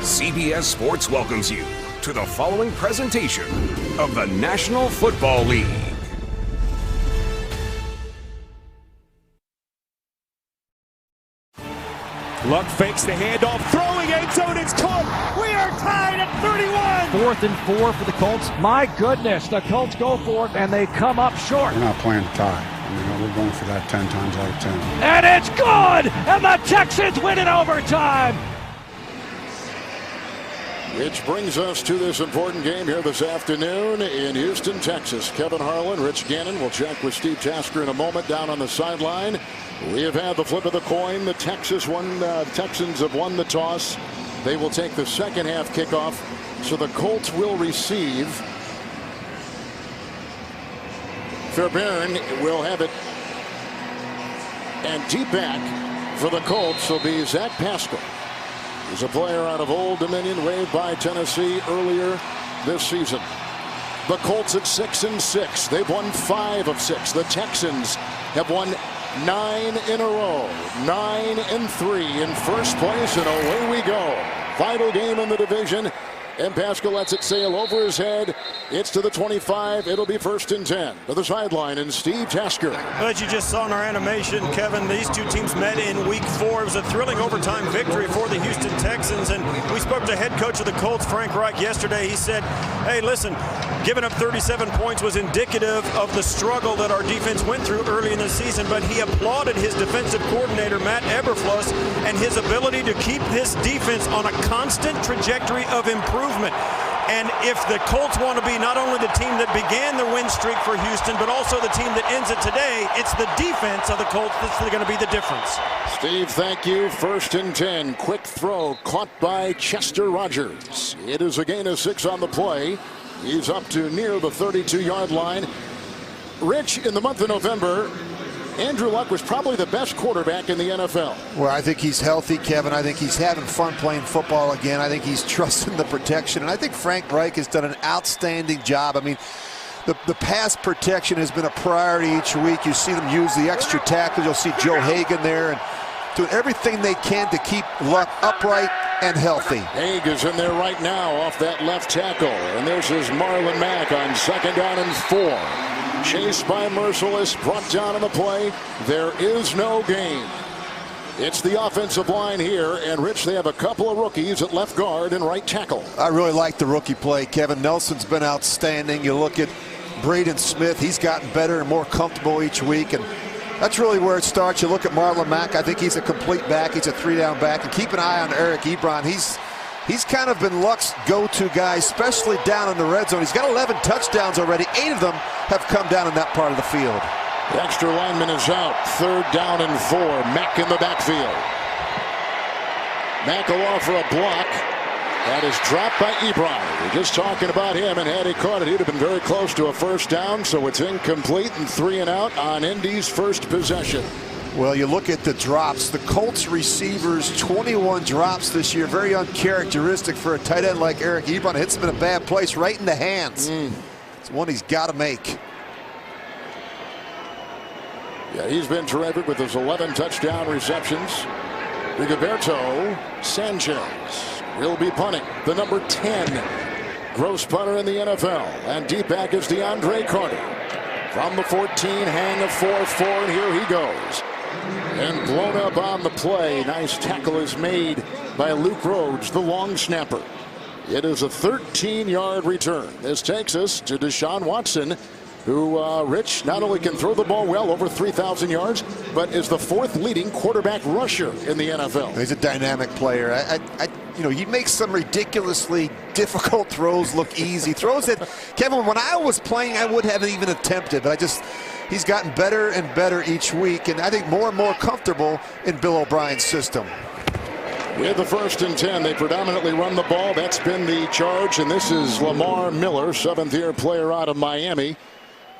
CBS Sports welcomes you to the following presentation of the National Football League. Luck fakes the handoff, throwing end zone, it's caught. We are tied at 31. 4th and 4 for the Colts. My goodness, the Colts go for it and they come up short. We're not playing tie. We're going for that 10 times out of 10. And it's good, and the Texans win in overtime. Which brings us to this important game here this afternoon in Houston, Texas. Kevin Harlan, Rich Gannon will check with Steve Tasker in a moment down on the sideline. We have had the flip of the coin. The Texans have won the toss. They will take the second half kickoff. So the Colts will receive. Fairbairn will have it. And deep back for the Colts will be Zach Pascal. He's a player out of Old Dominion, waived by Tennessee earlier this season. The Colts at 6-6. They've won 5 of 6. The Texans have won 9 in a row. 9-3 in first place, and away we go. Final game in the division, and Pascal lets it sail over his head. It's to the 25. It'll be 1st and 10. To the sideline, and Steve Tasker. As you just saw in our animation, Kevin, these two teams met in week 4. It was a thrilling overtime victory for the Houston Texans, and we spoke to head coach of the Colts, Frank Reich, yesterday. He said, hey, listen, giving up 37 points was indicative of the struggle that our defense went through early in the season, but he applauded his defensive coordinator, Matt Eberflus, and his ability to keep this defense on a constant trajectory of improvement. And if the Colts want to be not only the team that began the win streak for Houston, but also the team that ends it today, it's the defense of the Colts that's going to be the difference. Steve, thank you. 1st and 10. Quick throw caught by Chester Rogers. It is a gain of 6 on the play. He's up to near the 32-yard line. Rich, in the month of November, Andrew Luck was probably the best quarterback in the NFL. Well, I think he's healthy, Kevin. I think he's having fun playing football again. I think he's trusting the protection. And I think Frank Reich has done an outstanding job. I mean, the pass protection has been a priority each week. You see them use the extra tackles. You'll see Joe Hagan there and doing everything they can to keep Luck upright and healthy. Haig is in there right now off that left tackle. And there's his Marlon Mack on 2nd down and 4. Chased by Merciless, brought down on the play. There is no gain. It's the offensive line here, and Rich, they have a couple of rookies at left guard and right tackle. I really like the rookie play. Kevin Nelson's been outstanding. You look at Braden Smith, he's gotten better and more comfortable each week, and that's really where it starts. You look at Marlon Mack, I think he's a complete back. He's a 3-down back, and keep an eye on Eric Ebron. He's kind of been Luck's go-to guy, especially down in the red zone. He's got 11 touchdowns already. 8 of them have come down in that part of the field. The extra lineman is out. 3rd down and 4. Mack in the backfield. Mack will offer a block. That is dropped by Ebron. We're just talking about him, and had he caught it, he'd have been very close to a 1st down, so it's incomplete and 3 and out on Indy's first possession. Well, you look at the drops. The Colts receivers, 21 drops this year. Very uncharacteristic for a tight end like Eric Ebron. Hits him in a bad place, right in the hands. It's one he's got to make. Yeah, he's been terrific with his 11 touchdown receptions. Rigoberto Sanchez will be punting. The number 10 gross punter in the NFL. And deep back is DeAndre Carter. From the 14, hang of 4-4, and here he goes. And blown up on the play. Nice tackle is made by Luke Rhodes, the long snapper. It is a 13-yard return. This takes us to Deshaun Watson, who, Rich, not only can throw the ball well, over 3,000 yards, but is the 4th leading quarterback rusher in the NFL. He's a dynamic player. You know, he makes some ridiculously difficult throws look easy. Throws that, Kevin, when I was playing, I would haven't even attempted, but he's gotten better and better each week, and I think more and more comfortable in Bill O'Brien's system. With the 1st and 10, they predominantly run the ball. That's been the charge, and this is Lamar Miller, 7th-year player out of Miami,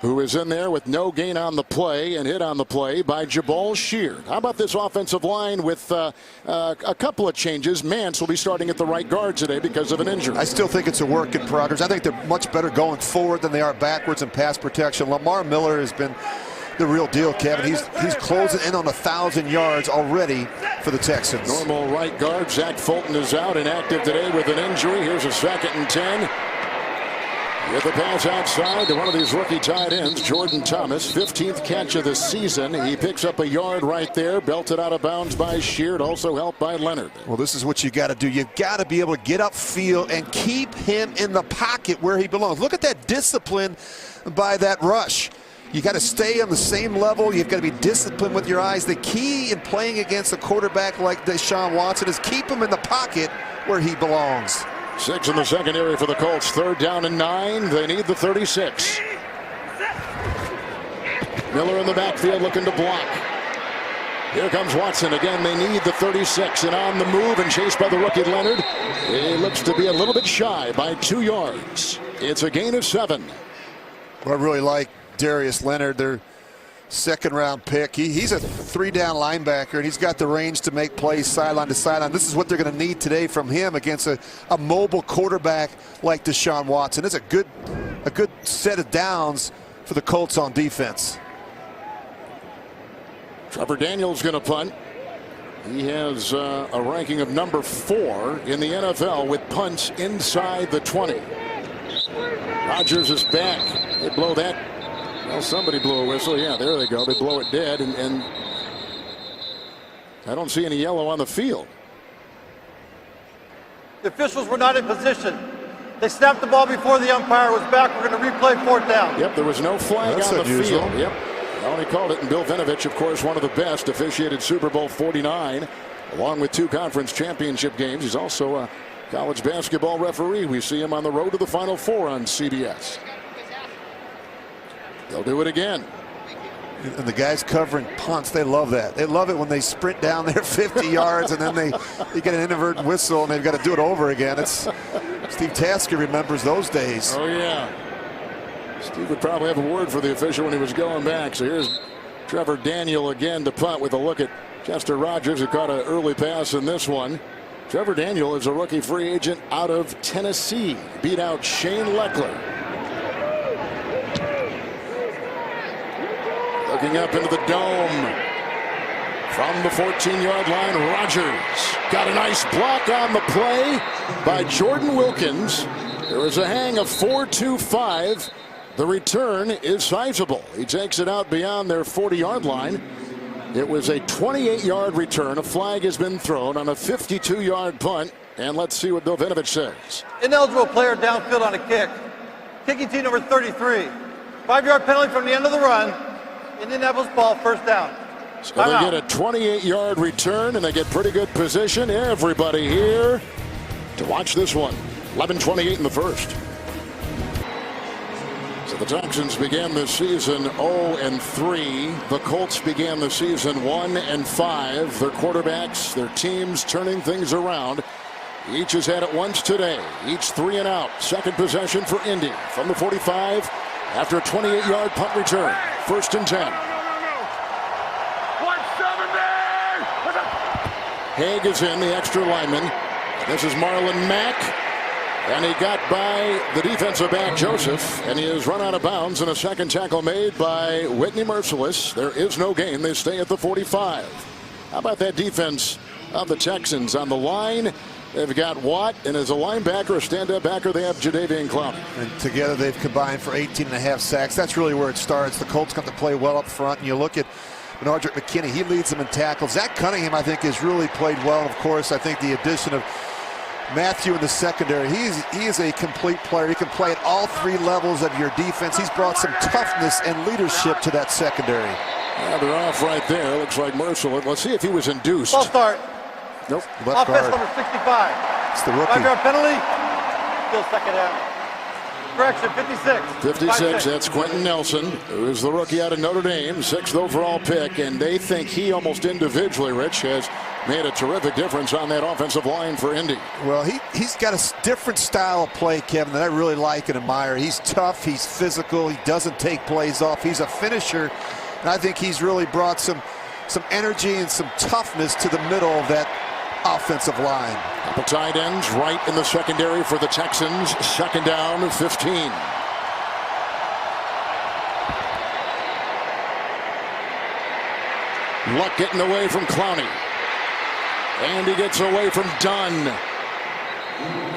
who is in there with no gain on the play and hit on the play by Jabal Sheard. How about this offensive line with a couple of changes? Mance will be starting at the right guard today because of an injury. I still think it's a work in progress. I think they're much better going forward than they are backwards in pass protection. Lamar Miller has been the real deal, Kevin. He's closing in on 1,000 yards already for the Texans. Normal right guard Zach Fulton is out, inactive today with an injury. Here's a 2nd and 10. Get the pass outside to one of these rookie tight ends, Jordan Thomas, 15th catch of the season. He picks up a yard right there, belted out of bounds by Sheard, also helped by Leonard. Well, this is what you got to do. You've got to be able to get upfield and keep him in the pocket where he belongs. Look at that discipline by that rush. You got to stay on the same level. You've got to be disciplined with your eyes. The key in playing against a quarterback like Deshaun Watson is keep him in the pocket where he belongs. 6 in the secondary for the Colts. 3rd down and 9. They need the 36. Miller in the backfield looking to block. Here comes Watson again. They need the 36, and on the move and chased by the rookie Leonard. He looks to be a little bit shy by 2 yards. It's a gain of 7. Well, I really like Darius Leonard, their 2nd-round pick. He's a 3-down linebacker, and he's got the range to make plays sideline to sideline. This is what they're going to need today from him against a mobile quarterback like Deshaun Watson. It's a good set of downs for the Colts on defense. Trevor Daniels going to punt. He has a ranking of number 4 in the NFL with punts inside the 20. Rodgers is back. They blow that. Well, somebody blew a whistle. Yeah, there they go. They blow it dead, and I don't see any yellow on the field. The officials were not in position. They snapped the ball before the umpire was back. We're going to replay 4th down. Yep, there was no flag That's on the unusual. field. Yep, well, he called it, and Bill Vinovich, of course, one of the best, officiated Super Bowl 49, along with 2 conference championship games. He's also a college basketball referee. We see him on the road to the Final Four on CBS. They'll do it again. And the guys covering punts, they love that. They love it when they sprint down there 50 yards and then they get an inadvertent whistle and they've got to do it over again. It's Steve Tasker remembers those days. Oh, yeah. Steve would probably have a word for the official when he was going back. So here's Trevor Daniel again to punt with a look at Chester Rogers, who caught an early pass in this one. Trevor Daniel is a rookie free agent out of Tennessee. Beat out Shane Leckler. Looking up into the dome. From the 14-yard line, Rodgers got a nice block on the play by Jordan Wilkins. There was a hang of 4.25. The return is sizable. He takes it out beyond their 40-yard line. It was a 28-yard return. A flag has been thrown on a 52-yard punt. And let's see what Bill Vinovich says. Ineligible player downfield on a kick. Kicking team number 33. 5-yard penalty from the end of the run. Indianapolis ball, 1st down. So they get a 28-yard return, and they get pretty good position. Everybody here to watch this one. 11:28 in the 1st. So the Texans began the season 0-3. The Colts began the season 1-5. Their quarterbacks, their teams turning things around. Each has had it once today. Each 3 and out. 2nd possession for Indy from the 45 after a 28-yard punt return. 1st and 10. Haig is in, the extra lineman. This is Marlon Mack. And he got by the defensive back, Joseph. And he is run out of bounds, and a 2nd tackle made by Whitney Merciless. There is no gain. They stay at the 45. How about that defense of the Texans on the line? They've got Watt, and as a linebacker, a stand-up backer, they have Jadeveon Clowney. And together they've combined for 18.5 sacks. That's really where it starts. The Colts got to play well up front, and you look at Bernard McKinney. He leads them in tackles. Zach Cunningham, I think, has really played well. And of course, I think the addition of Matthew in the secondary, he is a complete player. He can play at all 3 levels of your defense. He's brought some toughness and leadership to that secondary. Yeah, they're off right there. Looks like Merciless. Let's see if he was induced. Ball start. Nope. Left Offense guard. number 65. It's the rookie. 5-yard penalty. Still 2nd down. Correction, 56. 56, that's Quentin Nelson, who is the rookie out of Notre Dame, 6th overall pick, and they think he almost individually, Rich, has made a terrific difference on that offensive line for Indy. Well, he's got a different style of play, Kevin, that I really like and admire. He's tough, he's physical, he doesn't take plays off, he's a finisher, and I think he's really brought some energy and some toughness to the middle of that offensive line. Couple tight ends right in the secondary for the Texans. 2nd down, 15. Luck getting away from Clowney. And he gets away from Dunn.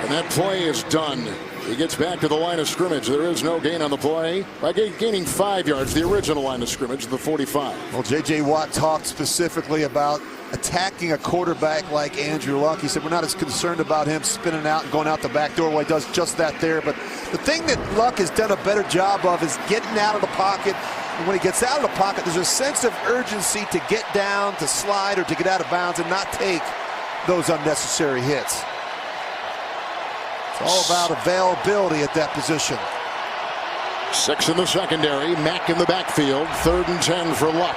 And that play is done. He gets back to the line of scrimmage. There is no gain on the play. By gaining 5 yards, the original line of scrimmage, the 45. Well, J.J. Watt talked specifically about attacking a quarterback like Andrew Luck. He said we're not as concerned about him spinning out and going out the back door. Well, he does just that there. But the thing that Luck has done a better job of is getting out of the pocket. And when he gets out of the pocket, there's a sense of urgency to get down, to slide, or to get out of bounds and not take those unnecessary hits. It's all about availability at that position. 6 in the secondary. Mack in the backfield. 3rd and 10 for Luck.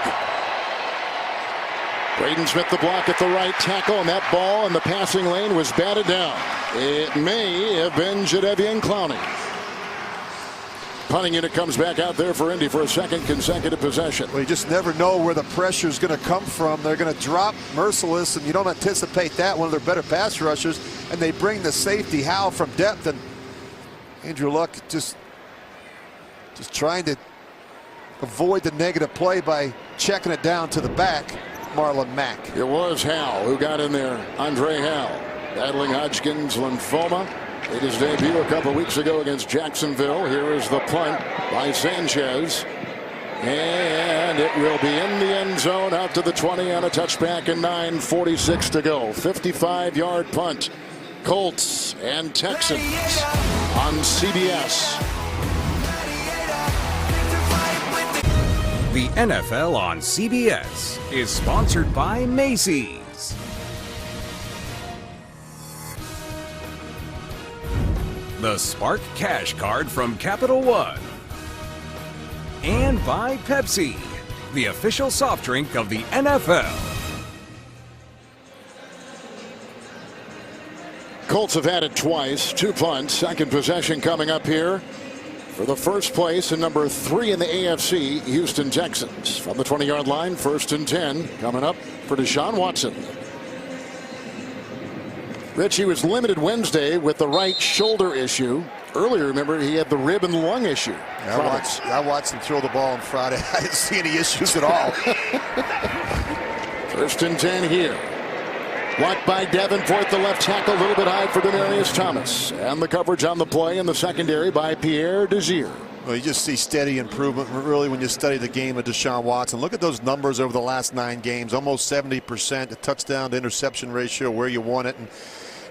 Braden Smith the block at the right tackle, and that ball in the passing lane was batted down. It may have been Jadeveon Clowney. Punting unit comes back out there for Indy for a 2nd consecutive possession. Well, you just never know where the pressure is going to come from. They're going to drop Merciless, and you don't anticipate that, one of their better pass rushers, and they bring the safety Howell from depth, and Andrew Luck just trying to avoid the negative play by checking it down to the back, Marlon Mack. It was Howell who got in there. Andre Howell battling Hodgkin's lymphoma. Made his debut a couple weeks ago against Jacksonville. Here is the punt by Sanchez. And it will be in the end zone out to the 20 on a touchback and 9:46 to go. 55-yard punt. Colts and Texans on CBS. The NFL on CBS is sponsored by Macy's. The Spark Cash Card from Capital One. And by Pepsi, the official soft drink of the NFL. Colts have had it twice. 2 punts. 2nd possession coming up here for the first place and number 3 in the AFC, Houston Texans. From the 20-yard line, 1st and 10 coming up for Deshaun Watson. Rich, he was limited Wednesday with the right shoulder issue. Earlier, remember, he had the rib and lung issue. I watched him throw the ball on Friday. I didn't see any issues at all. 1st and 10 here. Blocked by Davenport, the left tackle, a little bit high for Demaryius Thomas. And the coverage on the play in the secondary by Pierre Desir. Well, you just see steady improvement, really, when you study the game of Deshaun Watson. Look at those numbers over the last 9 games. Almost 70%, the touchdown to interception ratio where you want it. And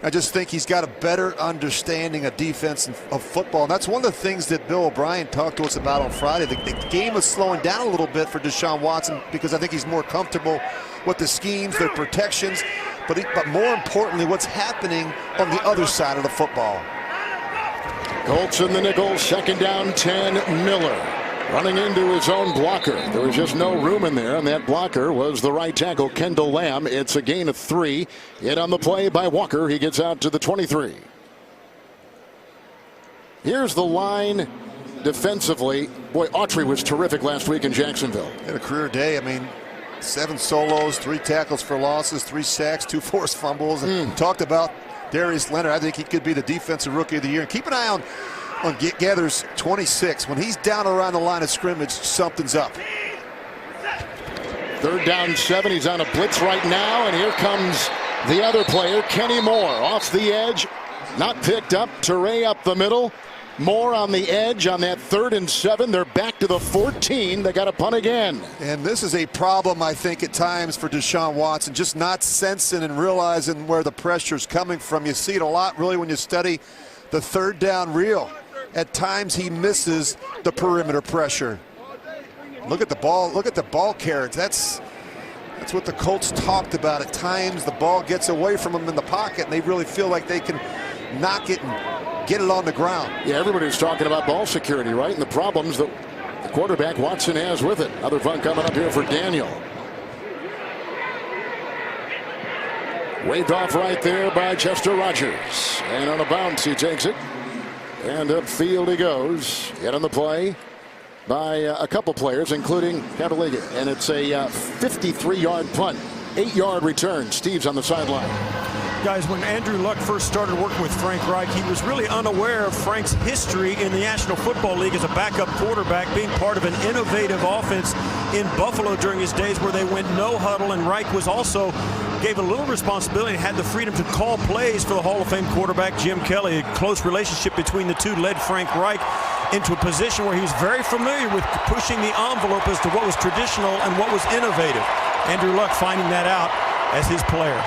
I just think he's got a better understanding of defense and of football. And that's one of the things that Bill O'Brien talked to us about on Friday. The game is slowing down a little bit for Deshaun Watson because I think he's more comfortable with the schemes, their protections, but more importantly, what's happening on the other side of the football. Colts in the nickel, 2nd down, 10, Miller. Running into his own blocker. There was just no room in there, and that blocker was the right tackle, Kendall Lamb. It's a gain of 3. Hit on the play by Walker. He gets out to the 23. Here's the line defensively. Boy, Autry was terrific last week in Jacksonville. Had a career day. I mean, 7 solos, 3 tackles for losses, 3 sacks, 2 forced fumbles. And talked about Darius Leonard. I think he could be the defensive rookie of the year. And keep an eye on Gathers 26. When he's down around the line of scrimmage, something's up. 3rd down, 7. He's on a blitz right now, and here comes the other player, Kenny Moore, off the edge, not picked up. Toure up the middle. Moore on the edge on that 3rd and 7. They're back to the 14. They got to punt again. And this is a problem, I think, at times for Deshaun Watson, just not sensing and realizing where the pressure is coming from. You see it a lot, really, when you study the 3rd down reel. At times he misses the perimeter pressure. Look at the ball. Look at the ball carriage. That's what the Colts talked about. At times the ball gets away from them in the pocket, and they really feel like they can knock it and get it on the ground. Yeah, everybody's talking about ball security, right? And the problems that the quarterback Watson has with it. Another fun coming up here for Daniel. Waved off right there by Chester Rogers. And on a bounce, he takes it. And upfield he goes. Hit on the play by a couple players, including Cavaliga. And it's a 53-yard punt. 8-yard return. Steve's on the sideline. Guys, when Andrew Luck first started working with Frank Reich, he was really unaware of Frank's history in the National Football League as a backup quarterback, being part of an innovative offense in Buffalo during his days where they went no huddle, and Reich was also gave a little responsibility and had the freedom to call plays for the Hall of Fame quarterback Jim Kelly. A close relationship between the two led Frank Reich into a position where he was very familiar with pushing the envelope as to what was traditional and what was innovative. Andrew Luck finding that out as his player.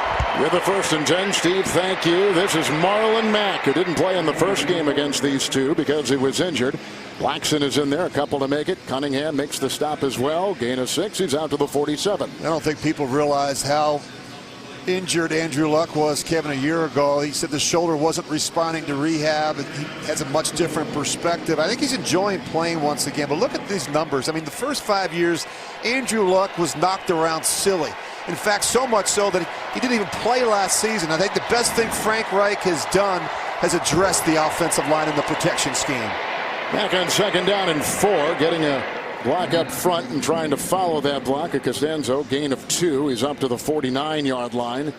With the 1st and 10, Steve, thank you. This is Marlon Mack, who didn't play in the first game against these two because he was injured. Blackson is in there, a couple to make it. Cunningham makes the stop as well. Gain of 6. He's out to the 47. I don't think people realize how injured Andrew Luck was, Kevin, a year ago. He said the shoulder wasn't responding to rehab. He has a much different perspective. I think he's enjoying playing once again. But look at these numbers. I mean, the first 5 years, Andrew Luck was knocked around silly. In fact, so much so that he didn't even play last season. I think the best thing Frank Reich has done has addressed the offensive line in the protection scheme. Back on 2nd down and 4, getting a block up front and trying to follow that block at Costanzo. Gain of 2. He's up to the 49-yard line.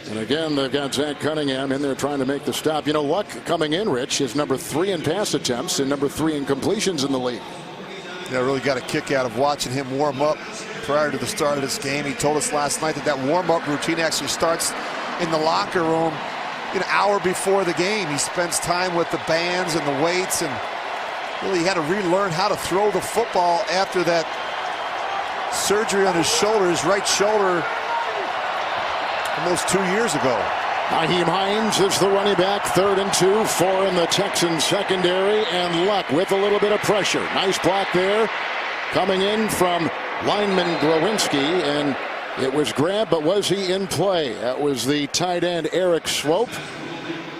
And again, they've got Zach Cunningham in there trying to make the stop. You know, Luck coming in, Rich, is number 3 in pass attempts and number 3 in completions in the league. Yeah, I really got a kick out of watching him warm up prior to the start of this game. He told us last night that warm-up routine actually starts in the locker room an hour before the game. He spends time with the bands and the weights, and really had to relearn how to throw the football after that surgery on his shoulder, his right shoulder, almost 2 years ago. Naheem Hines is the running back. 3rd and 2, 4 in the Texans secondary, and Luck with a little bit of pressure. Nice block there, coming in from lineman Glowinski, and it was grabbed, but was he in play? That was the tight end Eric Swope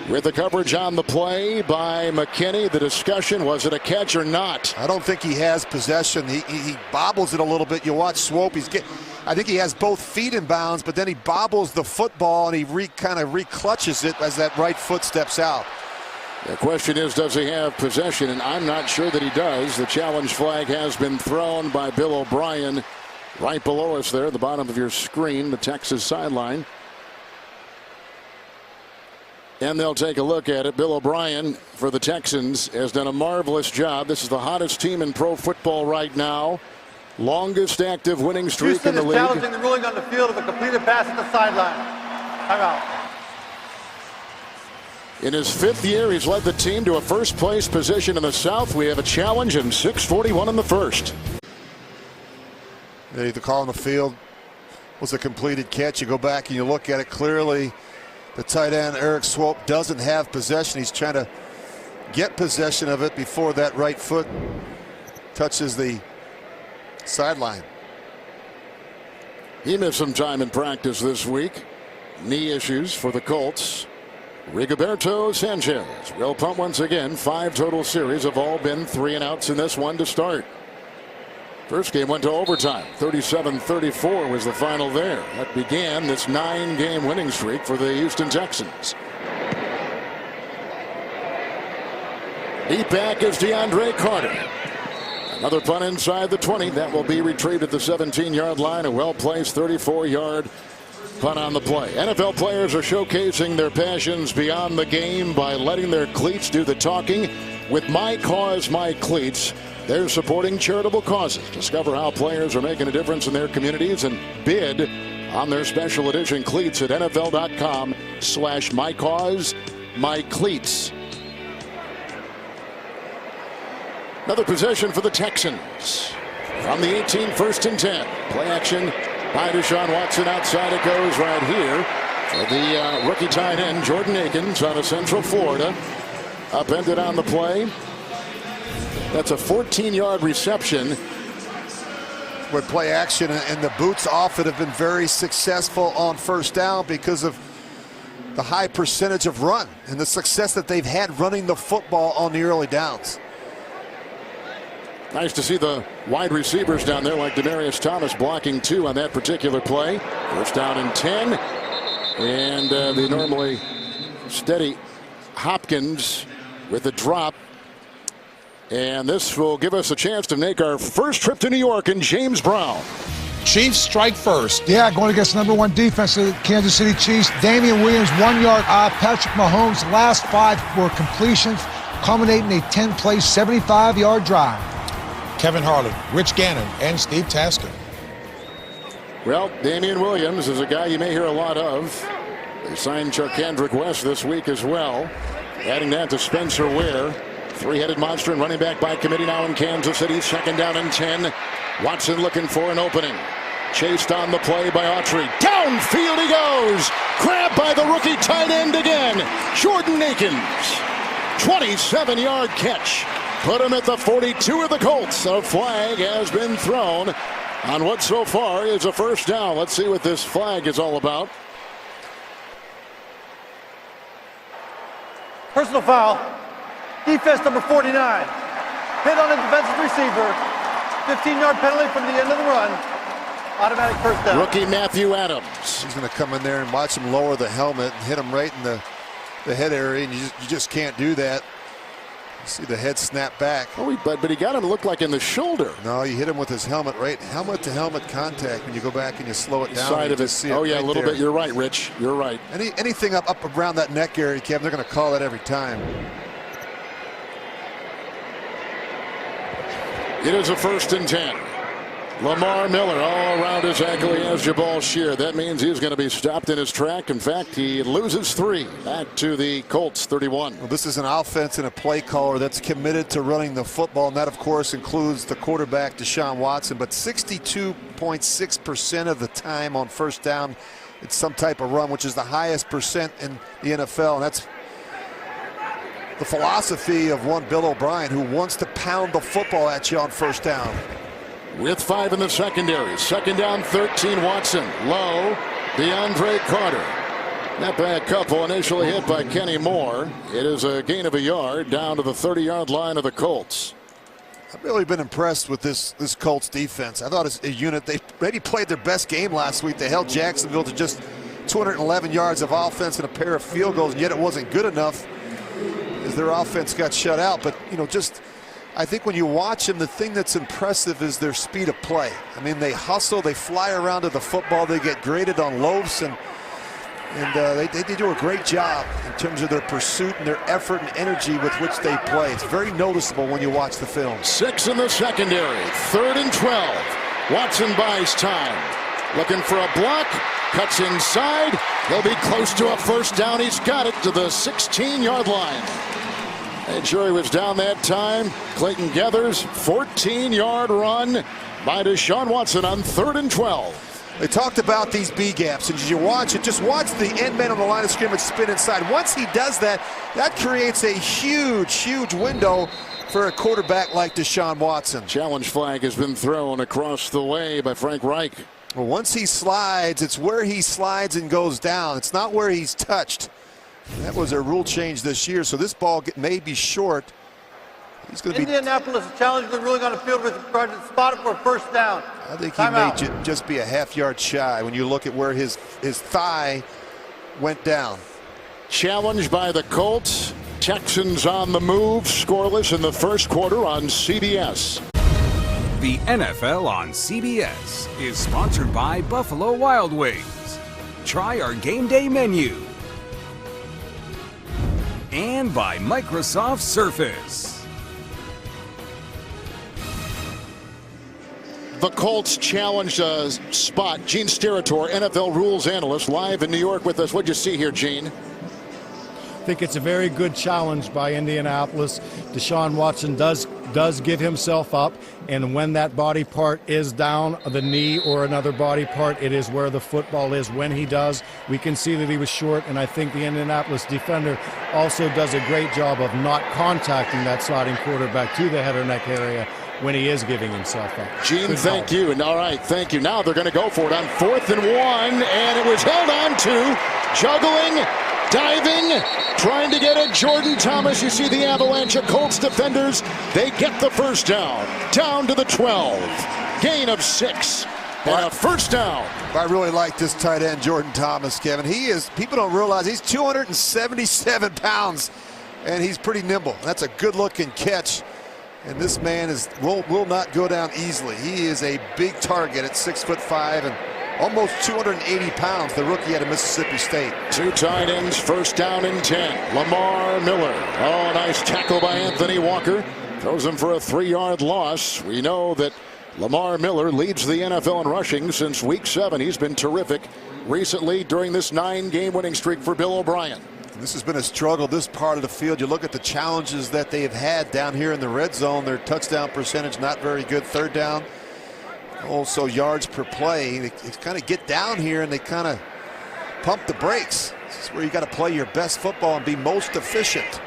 with the coverage on the play by McKinney. The discussion, was it a catch or not? I don't think he has possession. He bobbles it a little bit. You watch Swope. I think he has both feet in bounds, but then he bobbles the football and he kind of reclutches it as that right foot steps out. The question is, does he have possession? And I'm not sure that he does. The challenge flag has been thrown by Bill O'Brien right below us there at the bottom of your screen, the Texas sideline. And they'll take a look at it. Bill O'Brien for the Texans has done a marvelous job. This is the hottest team in pro football right now. Longest active winning streak in the league. Houston is challenging the ruling on the field of a completed pass at the sideline. Timeout. In his 5th year, he's led the team to a first-place position in the South. We have a challenge in 6:41 in the first. The call on the field was a completed catch. You go back and you look at it clearly. The tight end, Eric Swope, doesn't have possession. He's trying to get possession of it before that right foot touches the sideline. He missed some time in practice this week. Knee issues for the Colts. Rigoberto Sanchez will punt once again. 5 total series have all been 3 and outs in this one to start. First game went to overtime. 37-34 was the final there. That began this 9-game winning streak for the Houston Texans. Deep back is DeAndre Carter. Another punt inside the 20. That will be retrieved at the 17-yard line. A well-placed 34-yard punt on the play. NFL players are showcasing their passions beyond the game by letting their cleats do the talking. With My Cause, My Cleats, they're supporting charitable causes. Discover how players are making a difference in their communities and bid on their special edition cleats at NFL.com/MyCauseMyCleats. Another possession for the Texans. From the 18, 1st and 10. Play action by Deshaun Watson. Outside it goes right here for the rookie tight end Jordan Akins out of Central Florida. Upended on the play. That's a 14-yard reception. With play action and the boots off it have been very successful on first down because of the high percentage of run and the success that they've had running the football on the early downs. Nice to see the wide receivers down there like Demaryius Thomas blocking 2 on that particular play. First down and 10. And the normally steady Hopkins with a drop. And this will give us a chance to make our first trip to New York in James Brown. Chiefs strike first. Yeah, going against number one defense of the Kansas City Chiefs. Damian Williams, 1 yard. Patrick Mahomes' last 5 were completions, culminating a 10-play, 75-yard drive. Kevin Harlan, Rich Gannon, and Steve Tasker. Well, Damian Williams is a guy you may hear a lot of. They signed Charkandrick West this week as well. Adding that to Spencer Ware. Three-headed monster and running back by committee now in Kansas City. 2nd down and 10. Watson looking for an opening. Chased on the play by Autry. Downfield he goes. Grabbed by the rookie tight end again. Jordan Akins. 27-yard catch. Put him at the 42 of the Colts. A flag has been thrown on what so far is a first down. Let's see what this flag is all about. Personal foul. Defense number 49. Hit on a defensive receiver. 15-yard penalty from the end of the run. Automatic first down. Rookie Matthew Adams. He's going to come in there and watch him lower the helmet and hit him right in the head area, and you just can't do that. You see the head snap back. Oh, but he got him to look like in the shoulder. No, you hit him with his helmet, right? Helmet to helmet contact. When you go back and you slow it down, Side of it. Oh yeah, right a little there. bit. You're right, Rich. You're right. Anything up around that neck area, Kevin, they're going to call that every time. It is a 1st and 10. Lamar Miller all around his ankle. He has Jabal Shear. That means he's going to be stopped in his track. In fact, he loses 3. Back to the Colts 31. Well, this is an offense and a play caller that's committed to running the football, and that, of course, includes the quarterback, Deshaun Watson. But 62.6% of the time on first down, it's some type of run, which is the highest percent in the NFL. And that's the philosophy of one Bill O'Brien, who wants to pound the football at you on first down. With 5 in the secondary. 2nd down, 13. Watson. Low. DeAndre Carter. Not by a couple. Initially hit by Kenny Moore. It is a gain of a yard down to the 30-yard line of the Colts. I've really been impressed with this Colts defense. I thought as a unit, they maybe played their best game last week. They held Jacksonville to just 211 yards of offense and a pair of field goals, and yet it wasn't good enough as their offense got shut out. But, I think when you watch them, the thing that's impressive is their speed of play. I mean, they hustle, they fly around to the football, they get graded on loafs, and they do a great job in terms of their pursuit and their effort and energy with which they play. It's very noticeable when you watch the film. 6 in the secondary. 3rd and 12. Watson buys time. Looking for a block. Cuts inside. He'll be close to a first down. He's got it to the 16-yard line. And sure, he was down that time. Clayton Geathers, 14-yard run by Deshaun Watson on 3rd and 12. They talked about these B gaps, and as you watch it, just watch the end man on the line of scrimmage spin inside. Once he does that, that creates a huge window for a quarterback like Deshaun Watson. Challenge flag has been thrown across the way by Frank Reich. Well, once he slides, it's where he slides and goes down. It's not where he's touched. That was a rule change this year, so this ball may be short. He's going to be. Indianapolis challenged the ruling on the field with regard to the spot for a first down. I think he may just be a half-yard shy when you look at where his thigh went down. Challenged by the Colts. Texans on the move, scoreless in the first quarter on CBS. The NFL on CBS is sponsored by Buffalo Wild Wings. Try our game day menu. And by Microsoft Surface. The Colts challenged spot. Gene Steratore, NFL rules analyst, live in New York with us. What'd you see here, Gene? I think it's a very good challenge by Indianapolis. Deshaun Watson does give himself up, and when that body part is down, the knee or another body part, it is where the football is. When he does, we can see that he was short, and I think the Indianapolis defender also does a great job of not contacting that sliding quarterback to the head or neck area when he is giving himself up. Gene, thank you. And all right, thank you. Now they're going to go for it on 4th and 1, and it was held on to. Juggling, diving, trying to get it. Jordan Thomas, you see the avalanche of Colts defenders. They get the first down to the 12. Gain of 6 and a first down. I really like this tight end, Jordan Thomas, Kevin. People don't realize he's 277 pounds, and he's pretty nimble. That's a good-looking catch And this man will not go down easily. He is a big target at 6'5" and almost 280 pounds, the rookie out of Mississippi State. 2 tight ends, first down and 10. Lamar Miller. Oh, nice tackle by Anthony Walker. Throws him for a 3-yard loss. We know that Lamar Miller leads the NFL in rushing since week 7. He's been terrific recently during this 9-game winning streak for Bill O'Brien. This has been a struggle, this part of the field. You look at the challenges that they have had down here in the red zone. Their touchdown percentage not very good. 3rd down. Also yards per play. They kind of get down here and they kind of pump the brakes. This is where you got to play your best football and be most efficient.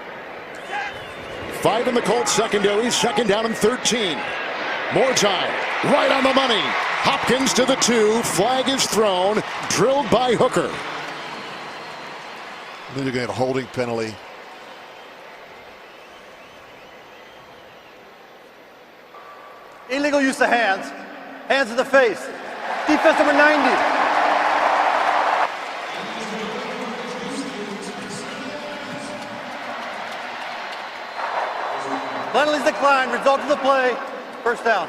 5 in the Colts secondary. 2nd down and 13. More time. Right on the money. Hopkins to the 2. Flag is thrown. Drilled by Hooker. Then you're going to get a holding penalty. Illegal use of hands. Hands in the face. Defense number 90. Penalties declined. Result of the play. First down.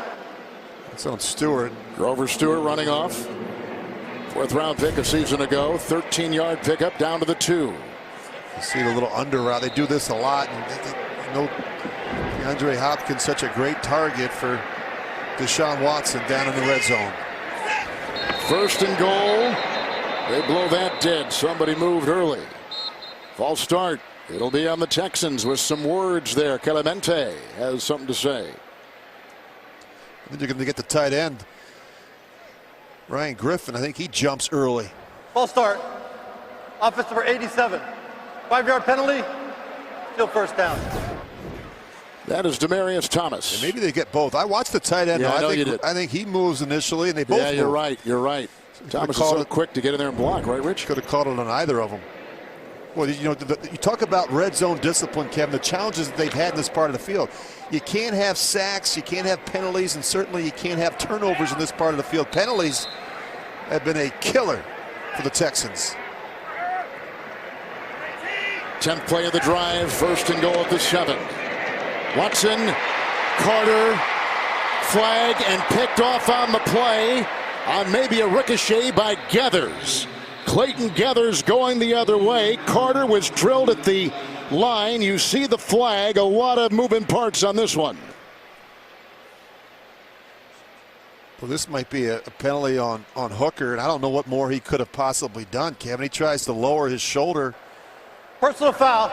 It's on Stewart. Grover Stewart running off. 4th-round pick a season ago. 13-yard pickup down to the 2. You see the little under route. They do this a lot. And you know, DeAndre Hopkins such a great target for Deshaun Watson down in the red zone. 1st and goal. They blow that dead. Somebody moved early. False start. It'll be on the Texans with some words there. Clemente has something to say. Then you're going to get the tight end. Ryan Griffin, I think he jumps early. False start. Offense number 87. 5-yard penalty. Still first down. That is Demaryius Thomas. And maybe they get both. I watched the tight end. Yeah, I think he moves initially, and they both. Yeah, you're right. You're right. Thomas is so quick to get in there and block, right, Rich? Could have called it on either of them. Well, you know, you talk about red zone discipline, Kevin. The challenges that they've had in this part of the field. You can't have sacks, you can't have penalties, and certainly you can't have turnovers in this part of the field. Penalties have been a killer for the Texans. 10th play of the drive. 1st and goal at the 7. Watson, Carter, flag, and picked off on the play on maybe a ricochet by Gathers. Clayton Gathers going the other way. Carter was drilled at the line. You see the flag. A lot of moving parts on this one. Well, this might be a penalty on Hooker, and I don't know what more he could have possibly done, Kevin. He tries to lower his shoulder. Personal foul.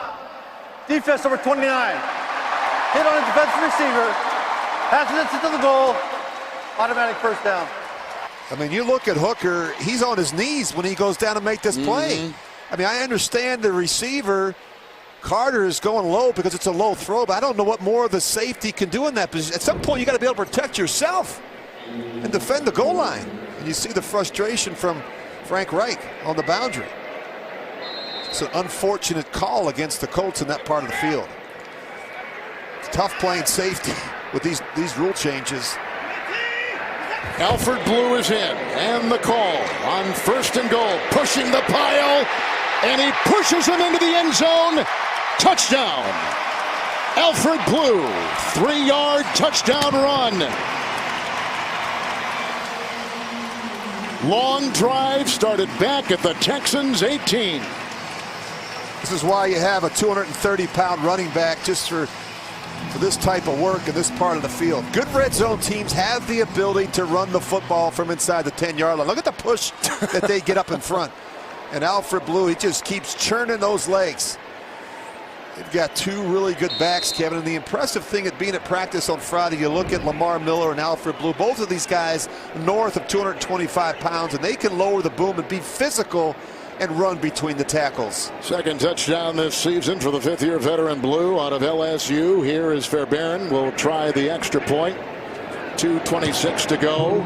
Defense number 29. Hit on a defensive receiver. Passes it to the goal. Automatic first down. I mean, you look at Hooker, he's on his knees when he goes down to make this play. I mean, I understand the receiver, Carter, is going low because it's a low throw, but I don't know what more the safety can do in that position. At some point, you got to be able to protect yourself and defend the goal line. And you see the frustration from Frank Reich on the boundary. It's an unfortunate call against the Colts in that part of the field. It's tough playing safety with these rule changes. Alfred Blue is in, and the call on 1st and goal, pushing the pile, and he pushes him into the end zone. Touchdown. Alfred Blue, 3-yard touchdown run. Long drive started back at the Texans 18. This is why you have a 230-pound running back just for this type of work in this part of the field. Good red zone teams have the ability to run the football from inside the 10-yard line. Look at the push that they get up in front. And Alfred Blue, he just keeps churning those legs. They've got 2 really good backs, Kevin. And the impressive thing at being at practice on Friday, you look at Lamar Miller and Alfred Blue, both of these guys north of 225 pounds, and they can lower the boom and be physical and run between the tackles. 2nd touchdown this season for the 5th-year veteran Blue out of LSU. Here is Fairbairn. Will try the extra point. 2:26 to go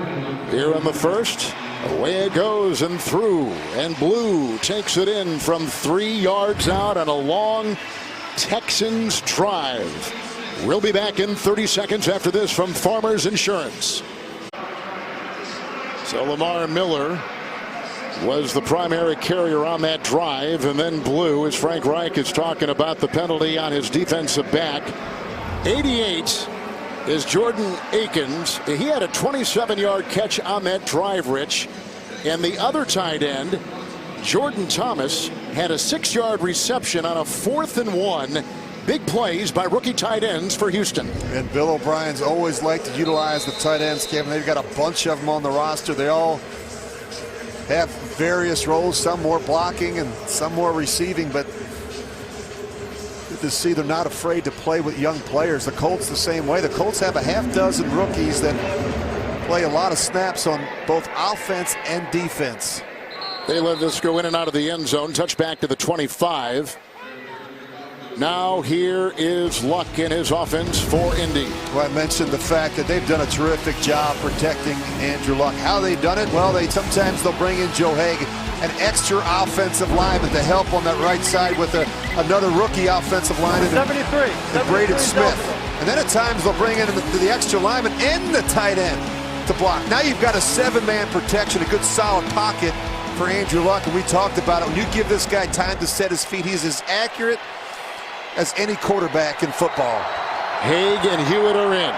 here in the 1st. Away it goes and through. And Blue takes it in from 3 yards out on a long Texans drive. We'll be back in 30 seconds after this from Farmers Insurance. So Lamar Miller was the primary carrier on that drive, and then Blue, as Frank Reich is talking about the penalty on his defensive back. 88 is Jordan Akins. He had a 27-yard catch on that drive, Rich. And the other tight end, Jordan Thomas, had a 6-yard reception on a 4th and 1. Big plays by rookie tight ends for Houston. And Bill O'Brien's always liked to utilize the tight ends, Kevin. They've got a bunch of them on the roster. They all have various roles, some more blocking and some more receiving, but good to see they're not afraid to play with young players. The Colts the same way. The Colts have a half dozen rookies that play a lot of snaps on both offense and defense. They let this go in and out of the end zone. Touchback to the 25. Now here is Luck in his offense for Indy. Well, I mentioned the fact that they've done a terrific job protecting Andrew Luck. How they've done it? Well, sometimes they'll bring in Joe Haig, an extra offensive lineman to help on that right side with another rookie offensive lineman. 73. And Braden Smith. And then at times they'll bring in the extra lineman and the tight end to block. Now you've got a 7-man protection, a good solid pocket for Andrew Luck. And we talked about it. When you give this guy time to set his feet, he's as accurate as any quarterback in football. Haig and Hewitt are in.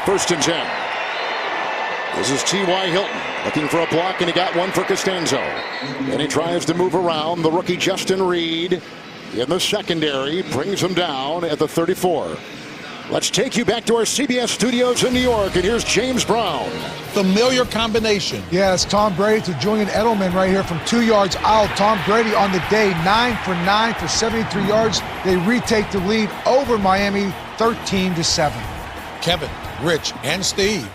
1st and 10. This is T.Y. Hilton looking for a block, and he got one for Costanzo. And he tries to move around. The rookie Justin Reed in the secondary brings him down at the 34. Let's take you back to our CBS studios in New York, and here's James Brown. Familiar combination. Yeah, it's Tom Brady to Julian Edelman right here from 2 yards out. Tom Brady on the day, 9 for 9 for 73 yards. They retake the lead over Miami, 13-7. Kevin, Rich, and Steve.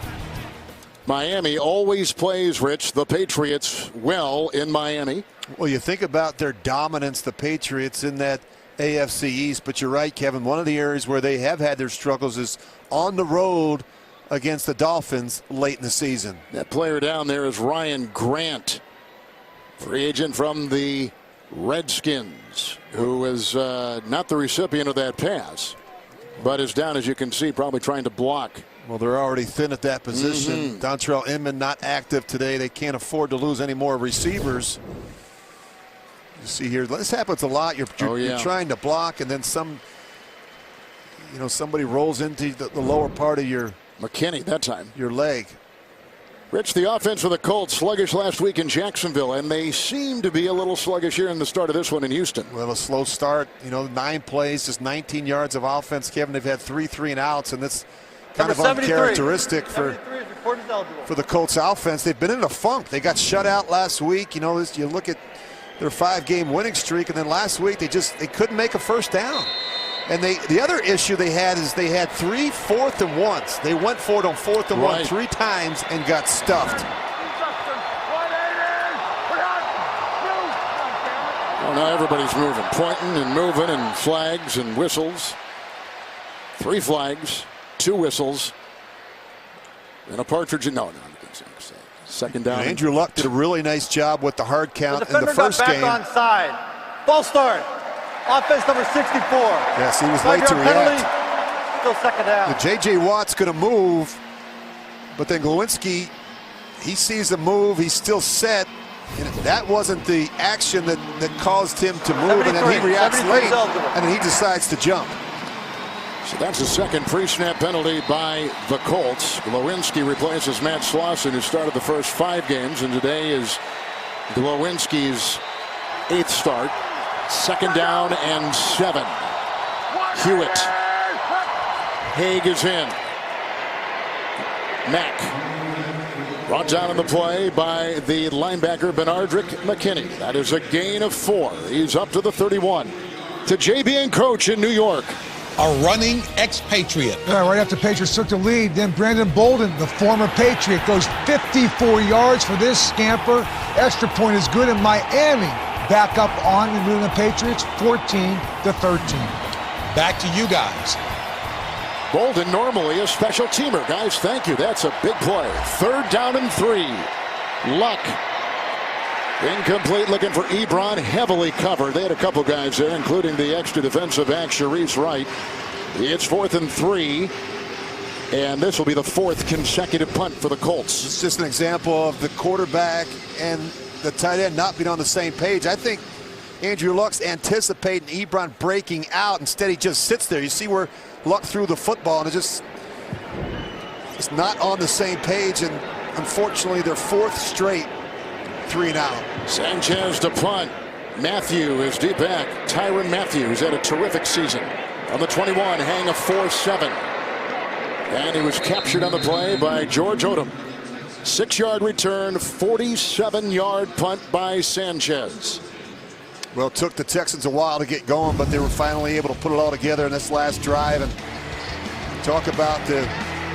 Miami always plays, Rich, the Patriots well in Miami. Well, you think about their dominance, the Patriots, in that AFC East, but you're right, Kevin. One of the areas where they have had their struggles is on the road against the Dolphins late in the season. That player down there is Ryan Grant, free agent from the Redskins, who is not the recipient of that pass, but is down, as you can see, probably trying to block. Well, they're already thin at that position. Dontrell Inman not active today. They can't afford to lose any more receivers. You see here, this happens a lot. You're trying to block, and then somebody rolls into the lower part of your McKinney that time. Your leg. Rich, the offense for the Colts sluggish last week in Jacksonville, and they seem to be a little sluggish here in the start of this one in Houston. Well, a slow start. 9 plays, just 19 yards of offense. Kevin, they've had 3 3-and-outs, and that's kind of uncharacteristic for the Colts offense. They've been in a funk. They got shut out last week. You look at their 5-game winning streak, and then last week they couldn't make a first down. And the other issue they had is they had 3 4th and 1s. They went for it on 4th and 1 3 times and got stuffed. Well, now everybody's moving, pointing and moving, and flags and whistles. 3 flags, 2 whistles, and a partridge. No. Second down. Andrew Luck did a really nice job with the hard count in the first game. Got back onside. False start. Offense number 64. Yes, he was late to react. Still 2nd down. J.J. Watt's going to move, but then Glowinski, he sees a move. He's still set. And that wasn't the action that caused him to move, and then he reacts late, and then he decides to jump. So that's a second pre-snap penalty by the Colts. Glowinski replaces Matt Slauson, who started the first 5 games, and today is Glowinski's 8th start. 2nd down and 7. Hewitt. Haig is in. Mack. Brought down in the play by the linebacker Benardrick McKinney. That is a gain of 4. He's up to the 31. To JB and Coach in New York. A running expatriate. Yeah, right after Patriots took the lead, then Brandon Bolden, the former Patriot, goes 54 yards for this scamper. Extra point is good, in Miami back up on the New England Patriots, 14-13. Back to you guys. Bolden normally a special teamer. Guys, thank you. That's a big play. 3rd down and 3. Luck. Incomplete, looking for Ebron, heavily covered. They had a couple guys there, including the extra defensive back, Sharice Wright. It's 4th and 3, and this will be the 4th consecutive punt for the Colts. It's just an example of the quarterback and the tight end not being on the same page. I think Andrew Luck's anticipating Ebron breaking out. Instead, he just sits there. You see where Luck threw the football, and it's not on the same page. And unfortunately, their fourth straight 3-and-out. Sanchez to punt. Matthew is deep back. Tyrann Mathieu had a terrific season. On the 21, hang a 4-7. And he was captured on the play by George Odom. 6-yard return, 47-yard punt by Sanchez. Well, it took the Texans a while to get going, but they were finally able to put it all together in this last drive. And talk about the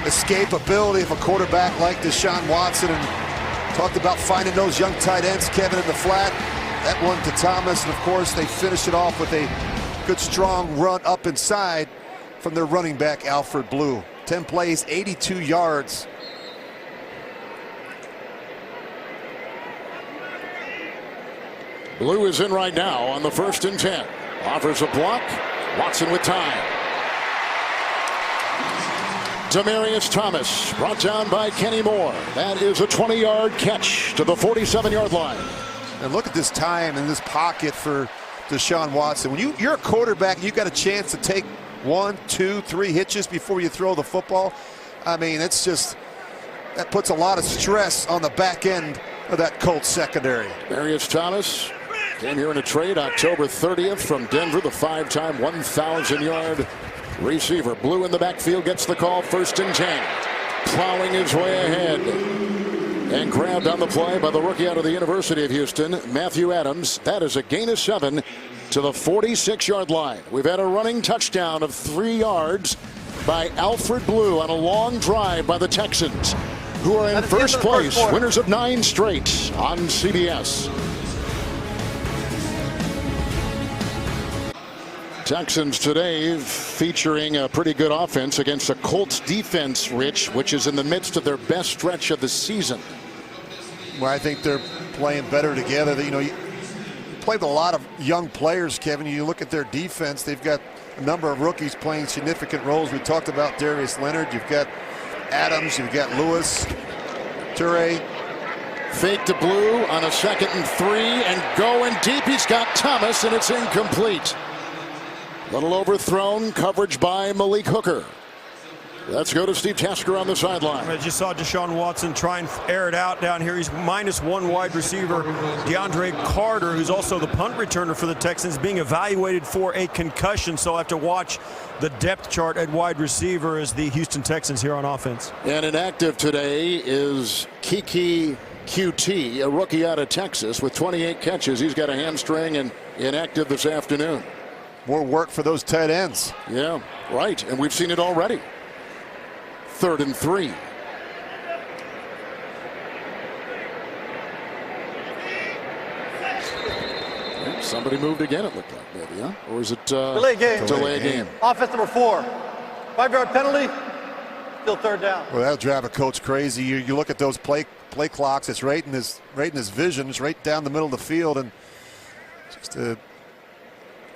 escapability of a quarterback like Deshaun Watson, and talked about finding those young tight ends, Kevin, in the flat. That one to Thomas, and of course they finished it off with a good strong run up inside from their running back, Alfred Blue. 10 plays, 82 yards. Blue is in right now on the 1st and 10. Offers a block. Watson with time. Demaryius Thomas brought down by Kenny Moore. That is a 20-yard catch to the 47-yard line. And look at this time in this pocket for Deshaun Watson. When you're a quarterback, you've got a chance to take 1, 2, 3 hitches before you throw the football. I mean, it's just, that puts a lot of stress on the back end of that Colts secondary. Demaryius Thomas came here in a trade October 30th from Denver, the 5-time 1,000-yard receiver. Blue in the backfield gets the call, 1st and 10. Plowing his way ahead. And grabbed on the play by the rookie out of the University of Houston, Matthew Adams. That is a gain of 7 to the 46-yard line. We've had a running touchdown of 3 yards by Alfred Blue on a long drive by the Texans, who are in first place, winners of 9 straight on CBS. Texans today featuring a pretty good offense against a Colts defense, Rich, which is in the midst of their best stretch of the season. Well, I think they're playing better together. You know, you played with a lot of young players, Kevin. You look at their defense, they've got a number of rookies playing significant roles. We talked about Darius Leonard. You've got Adams, you've got Lewis, Toure. Fake to Blue on a 2nd and 3 and going deep. He's got Thomas, and it's incomplete. Little overthrown coverage by Malik Hooker. Let's go to Steve Tasker on the sideline. I just saw Deshaun Watson try and air it out down here. He's -1 wide receiver. DeAndre Carter, who's also the punt returner for the Texans, being evaluated for a concussion. So I have to watch the depth chart at wide receiver as the Houston Texans here on offense. And inactive today is Kiki QT, a rookie out of Texas with 28 catches. He's got a hamstring and inactive this afternoon. More work for those tight ends. Yeah, right. And we've seen it already. 3rd and 3. Somebody moved again, it looked like, maybe, huh? Or is it delay game? Delay game. Offense number 4. 5-yard penalty. Still 3rd down. Well, that'll drive a coach crazy. You look at those play clocks. It's right in his vision. It's right down the middle of the field, and just a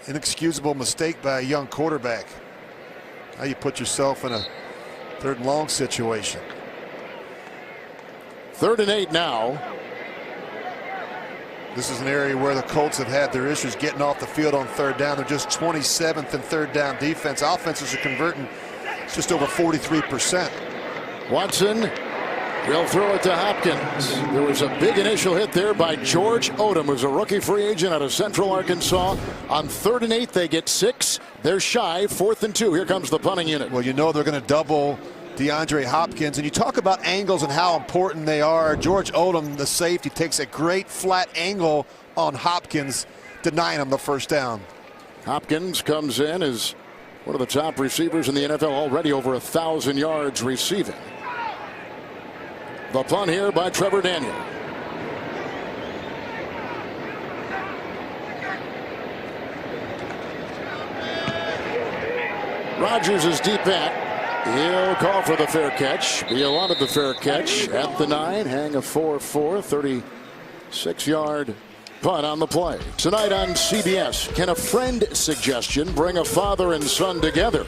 inexcusable mistake by a young quarterback. How you put yourself in a 3rd and long situation. 3rd and 8 now. This is an area where the Colts have had their issues getting off the field on 3rd down. They're just 27th in 3rd down defense. Offenses are converting just over 43%. Watson will throw it to Hopkins. There was a big initial hit there by George Odom, who's a rookie free agent out of Central Arkansas. On 3rd and 8, they get 6. They're shy. 4th and 2. Here comes the punting unit. Well, you know they're going to double DeAndre Hopkins, and you talk about angles and how important they are. George Odom, the safety, takes a great flat angle on Hopkins, denying him the 1st down. Hopkins comes in as one of the top receivers in the NFL, already over 1,000 yards receiving. The punt here by Trevor Daniel. Rodgers is deep back. He'll call for the fair catch. He wanted the fair catch at the 9. Hang a 4-4, 36-yard punt on the play. Tonight on CBS, can a friend suggestion bring a father and son together?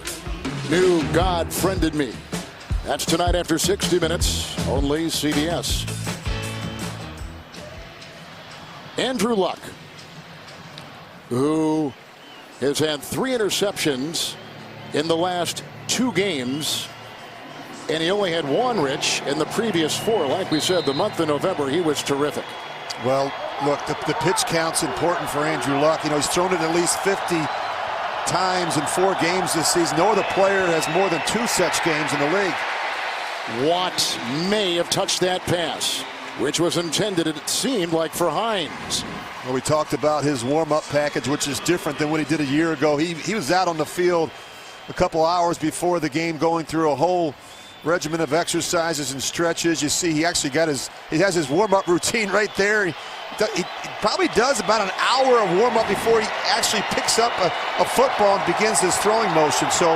New God friended me. That's tonight after 60 minutes, only CBS. Andrew Luck who has had 3 interceptions in the last 2 games. And he only had 1, Rich, in the previous 4. Like we said, the month of November, he was terrific. Well, look, the pitch count's important for Andrew Luck. You know, he's thrown it at least 50 times in 4 games this season. No other player has more than 2 such games in the league. Watt may have touched that pass, which was intended, it seemed like, for Hines. Well, we talked about his warm-up package, which is different than what he did a year ago. He was out on the field a couple hours before the game, going through a whole regimen of exercises and stretches. You see, he actually he has his warm-up routine right there. He probably does about an hour of warm-up before he actually picks up a football and begins his throwing motion. So,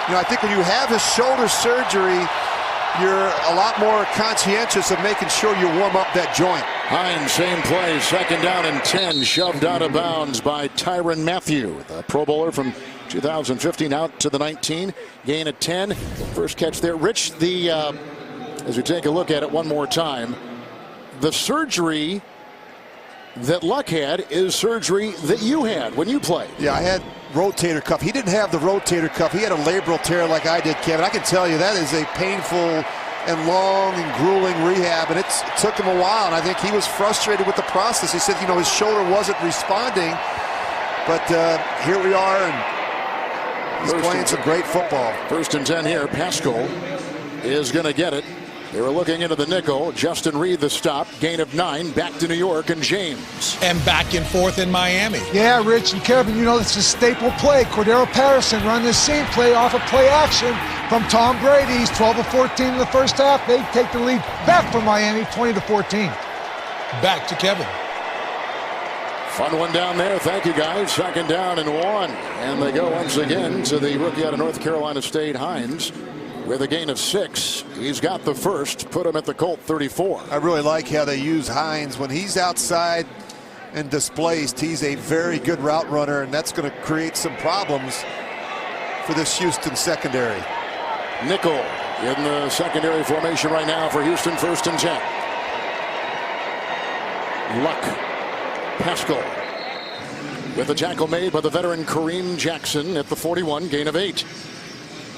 you know, I think when you have his shoulder surgery, you're a lot more conscientious of making sure you warm up that joint. Hines, same play, 2nd down and 10, shoved out of bounds by Tyrann Mathieu, the Pro Bowler from 2015, out to the 19, gain of 10. First catch there. Rich, as we take a look at it one more time, the surgery that Luck had is surgery that you had when you played. Yeah, I had rotator cuff. He didn't have the rotator cuff. He had a labral tear like I did, Kevin. I can tell you that is a painful and long and grueling rehab, and it took him a while, and I think he was frustrated with the process. He said, you know, his shoulder wasn't responding, but here we are, and he's playing some great football. 1st and 10 here. Pascal is going to get it. They were looking into the nickel. Justin Reed the stop. Gain of 9. Back to New York and James. And back and forth in Miami. Yeah, Rich and Kevin, you know this is a staple play. Cordero Patterson run this same play off of play action from Tom Brady. He's 12 of 14 in the first half. They take the lead back from Miami, 20-14. Back to Kevin. Fun one down there. Thank you, guys. 2nd down and 1. And they go once again to the rookie out of North Carolina State, Hines, with a gain of 6. He's got the first, put him at the Colt 34. I really like how they use Hines. When he's outside and displaced, he's a very good route runner, and that's going to create some problems for this Houston secondary. Nickel in the secondary formation right now for Houston, 1st and 10. Luck. Pascal with the tackle made by the veteran Kareem Jackson at the 41, gain of 8.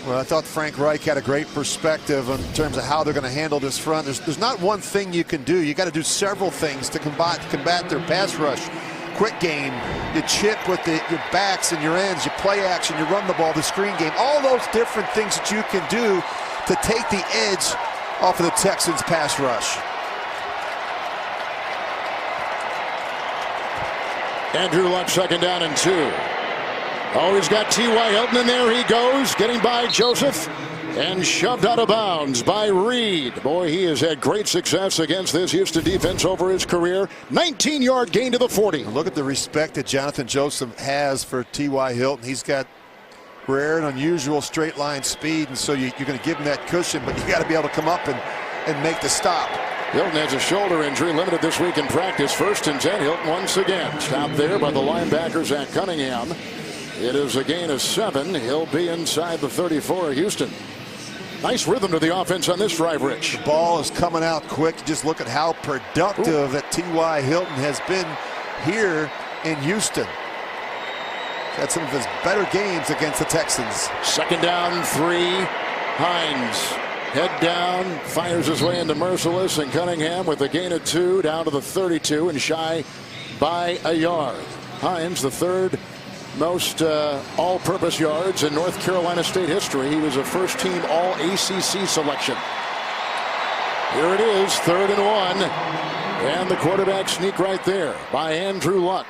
Well, I thought Frank Reich had a great perspective in terms of how they're going to handle this front. There's not one thing you can do. You got to do several things to combat their pass rush. Quick game, you chip with your backs and your ends, you play action, you run the ball, the screen game, all those different things that you can do to take the edge off of the Texans pass rush. Andrew Luck, 2nd down and 2. Oh, he's got T.Y. Hilton in there. He goes, getting by Joseph, and shoved out of bounds by Reed. Boy, he has had great success against this Houston defense over his career. 19-yard gain to the 40. Look at the respect that Jonathan Joseph has for T.Y. Hilton. He's got rare and unusual straight line speed, and so you're going to give him that cushion, but you got to be able to come up and make the stop. Hilton has a shoulder injury, limited this week in practice. 1st and 10. Hilton once again stopped there by the linebacker Zach Cunningham. It is a gain of 7. He'll be inside the 34 of Houston. Nice rhythm to the offense on this drive, Rich. The ball is coming out quick. Just look at how productive that T.Y. Hilton has been here in Houston. Had some of his better games against the Texans. 2nd down, 3. Hines. Head down, fires his way into Merciless, and Cunningham with a gain of 2 down to the 32 and shy by a yard. Hines, the 3rd most all-purpose yards in North Carolina State history. He was a first-team All-ACC selection. Here it is, 3rd and 1. And the quarterback sneak right there by Andrew Luck.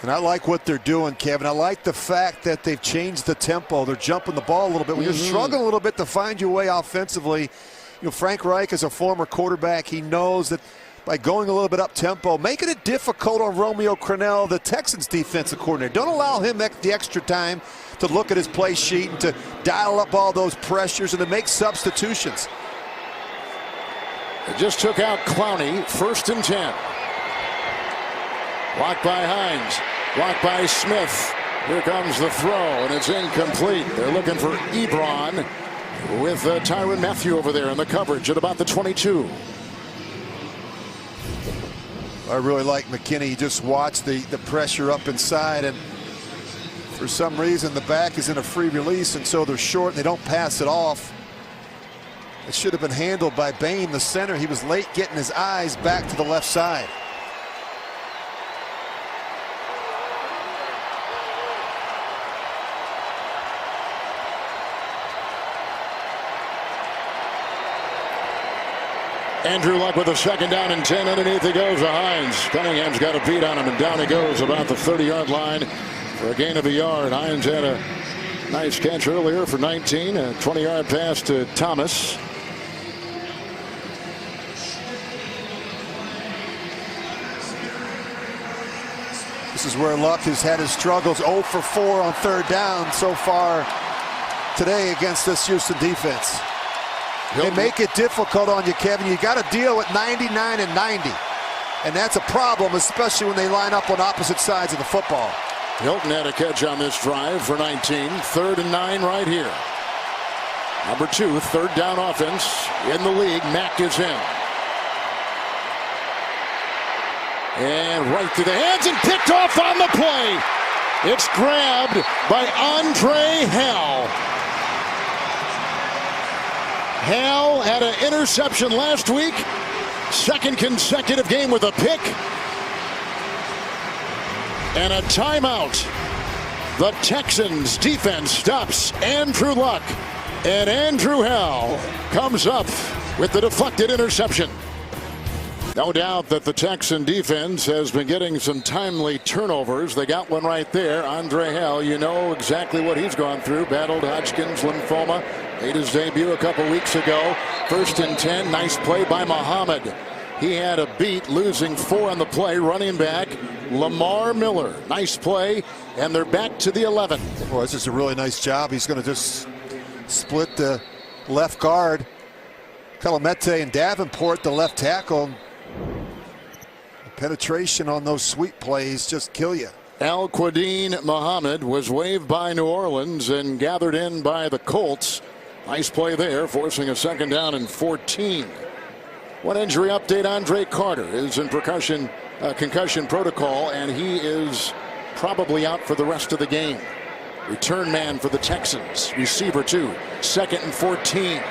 And I like what they're doing, Kevin. I like the fact that they've changed the tempo. They're jumping the ball a little bit. When you're struggling a little bit to find your way offensively, you know, Frank Reich is a former quarterback. He knows that by going a little bit up tempo, making it difficult on Romeo Crennel, the Texans defensive coordinator. Don't allow him the extra time to look at his play sheet and to dial up all those pressures and to make substitutions. It just took out Clowney, 1st and 10. Blocked by Hines, blocked by Smith. Here comes the throw, and it's incomplete. They're looking for Ebron with Tyrann Mathieu over there in the coverage at about the 22. I really like McKinney. He just watched the pressure up inside, and for some reason the back is in a free release, and so they're short and they don't pass it off. It should have been handled by Bain, the center. He was late getting his eyes back to the left side. Andrew Luck with a 2nd down and 10. Underneath he goes to Hines. Cunningham's got a beat on him, and down he goes about the 30-yard line for a gain of a yard. Hines had a nice catch earlier for 19. A 20-yard pass to Thomas. This is where Luck has had his struggles. 0 for 4 on 3rd down so far today against this Houston defense. They make it difficult on you, Kevin. You got to deal with 99 and 90. And that's a problem, especially when they line up on opposite sides of the football. Hilton had a catch on this drive for 19. 3rd and 9 right here. Number 2, 3rd down offense in the league. Mack is in. And right through the hands and picked off on the play. It's grabbed by Andre Hal. Hal had an interception last week. 2nd consecutive game with a pick. And a timeout. The Texans defense stops Andrew Luck. And Andrew Hal comes up with the deflected interception. No doubt that the Texan defense has been getting some timely turnovers. They got one right there. Andre Hal, you know exactly what he's gone through. Battled Hodgkin's lymphoma. Made his debut a couple weeks ago. 1st and 10. Nice play by Muhammad. He had a beat, losing 4 on the play. Running back Lamar Miller. Nice play, and they're back to the 11. Well, this is a really nice job. He's going to just split the left guard. Calamete and Davenport, the left tackle. The penetration on those sweep plays just kill you. Al-Quadin Muhammad was waived by New Orleans and gathered in by the Colts. Nice play there, forcing a 2nd down and 14. One injury update. Andre Carter is in concussion protocol, and he is probably out for the rest of the game. Return man for the Texans. Receiver 2. 2nd and 14.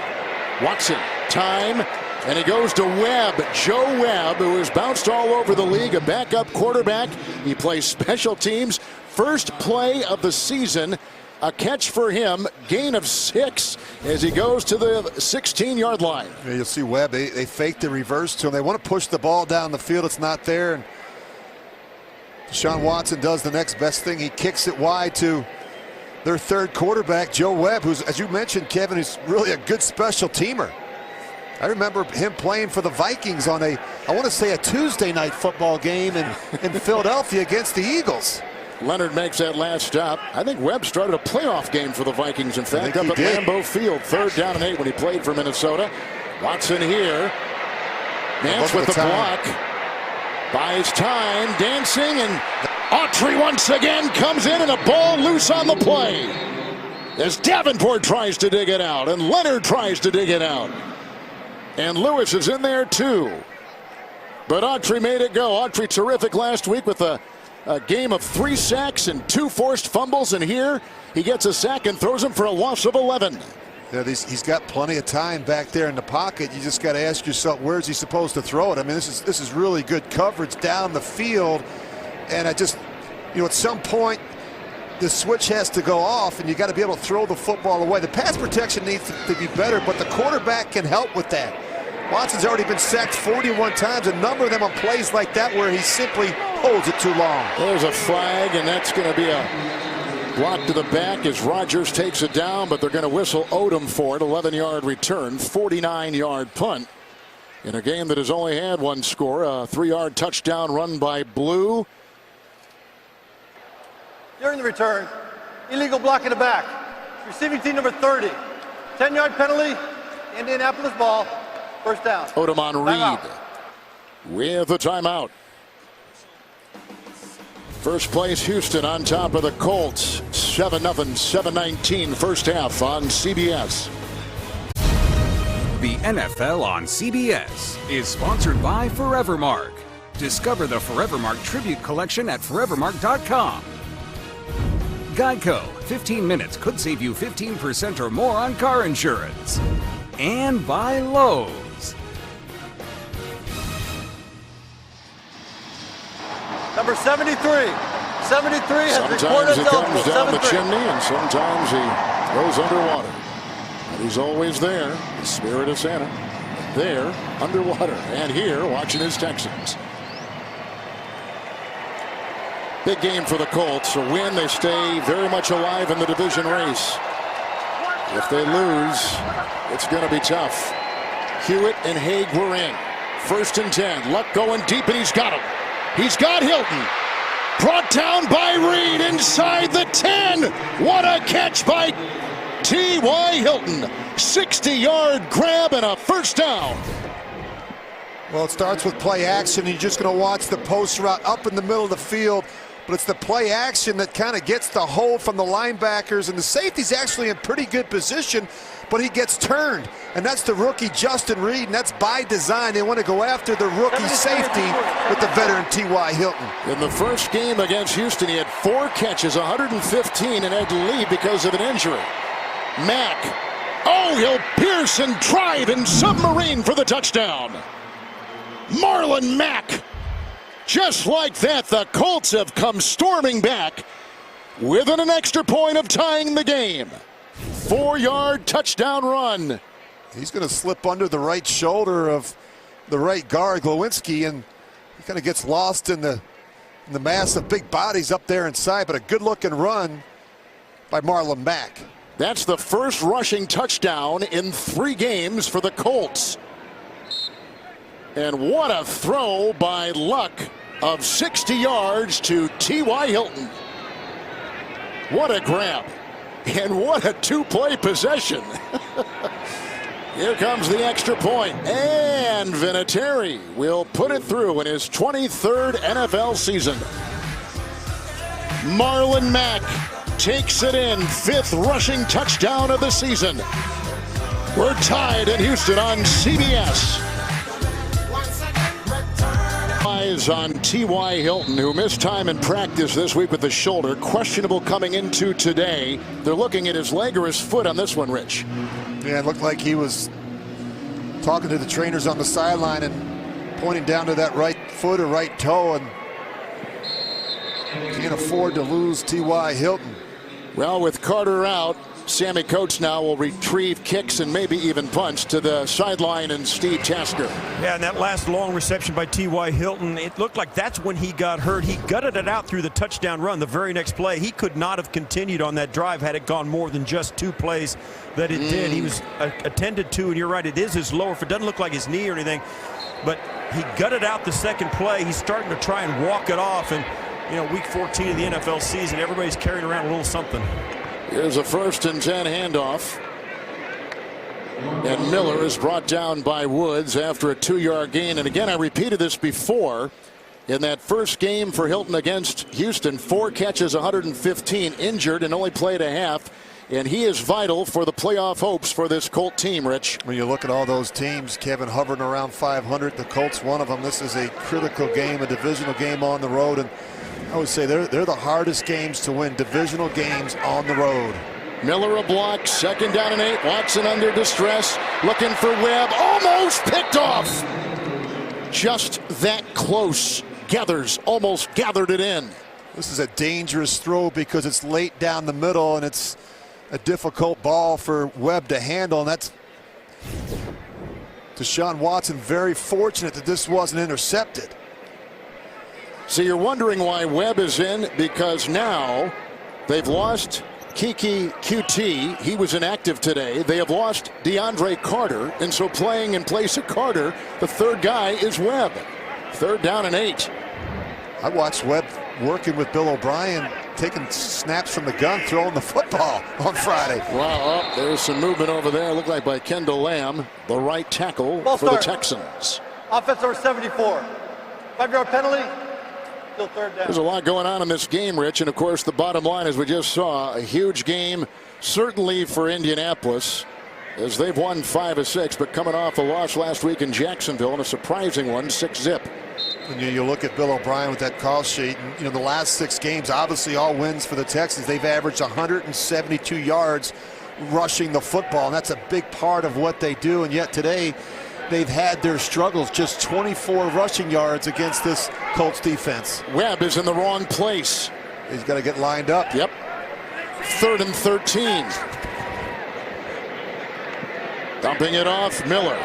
Watson. Time. And he goes to Webb. Joe Webb, who has bounced all over the league. A backup quarterback. He plays special teams. First play of the season. A catch for him. Gain of 6 as he goes to the 16-yard line. Yeah, you'll see Webb. They fake the reverse to him. They want to push the ball down the field. It's not there. And Deshaun Watson does the next best thing. He kicks it wide to their 3rd quarterback, Joe Webb, who's, as you mentioned, Kevin, is really a good special teamer. I remember him playing for the Vikings on I want to say a Tuesday night football game in Philadelphia against the Eagles. Leonard makes that last stop. I think Webb started a playoff game for the Vikings, in fact, up at Lambeau Field. 3rd down and 8 when he played for Minnesota. Watson here. Nance with the block. Buys time, dancing, and Autry once again comes in, and a ball loose on the play. As Davenport tries to dig it out, and Leonard tries to dig it out. And Lewis is in there too. But Autry made it go. Autry terrific last week with a game of 3 sacks and 2 forced fumbles, and here he gets a sack and throws him for a loss of 11. Yeah, he's got plenty of time back there in the pocket. You just got to ask yourself, where's he supposed to throw it? I mean, this is really good coverage down the field, and at some point the switch has to go off, and you got to be able to throw the football away. The pass protection needs to be better, but the quarterback can help with that. Watson's already been sacked 41 times, a number of them on plays like that where he simply holds it too long. There's a flag, and that's going to be a block to the back as Rodgers takes it down, but they're going to whistle Odom for it. 11-yard return, 49-yard punt in a game that has only had 1 score. A 3-yard touchdown run by Blue. During the return, illegal block in the back. Receiving team number 30. 10-yard penalty, Indianapolis ball. 1st down. Odom on Reed with a timeout. First place Houston on top of the Colts. 7-0, 7-19 first half on CBS. The NFL on CBS is sponsored by Forevermark. Discover the Forevermark Tribute Collection at forevermark.com. Geico, 15 minutes could save you 15% or more on car insurance. And by Lowe's. Number 73. 73 has recorded Sometimes he himself comes with down the 73. chimney, and sometimes he goes underwater. But he's always there, the spirit of Santa. There, underwater, and here, watching his Texans. Big game for the Colts. A win, they stay very much alive in the division race. If they lose, it's going to be tough. Hewitt and Haig were in. 1st and 10. Luck going deep, and he's got him. He's got Hilton. Brought down by Reed inside the 10. What a catch by T.Y. Hilton. 60-yard grab and a first down. Well, it starts with play action. You're just going to watch the post route up in the middle of the field. But it's the play action that kind of gets the hold from the linebackers. And the safety's actually in pretty good position, but he gets turned. And that's the rookie Justin Reed, and that's by design. They want to go after the rookie safety with the veteran T.Y. Hilton. In the first game against Houston, he had 4 catches, 115, and had to leave because of an injury. Mack. Oh, he'll pierce and drive and submarine for the touchdown. Marlon Mack. Just like that, the Colts have come storming back within an extra point of tying the game. 4-yard touchdown run. He's going to slip under the right shoulder of the right guard, Glowinski, and he kind of gets lost in the mass of big bodies up there inside, but a good-looking run by Marlon Mack. That's the first rushing touchdown in 3 games for the Colts. And what a throw by Luck of 60 yards to T.Y. Hilton. What a grab. And what a 2-play possession. Here comes the extra point. And Vinatieri will put it through in his 23rd NFL season. Marlon Mack takes it in. 5th rushing touchdown of the season. We're tied in Houston on CBS. Eyes on T.Y. Hilton, who missed time in practice this week with the shoulder. Questionable coming into today. They're looking at his leg or his foot on this one, Rich. Yeah, it looked like he was talking to the trainers on the sideline and pointing down to that right foot or right toe, and can't afford to lose T.Y. Hilton. Well, with Carter out, Sammy Coates now will retrieve kicks and maybe even punts to the sideline, and Steve Tasker. Yeah, and that last long reception by T.Y. Hilton, it looked like that's when he got hurt. He gutted it out through the touchdown run the very next play. He could not have continued on that drive had it gone more than just 2 plays that it did. He was attended to, and you're right, it is his lower foot. It doesn't look like his knee or anything, but he gutted out the second play. He's starting to try and walk it off, and you know, week 14 of the NFL season, everybody's carrying around a little something. Here's a 1st and 10 handoff. And Miller is brought down by Woods after a 2-yard gain. And again, I repeated this before. In that first game for Hilton against Houston, 4 catches, 115, injured and only played a half. And he is vital for the playoff hopes for this Colt team, Rich. When you look at all those teams, Kevin, hovering around 500, the Colts one of them. This is a critical game, a divisional game on the road. And I would say they're the hardest games to win, divisional games on the road. Miller a block, 2nd down and 8. Watson under distress, looking for Webb, almost picked off. Just that close. Gathers almost gathered it in. This is a dangerous throw because it's late down the middle, and it's a difficult ball for Webb to handle, and that's Deshaun Watson very fortunate that this wasn't intercepted. So you're wondering why Webb is in, because now they've lost Kiki QT. He was inactive today. They have lost DeAndre Carter, and so playing in place of Carter, the 3rd guy is Webb. 3rd down and 8. I watched Webb working with Bill O'Brien, taking snaps from the gun, throwing the football on Friday. Wow, there's some movement over there. Looked like by Kendall Lamb, the right tackle for the Texans. Offense number 74. 5-yard penalty. Still 3rd down. There's a lot going on in this game, Rich, and of course the bottom line, as we just saw, a huge game certainly for Indianapolis, as they've won 5 of 6, but coming off a loss last week in Jacksonville, and a surprising one, 6-0. When you look at Bill O'Brien with that call sheet, and, the last 6 games, obviously all wins for the Texans. They've averaged 172 yards rushing the football, and that's a big part of what they do. And yet today, they've had their struggles. Just 24 rushing yards against this Colts defense. Webb is in the wrong place. He's got to get lined up. Yep. 3rd and 13. Dumping it off, Miller.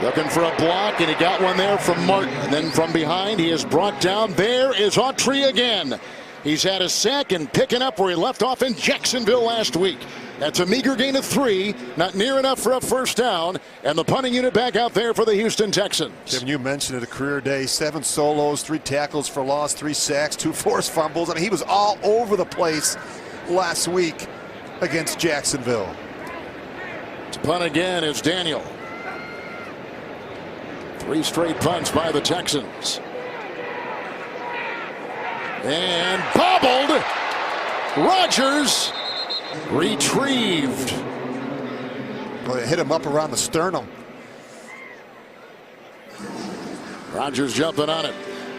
Looking for a block, and he got one there from Martin. And then from behind, he is brought down. There is Autry again. He's had a sack and picking up where he left off in Jacksonville last week. That's a meager gain of 3, not near enough for a first down, and the punting unit back out there for the Houston Texans. Kevin, you mentioned it, a career day, 7 solos, 3 tackles for loss, 3 sacks, 2 forced fumbles. I mean, he was all over the place last week against Jacksonville. To punt again is Daniel. 3 straight punts by the Texans. And bobbled. Rodgers retrieved. Boy, it hit him up around the sternum. Rodgers jumping on it.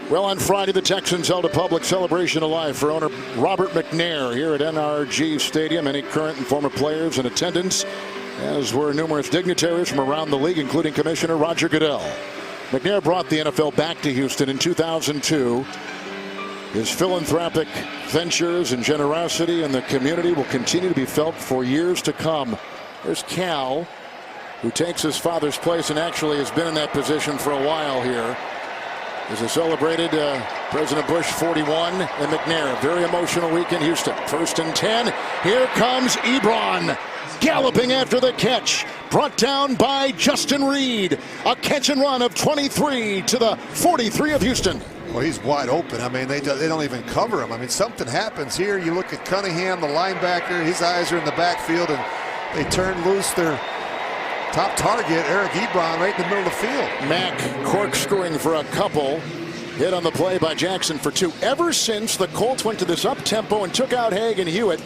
Well, on Friday, the Texans held a public celebration of life for owner Robert McNair here at NRG Stadium. Many current and former players in attendance, as were numerous dignitaries from around the league, including Commissioner Roger Goodell. McNair brought the NFL back to Houston in 2002. His philanthropic ventures and generosity in the community will continue to be felt for years to come. There's Cal, who takes his father's place and actually has been in that position for a while here. As a celebrated President Bush 41 and McNair. A very emotional week in Houston. 1st and 10. Here comes Ebron. Galloping after the catch. Brought down by Justin Reed. A catch and run of 23 to the 43 of Houston. Well, he's wide open. I mean, they don't even cover him. I mean, something happens here. You look at Cunningham, the linebacker. His eyes are in the backfield, and they turn loose their top target, Eric Ebron, right in the middle of the field. Mack corkscrewing for a couple. Hit on the play by Jackson for 2. Ever since the Colts went to this up-tempo and took out Haig and Hewitt,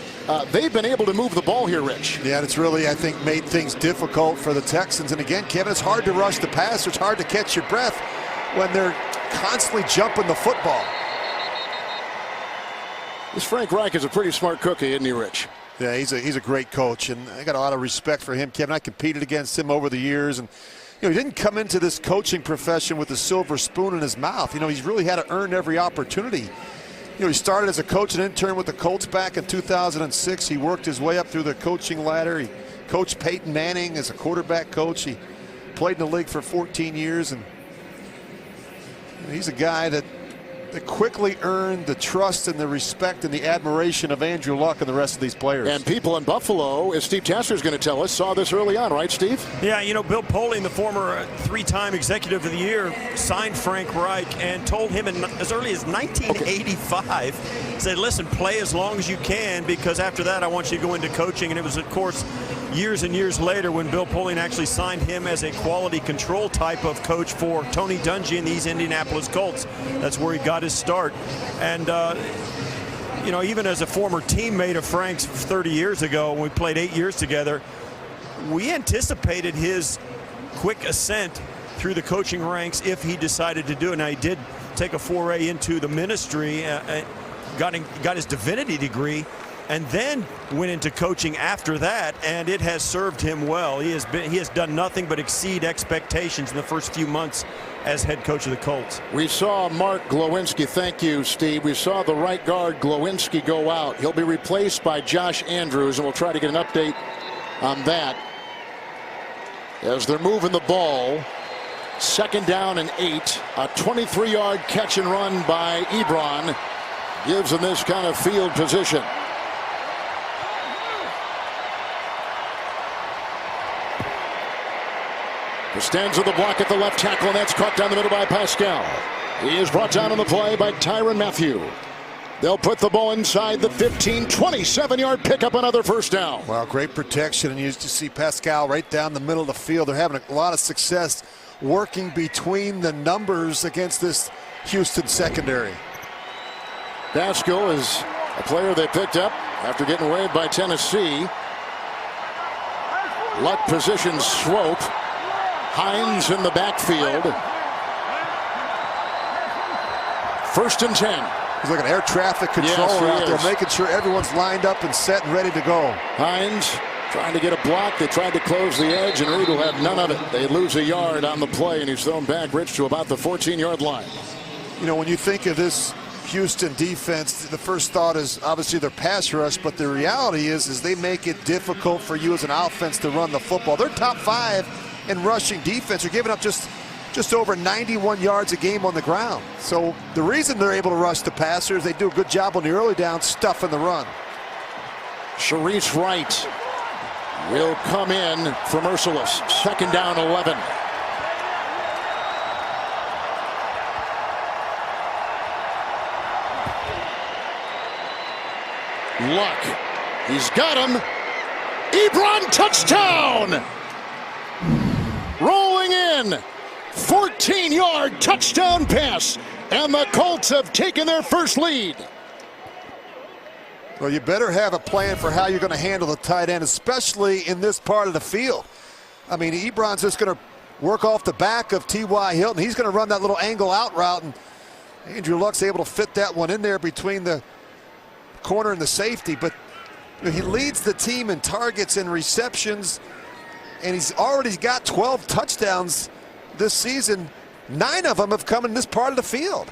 they've been able to move the ball here, Rich. Yeah, it's really, I think, made things difficult for the Texans. And again, Kevin, it's hard to rush the passer. It's hard to catch your breath when they're constantly jumping the football. This Frank Reich is a pretty smart cookie, isn't he, Rich? Yeah, he's a great coach, and I got a lot of respect for him, Kevin. I competed against him over the years, and he didn't come into this coaching profession with a silver spoon in his mouth. He's really had to earn every opportunity. He started as a coach and intern with the Colts back in 2006. He worked his way up through the coaching ladder. He coached Peyton Manning as a quarterback coach. He played in the league for 14 years, and he's a guy that quickly earned the trust and the respect and the admiration of Andrew Luck and the rest of these players. And people in Buffalo, as Steve Tasker is going to tell us, saw this early on, right, Steve? Yeah, Bill Polian, the former 3-time Executive of the Year, signed Frank Reich and told him as early as 1985, said, listen, play as long as you can, because after that I want you to go into coaching. And it was, of course, years and years later when Bill Polian actually signed him as a quality control type of coach for Tony Dungy and these Indianapolis Colts. That's where he got his start. And even as a former teammate of Frank's 30 years ago, when we played 8 years together, we anticipated his quick ascent through the coaching ranks if he decided to do it. Now, he did take a foray into the ministry, got his divinity degree, and then went into coaching after that, and it has served him well. He has done nothing but exceed expectations in the first few months as head coach of the Colts. We saw Mark Glowinski. Thank you, Steve. We saw the right guard Glowinski go out. He'll be replaced by Josh Andrews, and we'll try to get an update on that as they're moving the ball. 2nd down and 8. A 23-yard catch and run by Ebron gives them this kind of field position. Stands with the block at the left tackle, and that's caught down the middle by Pascal. He is brought down on the play by Tyrann Mathieu. They'll put the ball inside the 15, 27-yard pickup, another first down. Wow, great protection, and you just see Pascal right down the middle of the field. They're having a lot of success working between the numbers against this Houston secondary. Pascal is a player they picked up after getting waived by Tennessee. Luck positions Swope. Hines in the backfield. First and 10. He's like an air traffic controller out there, making sure everyone's lined up and set and ready to go. Hines trying to get a block. They tried to close the edge, and Reed will have none of it. They lose a yard on the play, and he's thrown back, Rich, to about the 14-yard line. You know, when you think of this Houston defense, the first thought is obviously their pass rush, but the reality is they make it difficult for you as an offense to run the football. They're top 5 in rushing defense. They're giving up just over 91 yards a game on the ground. So the reason they're able to rush the passer is they do a good job on the early down, stuffing the run. Sharice Wright will come in for Merciless. Second down, 11. Luck. He's got him. Ebron, touchdown! Rolling in. 14-yard touchdown pass. And the Colts have taken their first lead. Well, you better have a plan for how you're going to handle the tight end, especially in this part of the field. I mean, Ebron's just going to work off the back of T.Y. Hilton. He's going to run that little angle out route, and Andrew Luck's able to fit that one in there between the corner and the safety. But he leads the team in targets and receptions, and he's already got 12 touchdowns this season. 9 of them have come in this part of the field.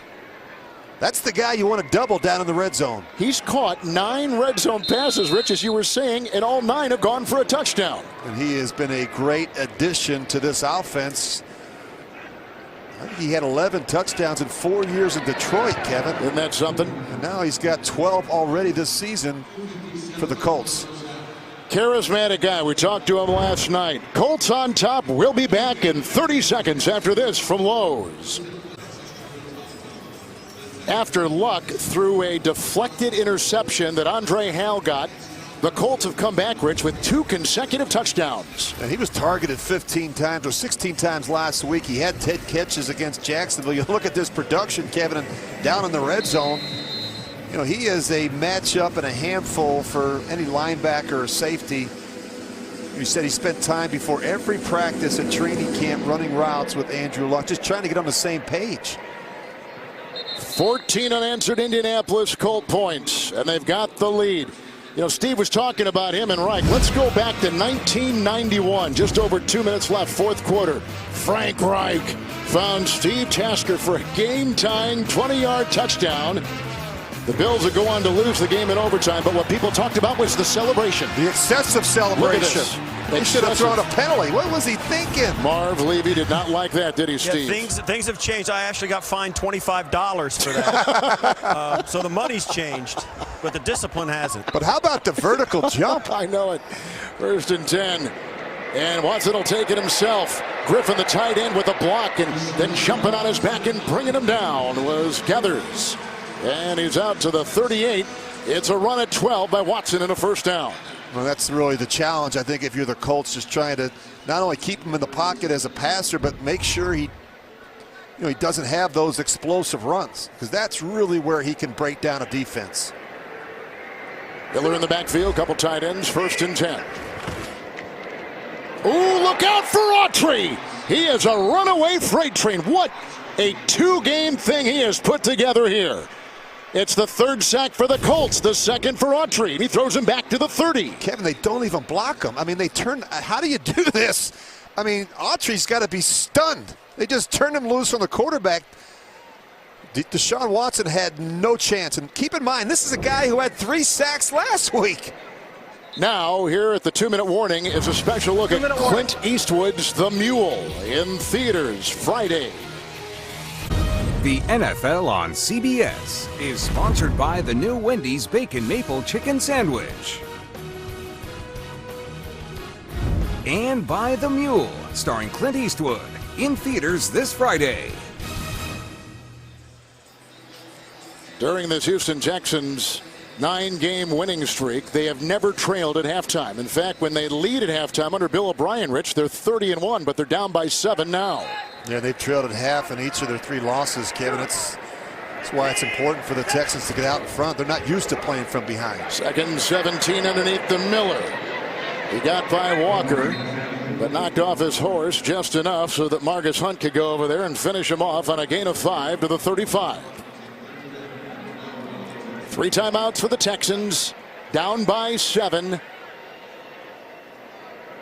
That's the guy you want to double down in the red zone. He's caught 9 red zone passes, Rich, as you were saying, and all 9 have gone for a touchdown. And he has been a great addition to this offense. I think he had 11 touchdowns in 4 years in Detroit, Kevin. Isn't that something? And now he's got 12 already this season for the Colts. Charismatic guy. We talked to him last night. Colts on top. We'll be back in 30 seconds after this from Lowe's. After Luck threw a deflected interception that Andre Hal got, the Colts have come back, Rich, with 2 consecutive touchdowns. And he was targeted 15 times or 16 times last week. He had 10 catches against Jacksonville. You look at this production, Kevin, and down in the red zone. You know, he is a matchup and a handful for any linebacker or safety. He said he spent time before every practice at training camp running routes with Andrew Luck, just trying to get on the same page. 14 unanswered Indianapolis Colt points, and they've got the lead. You know, Steve was talking about him and Reich. Let's go back to 1991, just over 2 minutes left, fourth quarter. Frank Reich found Steve Tasker for a game-tying 20-yard touchdown. The Bills would go on to lose the game in overtime, but what people talked about was the celebration. The excessive celebration. They should have thrown a penalty. What was he thinking? Marv Levy did not like that, did he, Steve? Yeah, things have changed. I actually got fined $25 for that. So the money's changed, but the discipline hasn't. But how about the vertical jump? I know it. First and 10. And Watson will take it himself. Griffin, the tight end, with a block, and then jumping on his back and bringing him down was Gathers. And he's out to the 38. It's a run at 12 by Watson and a first down. Well, that's really the challenge, I think, if you're the Colts, just trying to not only keep him in the pocket as a passer, but make sure he doesn't have those explosive runs, because that's really where he can break down a defense. Miller in the backfield, couple tight ends, first and 10. Ooh, look out for Autry. He is a runaway freight train. What a 2-game thing he has put together here. It's the 3rd sack for the Colts, the 2nd for Autry, and he throws him back to the 30. Kevin, they don't even block him. I mean, they turn. How do you do this? I mean, Autry's got to be stunned. They just turned him loose from the quarterback. Deshaun Watson had no chance. And keep in mind, this is a guy who had 3 sacks last week. Now, here at the 2-minute warning is a special look at Clint Eastwood's The Mule in theaters Friday. The NFL on CBS is sponsored by the new Wendy's Bacon Maple Chicken Sandwich. And by The Mule, starring Clint Eastwood, in theaters this Friday. During this Houston Texans 9-game winning streak, they have never trailed at halftime. In fact, when they lead at halftime under Bill O'Brien, Rich, they're 30-1, but they're down by 7 now. Yeah, they've trailed at half in each of their 3 losses, Kevin. That's why it's important for the Texans to get out in front. They're not used to playing from behind. 2nd and 17 underneath the Miller. He got by Walker, but knocked off his horse just enough so that Marcus Hunt could go over there and finish him off on a gain of 5 to the 35. 3 timeouts for the Texans. Down by 7.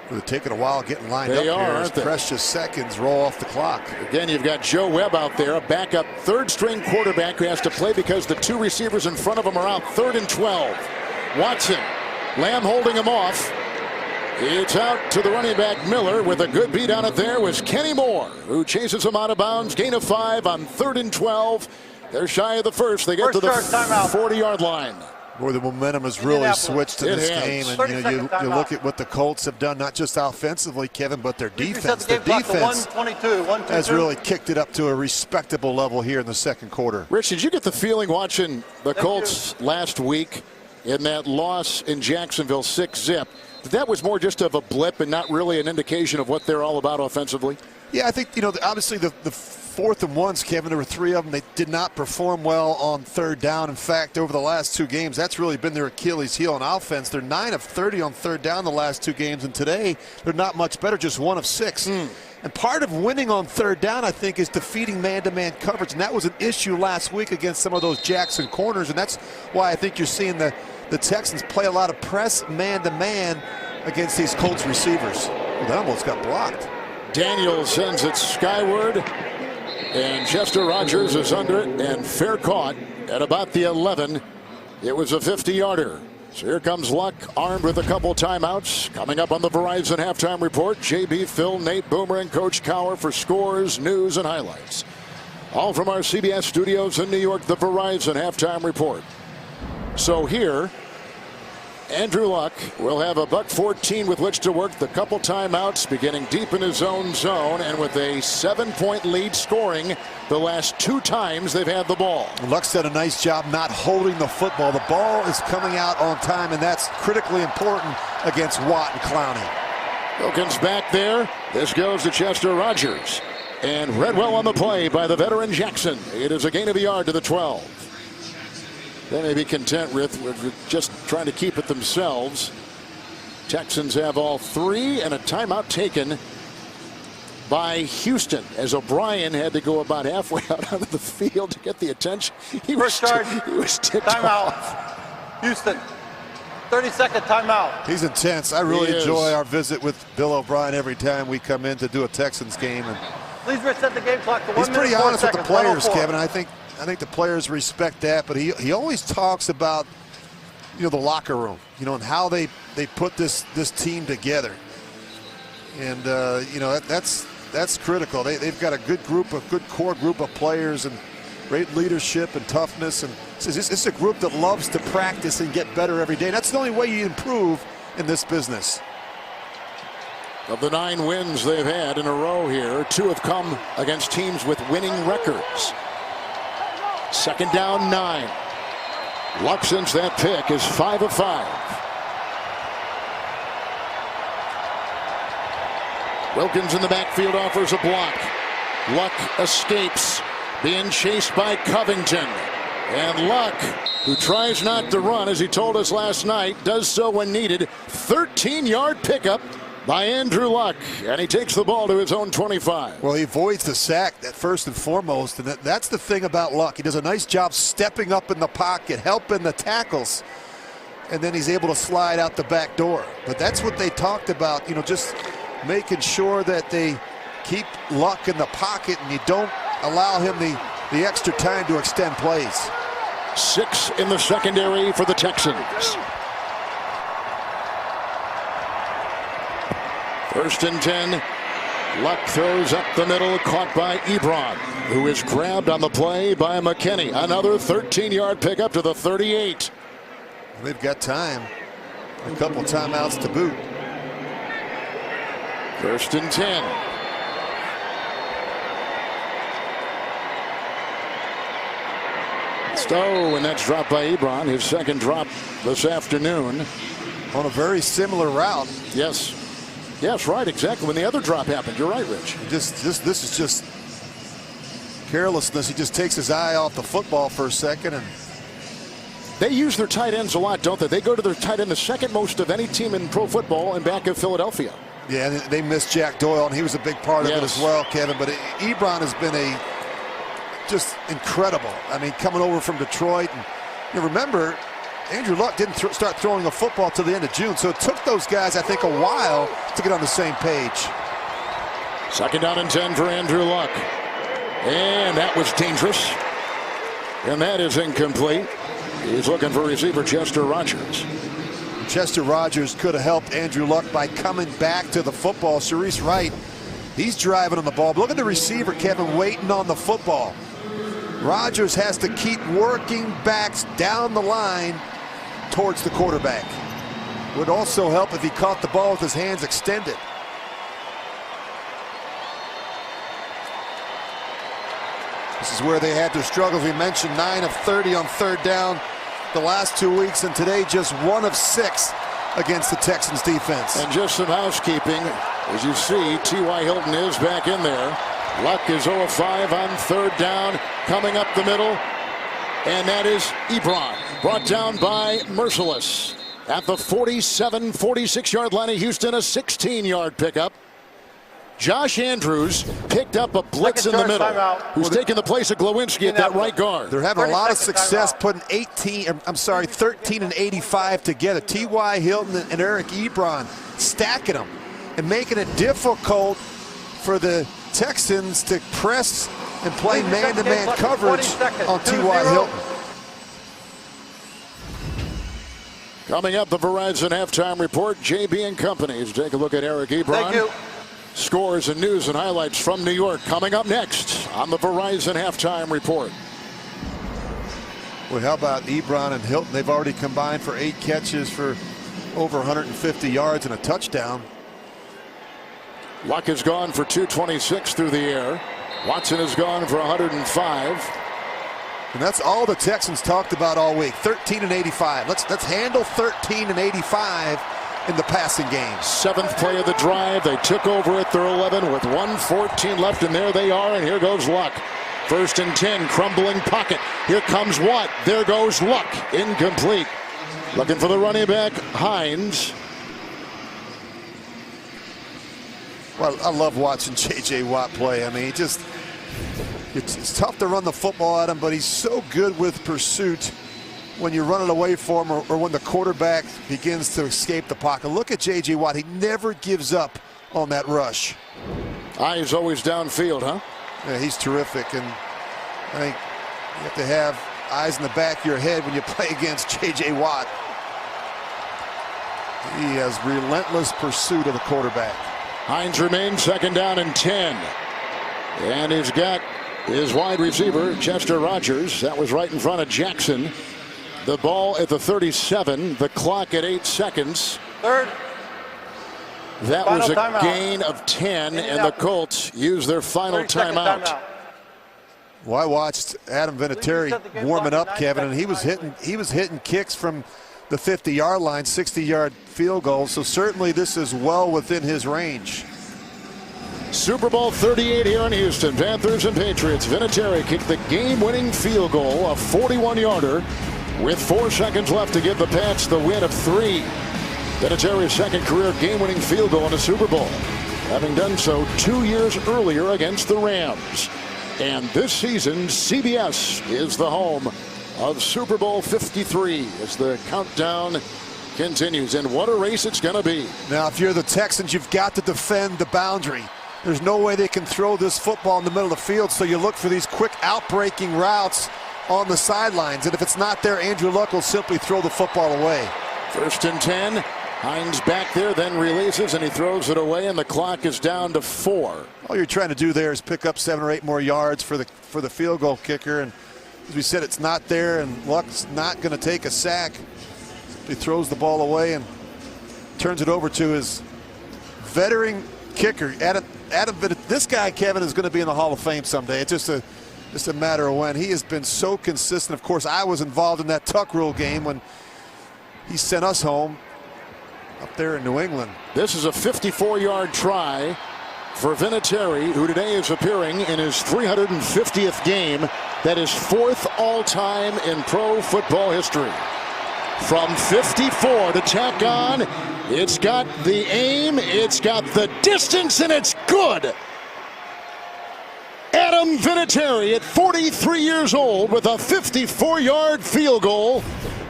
They're taking a while getting lined They up are, here as aren't they? precious seconds roll off the clock. Again, you've got Joe Webb out there, a backup third-string quarterback who has to play because the 2 receivers in front of him are out. 3rd and 12. Watson. Lamb holding him off. It's out to the running back Miller with a good beat on it. There was Kenny Moore, who chases him out of bounds. Gain of 5 on 3rd and 12. They're shy of the first. They get to the 40-yard line. Boy, the momentum has really switched in this game, and you look at what the Colts have done, not just offensively, Kevin, but their defense. Their defense has really kicked it up to a respectable level here in the second quarter. Rich, did you get the feeling watching the Colts last week in that loss in Jacksonville 6-zip, that was more just of a blip and not really an indication of what they're all about offensively? Yeah, I think, obviously the 4th and 1s, Kevin, there were 3 of them. They did not perform well on 3rd down. In fact, over the last 2 games, that's really been their Achilles heel on offense. They're 9 of 30 on 3rd down the last 2 games, and today they're not much better, just 1 of 6. And part of winning on 3rd down, I think, is defeating man-to-man coverage, and that was an issue last week against some of those Jackson corners, and that's why I think you're seeing the Texans play a lot of press man-to-man against these Colts receivers. Well, that almost got blocked. Daniel sends it skyward, and Chester Rogers is under it, and fair caught at about the 11. It was a 50-yarder. So here comes Luck, armed with a couple timeouts. Coming up on the Verizon Halftime Report, JB, Phil, Nate, Boomer, and Coach Cower for scores, news, and highlights. All from our CBS studios in New York, the Verizon Halftime Report. So here, Andrew Luck will have a $114 with which to work. The couple timeouts beginning deep in his own zone, and with a 7-point lead, scoring the last 2 times they've had the ball. Luck's done a nice job not holding the football. The ball is coming out on time, and that's critically important against Watt and Clowney. Wilkins back there. This goes to Chester Rogers. And read well on the play by the veteran Jackson. It is a gain of a yard to the 12. They may be content with just trying to keep it themselves. Texans have all 3 and a timeout taken by Houston, as O'Brien had to go about halfway out onto the field to get the attention. He was ticked off. Houston, 30-second timeout. He's intense. I really enjoy our visit with Bill O'Brien every time we come in to do a Texans game. And please reset the game clock to 1 minute. He's pretty honest with the players, 104. Kevin. I think the players respect that, but he always talks about the locker room, and how they put this team together, and that's critical. They've got a good core group of players and great leadership and toughness, and it's a group that loves to practice and get better every day. And that's the only way you improve in this business. Of the 9 wins they've had in a row here, 2 have come against teams with winning records. 2nd down, 9. Luck, since that pick, is 5 of 5. Wilkins in the backfield offers a block. Luck escapes, being chased by Covington. And Luck, who tries not to run, as he told us last night, does so when needed. 13-yard pickup by Andrew Luck, and he takes the ball to his own 25. Well, he avoids the sack, that first and foremost, and that's the thing about Luck. He does a nice job stepping up in the pocket, helping the tackles, and then he's able to slide out the back door. But that's what they talked about, just making sure that they keep Luck in the pocket and you don't allow him the extra time to extend plays. 6 in the secondary for the Texans. 1st and 10. Luck throws up the middle, caught by Ebron, who is grabbed on the play by McKinney. Another 13-yard pickup to the 38. They've got time. A couple timeouts to boot. 1st and 10. Stowe, and that's dropped by Ebron. His 2nd drop this afternoon. On a very similar route. Yes. Yes, right, exactly. When the other drop happened, you're right, Rich. This is just carelessness. He just takes his eye off the football for a second. And they use their tight ends a lot, don't they? They go to their tight end the 2nd most of any team in pro football and back of Philadelphia. Yeah, they missed Jack Doyle, and he was a big part of it as well, Kevin. But Ebron has been just incredible. I mean, coming over from Detroit, and You remember, Andrew Luck didn't start throwing a football till the end of June, so it took those guys, I think, a while to get on the same page. 2nd down and 10 for Andrew Luck. And that was dangerous. And that is incomplete. He's looking for receiver Chester Rogers. Chester Rogers could have helped Andrew Luck by coming back to the football. Sharice Wright, he's driving on the ball. But look at the receiver, Kevin, waiting on the football. Rogers has to keep working backs down the line towards the quarterback. Would also help if he caught the ball with his hands extended. This is where they had their struggles. We mentioned 9 of 30 on 3rd down the last 2 weeks, and today just 1 of 6 against the Texans defense. And just some housekeeping. As you see, T.Y. Hilton is back in there. Luck is 0 of 5 on 3rd down, coming up the middle. And that is Ebron, brought down by Merciless at the 46-yard line of Houston, a 16-yard pickup. Josh Andrews picked up a blitz in the middle, who's taking the place of Glowinski at that right guard. They're having a lot of success putting 13 and 85 together. T.Y. Hilton and Eric Ebron stacking them and making it difficult for the Texans to press and play man-to-man coverage on T.Y. Hilton. Coming up, the Verizon halftime report. JB and Companies. Take a look at Eric Ebron. Thank you. Scores and news and highlights from New York coming up next on the Verizon halftime report. Well, how about Ebron and Hilton? They've already combined for 8 catches for over 150 yards and a touchdown. Luck has gone for 226 through the air. Watson has gone for 105. And that's all the Texans talked about all week. 13 and 85. Let's handle 13 and 85 in the passing game. 7th play of the drive. They took over at their 11 with 1:14 left, and there they are, and here goes Luck. 1st and 10, crumbling pocket. Here comes Watt. There goes Luck. Incomplete. Looking for the running back, Hines. Well, I love watching J.J. Watt play. I mean, it's tough to run the football at him, but he's so good with pursuit when you're running away from him or when the quarterback begins to escape the pocket. Look at J.J. Watt. He never gives up on that rush. Eyes always downfield, huh? Yeah, he's terrific, and I think you have to have eyes in the back of your head when you play against J.J. Watt. He has relentless pursuit of the quarterback. Hines remains 2nd down and 10. And he's got his wide receiver, Chester Rogers. That was right in front of Jackson. The ball at the 37, the clock at 8 seconds. 3rd. That was a gain of 10, and the Colts use their final timeout. Well, I watched Adam Vinatieri warming up, Kevin, and he was hitting kicks from the 50-yard line, 60-yard field goal. So certainly this is well within his range. Super Bowl 38 here in Houston. Panthers and Patriots. Vinatieri kicked the game-winning field goal, a 41-yarder, with 4 seconds left to give the Pats the win of 3. Vinatieri's 2nd career game-winning field goal in a Super Bowl, having done so 2 years earlier against the Rams. And this season, CBS is the home of Super Bowl 53 as the countdown continues. And what a race it's going to be. Now, if you're the Texans, you've got to defend the boundary. There's no way they can throw this football in the middle of the field, so you look for these quick outbreaking routes on the sidelines. And if it's not there, Andrew Luck will simply throw the football away. 1st and 10. Hines back there, then releases, and he throws it away, and the clock is down to 4. All you're trying to do there is pick up 7 or 8 more yards for the field goal kicker. And as we said, it's not there, and Luck's not going to take a sack. He throws the ball away and turns it over to his veteran kicker. This guy, Kevin, is going to be in the Hall of Fame someday. It's just a matter of when. He has been so consistent. Of course, I was involved in that Tuck Rule game when he sent us home up there in New England. This is a 54-yard try for Vinatieri, who today is appearing in his 350th game. That is 4th all-time in pro football history. From 54 to tack on. It's got the aim, it's got the distance, and it's good. Adam Adam Vinatieri at 43 years old with a 54-yard field goal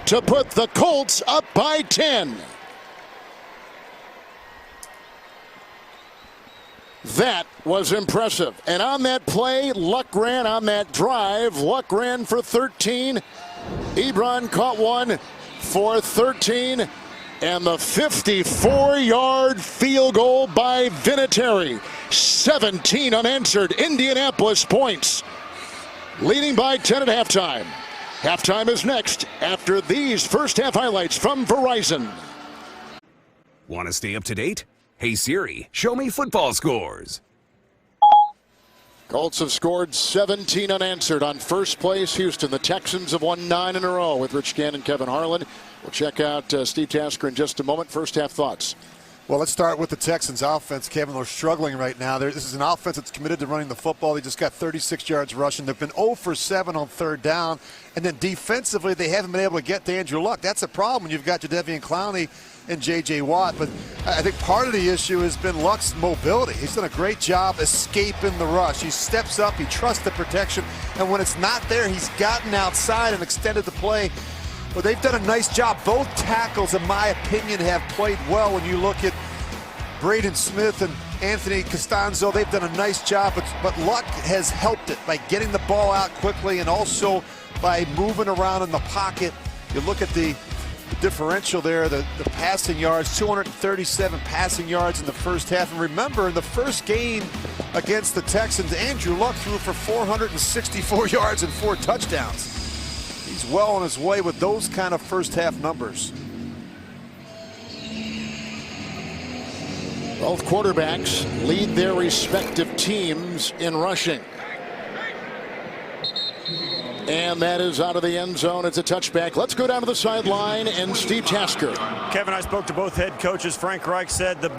to put the Colts up by 10. That was impressive. And on that play, Luck ran on that drive. Luck ran for 13. Ebron caught one for 13. And the 54-yard field goal by Vinatieri. 17 unanswered Indianapolis points. Leading by 10 at halftime. Halftime is next after these first half highlights from Verizon. Want to stay up to date? Hey Siri, show me football scores. Colts have scored 17 unanswered on first place Houston. The Texans have won 9 in a row with Rich Gannon and Kevin Harlan. We'll check out Steve Tasker in just a moment. First half thoughts. Well, let's start with the Texans offense. Kevin, they're struggling right now. This is an offense that's committed to running the football. They just got 36 yards rushing. They've been 0 for 7 on third down. And then defensively, they haven't been able to get to Andrew Luck. That's a problem when you've got Jadeveon Clowney and J.J. Watt. But I think part of the issue has been Luck's mobility. He's done a great job escaping the rush. He steps up, he trusts the protection, and when it's not there, he's gotten outside and extended the play. But they've done a nice job. Both tackles, in my opinion, have played well. When you look at Braden Smith and Anthony Costanzo, they've done a nice job, but Luck has helped it by getting the ball out quickly and also by moving around in the pocket. You look at the differential there, the passing yards, 237 passing yards in the first half. And remember, in the first game against the Texans, Andrew Luck threw for 464 yards and 4 touchdowns. He's well on his way with those kind of first half numbers. Both quarterbacks lead their respective teams in rushing. And that is out of the end zone. It's a touchback. Let's go down to the sideline and Steve Tasker. Kevin, I spoke to both head coaches. Frank Reich said the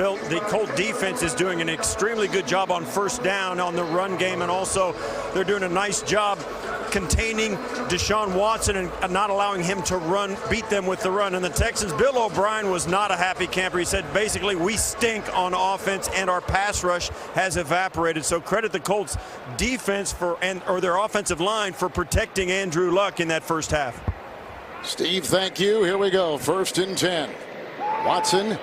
Colt defense is doing an extremely good job on first down on the run game, and also they're doing a nice job containing Deshaun Watson and not allowing him to beat them with the run. And the Texans, Bill O'Brien was not a happy camper. He said basically we stink on offense and our pass rush has evaporated. So credit the Colts defense or their offensive line for protecting Andrew Luck in that first half. Steve, thank you. Here we go. 1st and 10. Watson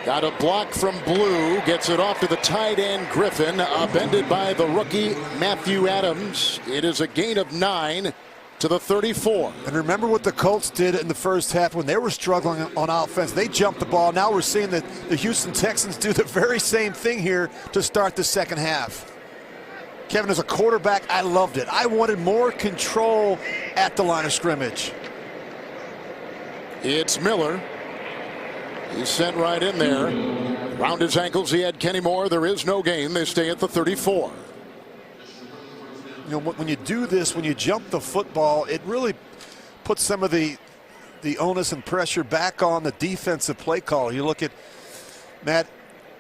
got a block from Blue, gets it off to the tight end Griffin, upended by the rookie Matthew Adams. It is a gain of 9 to the 34. And remember what the Colts did in the first half when they were struggling on offense. They jumped the ball. Now we're seeing that the Houston Texans do the very same thing here to start the second half. Kevin, as a quarterback, I loved it. I wanted more control at the line of scrimmage. It's Miller. He's sent right in there. Around his ankles, he had Kenny Moore. There is no gain. They stay at the 34. You know, when you do this, when you jump the football, it really puts some of the onus and pressure back on the defensive play call. You look at Matt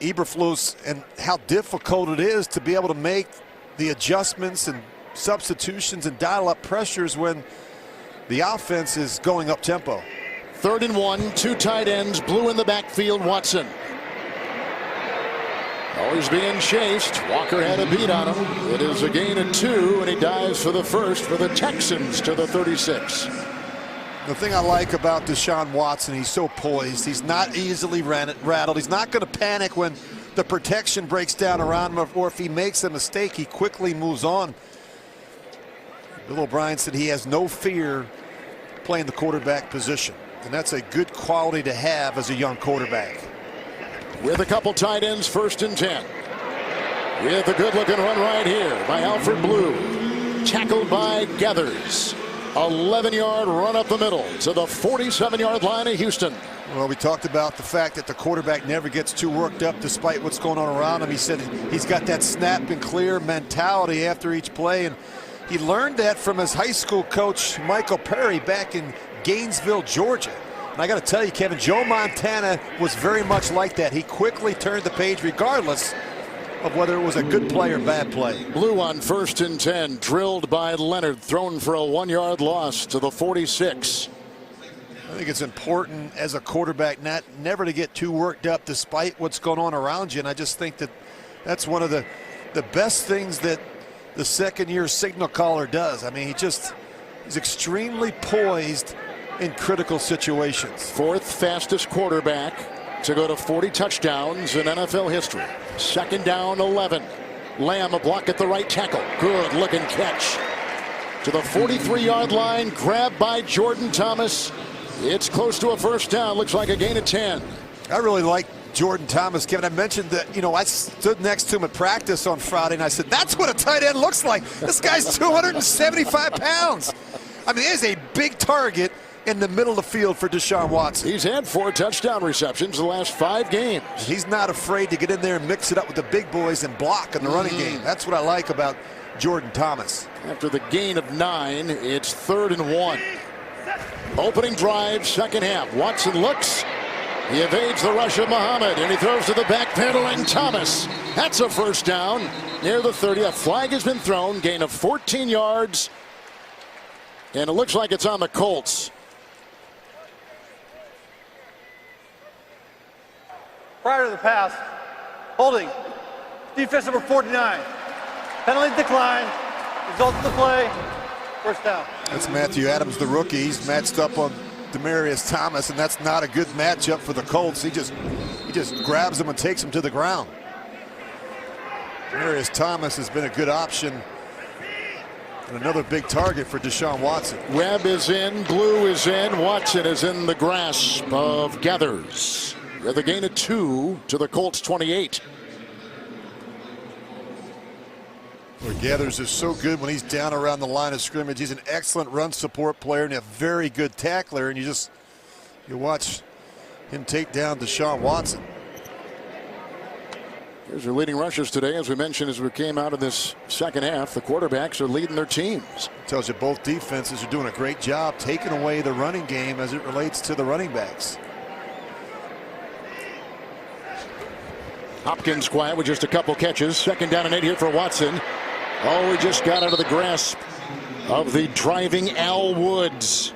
Eberflus and how difficult it is to be able to make the adjustments and substitutions and dial up pressures when the offense is going up tempo. 3rd and 1, 2 tight ends, Blue in the backfield, Watson. Always being chased. Walker had a beat on him. It is a gain of 2, and he dives for the first for the Texans to the 36. The thing I like about Deshaun Watson, he's so poised. He's not easily rattled. He's not going to panic when the protection breaks down around him, or if he makes a mistake, he quickly moves on. Bill O'Brien said he has no fear playing the quarterback position, and that's a good quality to have as a young quarterback. With a couple tight ends, 1st and 10. With a good-looking run right here by Alfred Blue. Tackled by Gathers. 11-yard run up the middle to the 47-yard line of Houston. Well, we talked about the fact that the quarterback never gets too worked up despite what's going on around him. He said he's got that snap and clear mentality after each play, and he learned that from his high school coach, Michael Perry, back in Gainesville, Georgia. And I got to tell you, Kevin, Joe Montana was very much like that. He quickly turned the page regardless of whether it was a good play or bad play. Blue on 1st and 10, drilled by Leonard, thrown for a 1-yard loss to the 46. I think it's important as a quarterback never to get too worked up despite what's going on around you. And I just think that that's one of the best things that the second-year signal caller does. I mean, he's extremely poised in critical situations. Fourth fastest quarterback to go to 40 touchdowns in NFL history. Second down, 11. Lamb, a block at the right tackle. Good looking catch. To the 43-yard line, grabbed by Jordan Thomas. It's close to a first down. Looks like a gain of 10. I really like Jordan Thomas, Kevin. I mentioned that, I stood next to him at practice on Friday, and I said, that's what a tight end looks like. This guy's 275 pounds. I mean, it is a big target in the middle of the field for Deshaun Watson. He's had 4 touchdown receptions the last 5 games. He's not afraid to get in there and mix it up with the big boys and block in the running game. That's what I like about Jordan Thomas. After the gain of 9, it's 3rd and 1. Opening drive, second half. Watson looks. He evades the rush of Muhammad, and he throws to the backpedaling Thomas. That's a first down near the 30. A flag has been thrown. Gain of 14 yards. And it looks like it's on the Colts. Prior to the pass, holding, defense number 49. Penalty decline, result of the play, first down. That's Matthew Adams, the rookie. He's matched up on Demaryius Thomas, and that's not a good matchup for the Colts. He just grabs him and takes him to the ground. Demaryius Thomas has been a good option and another big target for Deshaun Watson. Webb is in, Blue is in, Watson is in the grasp of Gathers. The gain of 2 to the Colts 28. Well, Gathers is so good when he's down around the line of scrimmage. He's an excellent run support player and a very good tackler, and you watch him take down Deshaun Watson. Here's your leading rushers today. As we mentioned as we came out of this second half, the quarterbacks are leading their teams. Tells you both defenses are doing a great job taking away the running game as it relates to the running backs. Hopkins quiet with just a couple catches. Second down and 8 here for Watson. Oh, he just got out of the grasp of the driving Al Woods.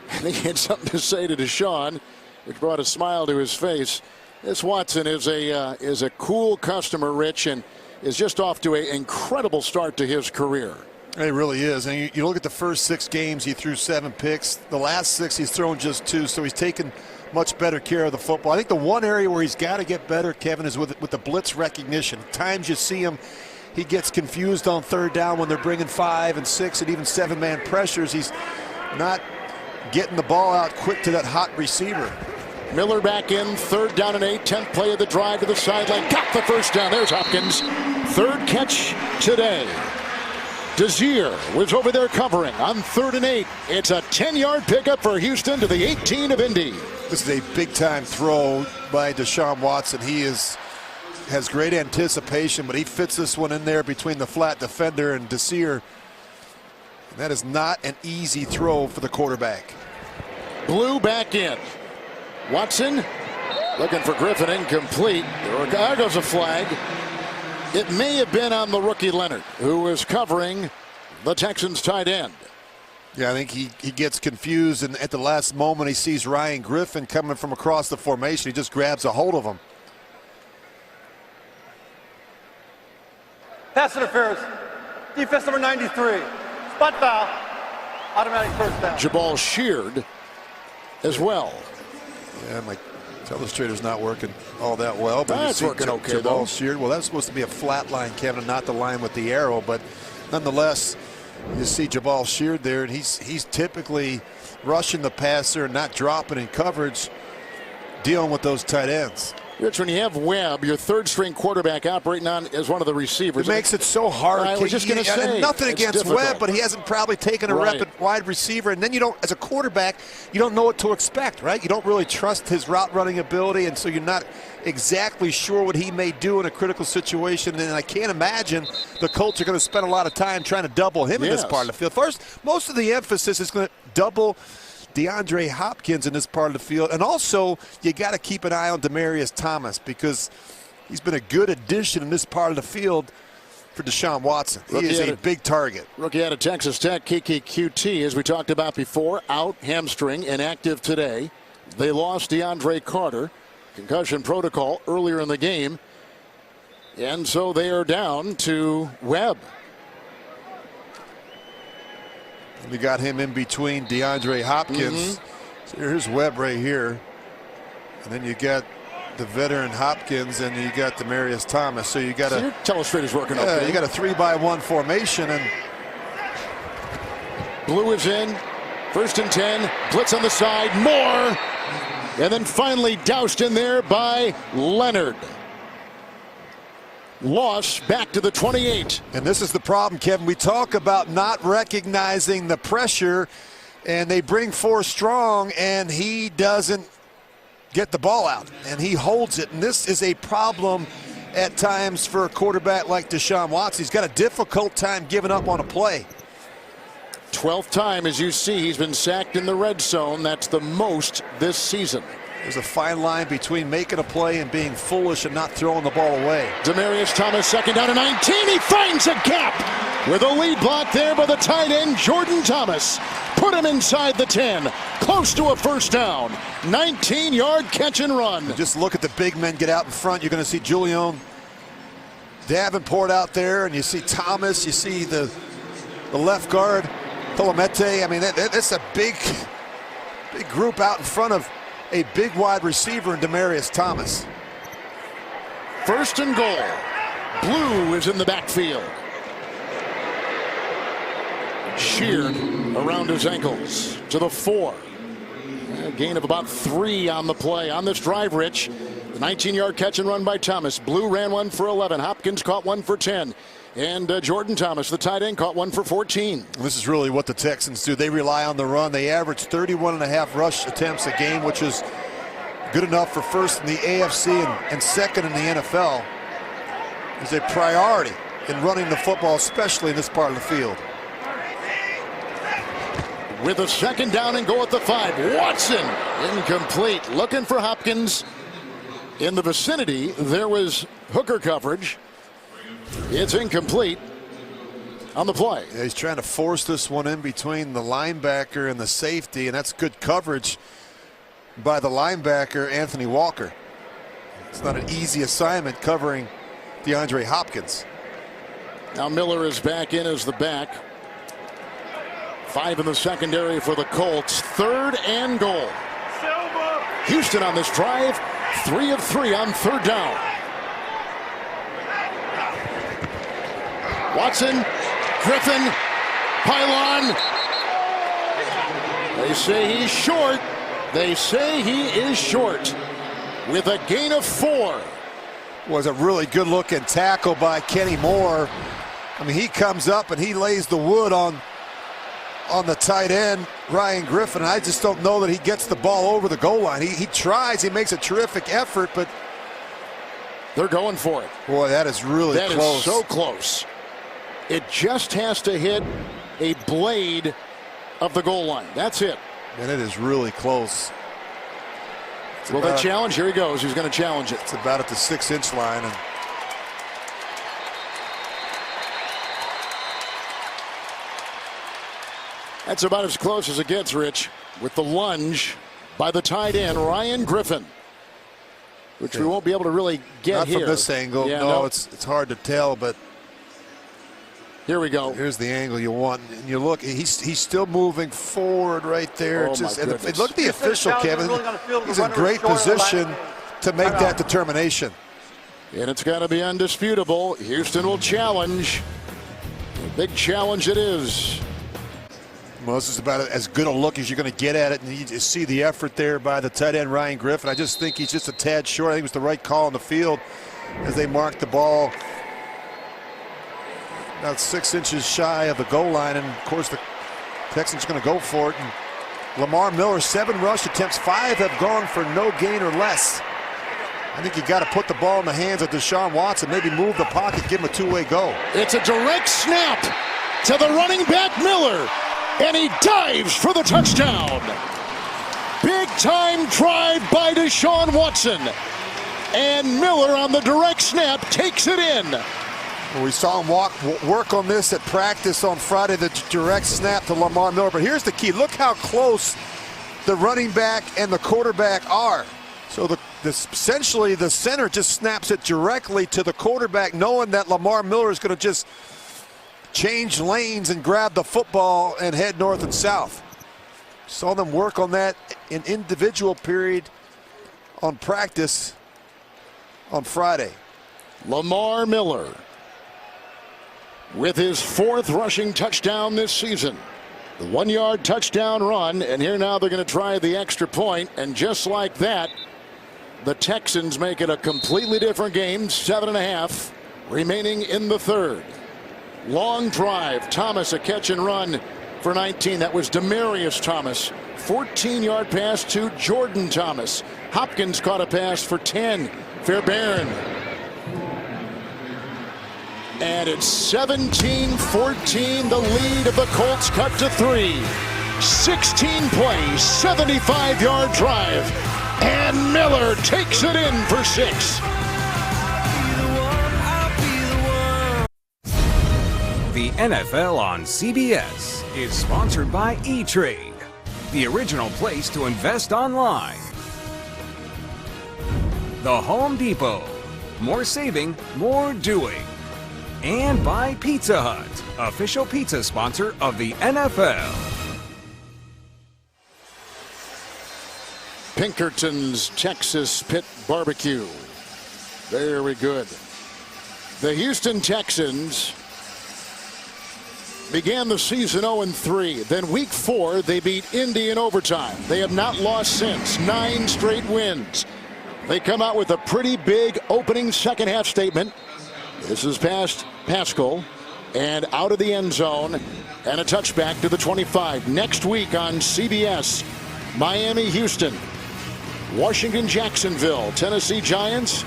And he had something to say to Deshaun, which brought a smile to his face. This Watson is a cool customer, Rich, and is just off to an incredible start to his career. It really is. And you look at the first 6 games, he threw 7 picks. The last 6, he's thrown just 2, so he's taken much better care of the football. I think the one area where he's got to get better, Kevin, is with the blitz recognition. Times you see him, he gets confused on third down when they're bringing 5 and 6 and even 7-man pressures. He's not getting the ball out quick to that hot receiver. Miller back in, 3rd down and 8, 10th play of the drive to the sideline. Got the first down. There's Hopkins. 3rd catch today. Desir was over there covering on 3rd and 8. It's a 10-yard pickup for Houston to the 18 of Indy. This is a big-time throw by Deshaun Watson. He has great anticipation, but he fits this one in there between the flat defender and Desir. And that is not an easy throw for the quarterback. Blue back in. Watson looking for Griffin, incomplete. There goes a flag. It may have been on the rookie Leonard, who was covering the Texans tight end. Yeah, I think he gets confused, and at the last moment he sees Ryan Griffin coming from across the formation. He just grabs a hold of him. Pass interference. Defense number 93. Spot foul. Automatic first down. Jabal Sheard as well. Yeah, my telestrator's not working all that well. But that's working okay, Jabal though. Sheard. Well, that's supposed to be a flat line, Kevin, not the line with the arrow. But nonetheless, you see Jabal Sheard there, and he's typically rushing the passer and not dropping in coverage, dealing with those tight ends. Rich, when you have Webb, your 3rd-string quarterback, operating on as one of the receivers. It makes it so hard. I was just going to say. Nothing against Webb, but he hasn't probably taken a rep at wide receiver. And then you don't, as a quarterback, you don't know what to expect, right? You don't really trust his route running ability, and so you're not exactly sure what he may do in a critical situation. And I can't imagine the Colts are going to spend a lot of time trying to double him in this part of the field. First, most of the emphasis is going to double DeAndre Hopkins in this part of the field. And also, you got to keep an eye on Demaryius Thomas because he's been a good addition in this part of the field for Deshaun Watson. He is a big target. Rookie out of Texas Tech, Kiki QT, as we talked about before, out, hamstring, inactive today. They lost DeAndre Carter, concussion protocol earlier in the game. And so they are down to Webb. We got him in between DeAndre Hopkins. So here's Webb right here. And then you got the veteran Hopkins, and you got Demaryius Thomas. So you got so your telestrator's working up there. You got a 3-by-1 formation, and Blue is in. 1st and 10. Blitz on the side. More. And then finally doused in there by Leonard. Loss back to the 28. And this is the problem, Kevin. We talk about not recognizing the pressure, and they bring 4 strong, and he doesn't get the ball out, and he holds it. And this is a problem at times for a quarterback like Deshaun Watson. He's got a difficult time giving up on a play. 12th time, as you see, he's been sacked in the red zone. That's the most this season. There's a fine line between making a play and being foolish and not throwing the ball away. Demaryius Thomas, 2nd down and 19. He finds a gap with a lead block there by the tight end, Jordan Thomas. Put him inside the 10. Close to a 1st down. 19-yard catch and run. And just look at the big men get out in front. You're going to see Julian Davenport out there, and you see Thomas. You see the left guard, Tolomete. I mean, that's a big group out in front of a big wide receiver in Demaryius Thomas. 1st and goal. Blue is in the backfield. Sheared around his ankles to the 4. A gain of about 3 on the play. On this drive, Rich, the 19-yard catch and run by Thomas. Blue ran one for 11. Hopkins caught one for 10. And Jordan Thomas, the tight end, caught one for 14. This is really what the Texans do. They rely on the run. They average 31.5 rush attempts a game, which is good enough for 1st in the AFC and 2nd in the NFL. Is a priority in running the football, especially in this part of the field. With a 2nd down and goal at the 5. Watson, incomplete. Looking for Hopkins. In the vicinity, there was hooker coverage. It's incomplete on the play. Yeah, he's trying to force this one in between the linebacker and the safety, and that's good coverage by the linebacker, Anthony Walker. It's not an easy assignment covering DeAndre Hopkins. Now Miller is back in as the back. 5 in the secondary for the Colts. 3rd and goal. Houston on this drive, 3 of 3 on 3rd down. Watson, Griffin, pylon. They say he's short. They say he is short with a gain of 4. Was a really good looking tackle by Kenny Moore. I mean, he comes up and he lays the wood on the tight end, Ryan Griffin. I just don't know that he gets the ball over the goal line. He tries, he makes a terrific effort, but they're going for it. Boy, that is really close. That is so close. It just has to hit a blade of the goal line. That's it. And it is really close. Will they challenge? Here he goes. He's going to challenge it. It's about at the 6-inch line. And that's about as close as it gets, Rich, with the lunge by the tight end, Ryan Griffin, which we won't be able to really get not here. From this angle. Yeah, no, it's hard to tell, but here we go. Here's the angle you want. And you look, he's still moving forward right there. Oh, just, my goodness. And look at the official, Kevin. He's in great position to make that determination. And it's got to be undisputable. Houston will challenge. A big challenge it is. Well, this is about as good a look as you're going to get at it, and you just see the effort there by the tight end, Ryan Griffin. I just think he's just a tad short. I think it was the right call on the field as they marked the ball about 6 inches shy of the goal line, and of course the Texans are going to go for it. And Lamar Miller, 7 rush attempts, 5 have gone for no gain or less. I think you got to put the ball in the hands of Deshaun Watson, maybe move the pocket, give him a 2-way go. It's a direct snap to the running back Miller, and he dives for the touchdown. Big time drive by Deshaun Watson, and Miller on the direct snap takes it in. We saw him work on this at practice on Friday, the direct snap to Lamar Miller. But here's the key. Look how close the running back and the quarterback are. So essentially the center just snaps it directly to the quarterback, knowing that Lamar Miller is going to just change lanes and grab the football and head north and south. Saw them work on that in individual period on practice on Friday. Lamar Miller with his 4th rushing touchdown this season. The 1-yard touchdown run, and here now they're going to try the extra point, and just like that, the Texans make it a completely different game. 7.5 remaining in the 3rd. Long drive. Thomas a catch and run for 19. That was Demaryius Thomas. 14-yard pass to Jordan Thomas. Hopkins caught a pass for 10. Fairbairn. And it's 17-14. The lead of the Colts cut to 3. 16 plays, 75-yard drive. And Miller takes it in for 6. The NFL on CBS is sponsored by E-Trade, the original place to invest online. The Home Depot, more saving, more doing. And by Pizza Hut, official pizza sponsor of the NFL. Pinkerton's Texas Pit Barbecue. Very good. The Houston Texans began the season 0-3. Then week 4, they beat Indy in overtime. They have not lost since. 9 straight wins. They come out with a pretty big opening second half statement. This is past Pascal and out of the end zone and a touchback to the 25. Next week on CBS, Miami, Houston, Washington, Jacksonville, Tennessee Giants.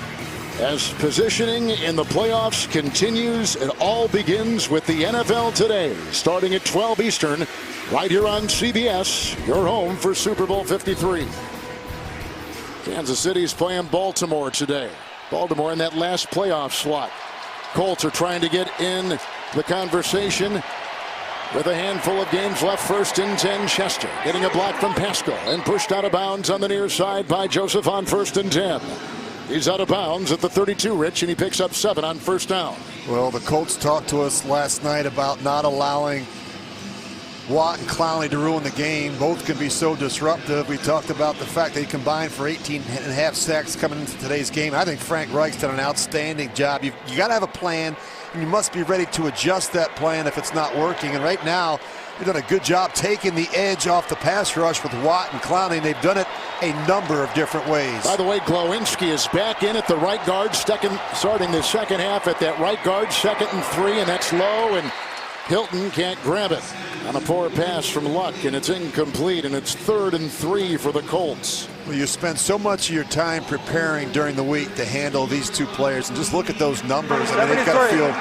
As positioning in the playoffs continues, it all begins with the NFL today, starting at 12 Eastern, right here on CBS, your home for Super Bowl 53. Kansas City's playing Baltimore today. Baltimore in that last playoff slot. Colts are trying to get in the conversation with a handful of games left. 1st and 10, Chester getting a block from Pascal and pushed out of bounds on the near side by Joseph on 1st and 10. He's out of bounds at the 32, Rich, and he picks up 7 on 1st down. Well, the Colts talked to us last night about not allowing Watt and Clowney to ruin the game. Both can be so disruptive. We talked about the fact they combined for 18.5 sacks coming into today's game. I think Frank Reich's done an outstanding job. You got to have a plan, and you must be ready to adjust that plan if it's not working. And right now, they've done a good job taking the edge off the pass rush with Watt and Clowney, and they've done it a number of different ways. By the way, Glowinski is back in at the right guard, starting the second half at that right guard, 2nd and 3, and that's low, and Hilton can't grab it on a poor pass from Luck, and it's incomplete, and it's 3rd and 3 for the Colts. Well, you spend so much of your time preparing during the week to handle these two players, and just look at those numbers. I mean, they've got to feel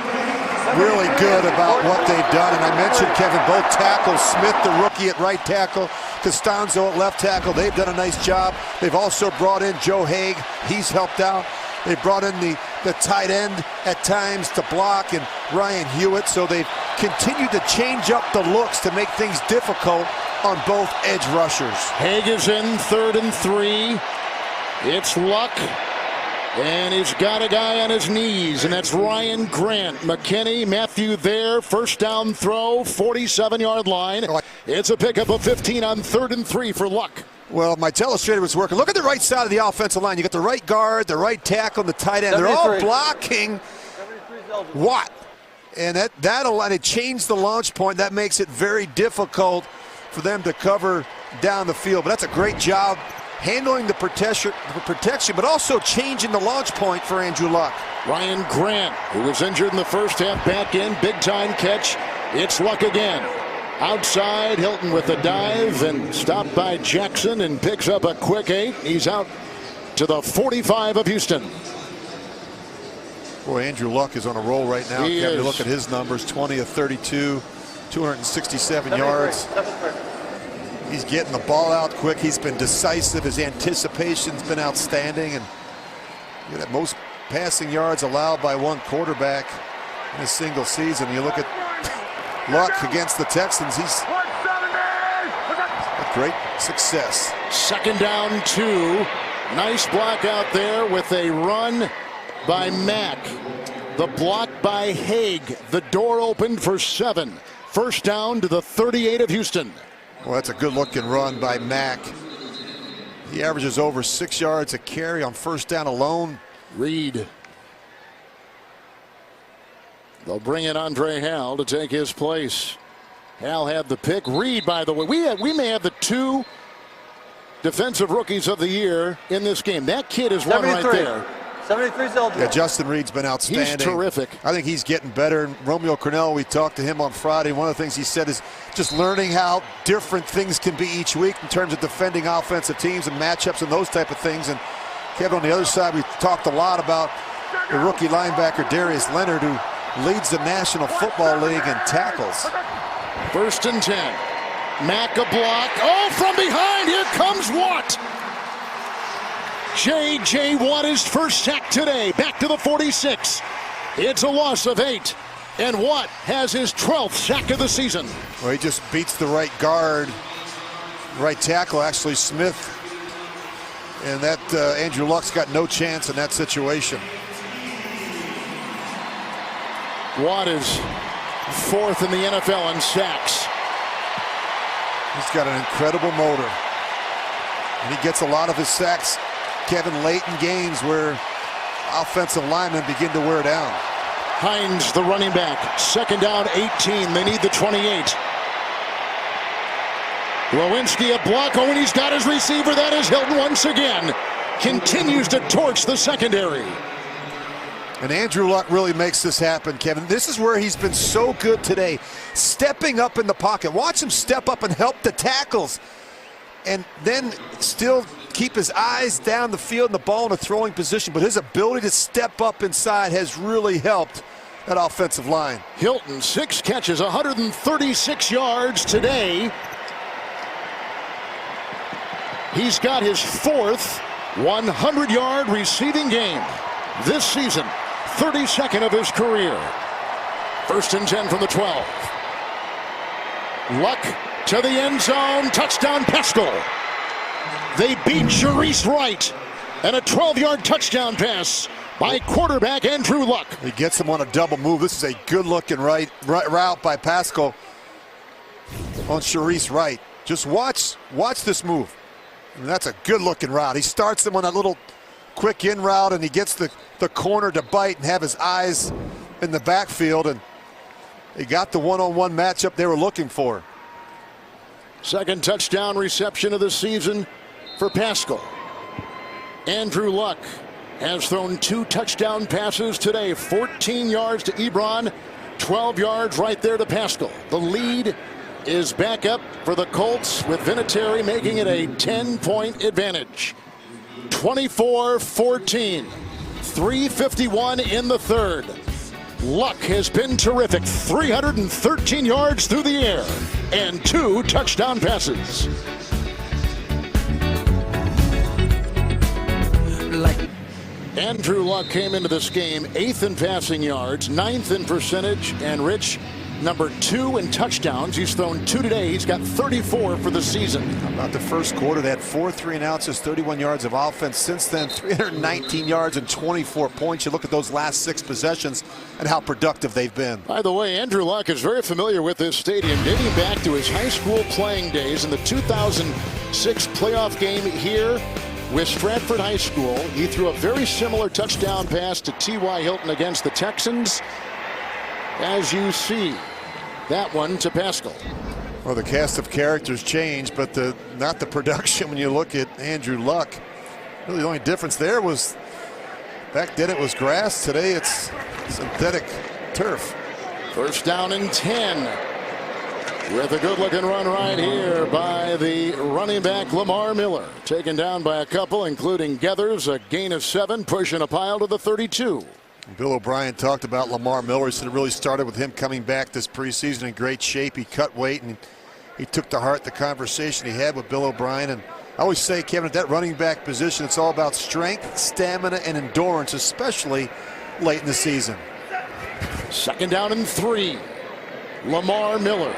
really good about what they've done. And I mentioned, Kevin, both tackles, Smith, the rookie at right tackle, Costanzo at left tackle. They've done a nice job. They've also brought in Joe Haig. He's helped out. They brought in the tight end at times to block, and Ryan Hewitt. So they've continued to change up the looks to make things difficult on both edge rushers. Haig is in 3rd and 3. It's Luck. And he's got a guy on his knees, and that's Ryan Grant. McKinney, Matthew there, 1st down throw, 47-yard line. It's a pickup of 15 on 3rd and 3 for Luck. Well, my telestrator was working. Look at the right side of the offensive line. You got the right guard, the right tackle, and the tight end. They're all blocking Watt. And that'll let it change the launch point. That makes it very difficult for them to cover down the field. But that's a great job handling the protection, but also changing the launch point for Andrew Luck. Ryan Grant, who was injured in the first half, back in, big time catch. It's Luck again. Outside, Hilton with a dive and stopped by Jackson and picks up a quick 8. He's out to the 45 of Houston. Boy, Andrew Luck is on a roll right now. He is. Look at his numbers, 20 of 32, 267 yards. He's getting the ball out quick. He's been decisive. His anticipation's been outstanding. And you know, most passing yards allowed by one quarterback in a single season. You look at Luck against the Texans. He's a great success. 2nd down 2. Nice block out there with a run by Mack. The block by Haig. The door opened for 7. First down to the 38 of Houston. Well, that's a good-looking run by Mack. He averages over 6 yards a carry on first down alone. Reed. They'll bring in Andre Hal to take his place. Hal had the pick. Reed, by the way, we may have the 2 defensive rookies of the year in this game. That kid is one right there. 73 is eligible. Yeah, Justin Reed's been outstanding. He's terrific. I think he's getting better. And Romeo Cornell, we talked to him on Friday. One of the things he said is just learning how different things can be each week in terms of defending offensive teams and matchups and those type of things. And Kevin, on the other side, we talked a lot about the rookie linebacker Darius Leonard, who leads the National Football League in tackles. 1st and 10. Mack a block. Oh, from behind, here comes Watt. J.J. Watt, his first sack today. Back to the 46. It's a loss of 8. And Watt has his 12th sack of the season. Well, he just beats the right guard. Right tackle, actually, Smith. And that Andrew Luck's got no chance in that situation. Watt is 4th in the NFL in sacks. He's got an incredible motor. And he gets a lot of his sacks, Kevin, late in games where offensive linemen begin to wear down. Hines, the running back. 2nd down, 18. They need the 28. Lewinsky a block. Oh, and he's got his receiver. That is Hilton once again. Continues to torch the secondary. And Andrew Luck really makes this happen, Kevin. This is where he's been so good today, stepping up in the pocket. Watch him step up and help the tackles, and then still keep his eyes down the field and the ball in a throwing position. But his ability to step up inside has really helped that offensive line. Hilton, 6 catches, 136 yards today. He's got his 4th 100-yard receiving game this season. 32nd of his career. 1st and 10 from the 12. Luck to the end zone. Touchdown, Pascal. They beat Sharice Wright. And a 12-yard touchdown pass by quarterback Andrew Luck. He gets him on a double move. This is a good-looking route by Pascal on Sharice Wright. Just watch this move. And that's a good-looking route. He starts him on that little quick in route, and he gets the corner to bite and have his eyes in the backfield, and he got the one-on-one matchup they were looking for. 2nd touchdown reception of the season for Pascal. Andrew Luck has thrown 2 touchdown passes today. 14 yards to Ebron, 12 yards right there to Pascal. The lead is back up for the Colts, with Vinatieri making it a 10-point advantage. 24-14. 3:51 in the 3rd. Luck has been terrific. 313 yards through the air and 2 touchdown passes. Andrew Luck came into this game 8th in passing yards, 9th in percentage, and Rich, number 2 in touchdowns. He's thrown 2 today. He's got 34 for the season. How about the first quarter? They had 4 3-and-outs, 31 yards of offense. Since then, 319 yards and 24 points. You look at those last 6 possessions and how productive they've been. By the way, Andrew Luck is very familiar with this stadium, dating back to his high school playing days in the 2006 playoff game here with Stratford High School. He threw a very similar touchdown pass to T.Y. Hilton against the Texans. As you see, that one to Pascal. Well, the cast of characters changed, but not the production when you look at Andrew Luck. Really, the only difference there was back then it was grass. Today it's synthetic turf. 1st down and 10. With a good-looking run right here by the running back Lamar Miller. Taken down by a couple, including Geathers, a gain of 7, pushing a pile to the 32. Bill O'Brien talked about Lamar Miller. He said it really started with him coming back this preseason in great shape. He cut weight, and he took to heart the conversation he had with Bill O'Brien. And I always say, Kevin, at that running back position, it's all about strength, stamina, and endurance, especially late in the season. 2nd down and 3. Lamar Miller.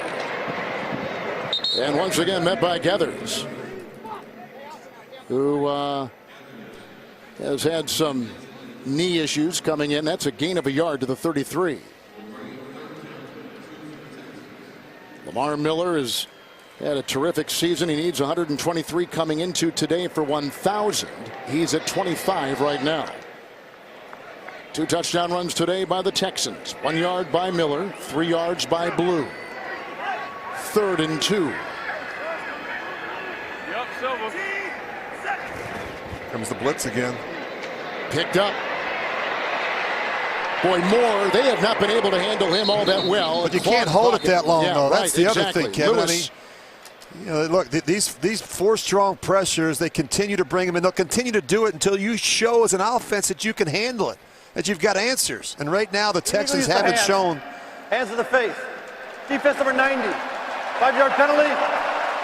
And once again met by Geathers, who has had some knee issues coming in. That's a gain of a yard to the 33. Lamar Miller has had a terrific season. He needs 123 coming into today for 1,000. He's at 25 right now. 2 touchdown runs today by the Texans. 1 yard by Miller, 3 yards by Blue. 3rd and 2. Comes the blitz again. Picked up. Boy, Moore, they have not been able to handle him all that well. But you can't hold it that long, though. That's the other thing, Kevin. Lewis. You know, look, these 4 strong pressures, they continue to bring them, and they'll continue to do it until you show as an offense that you can handle it, that you've got answers. And right now, the Texans haven't shown. Hands to the face. Defense number 90. 5-yard penalty.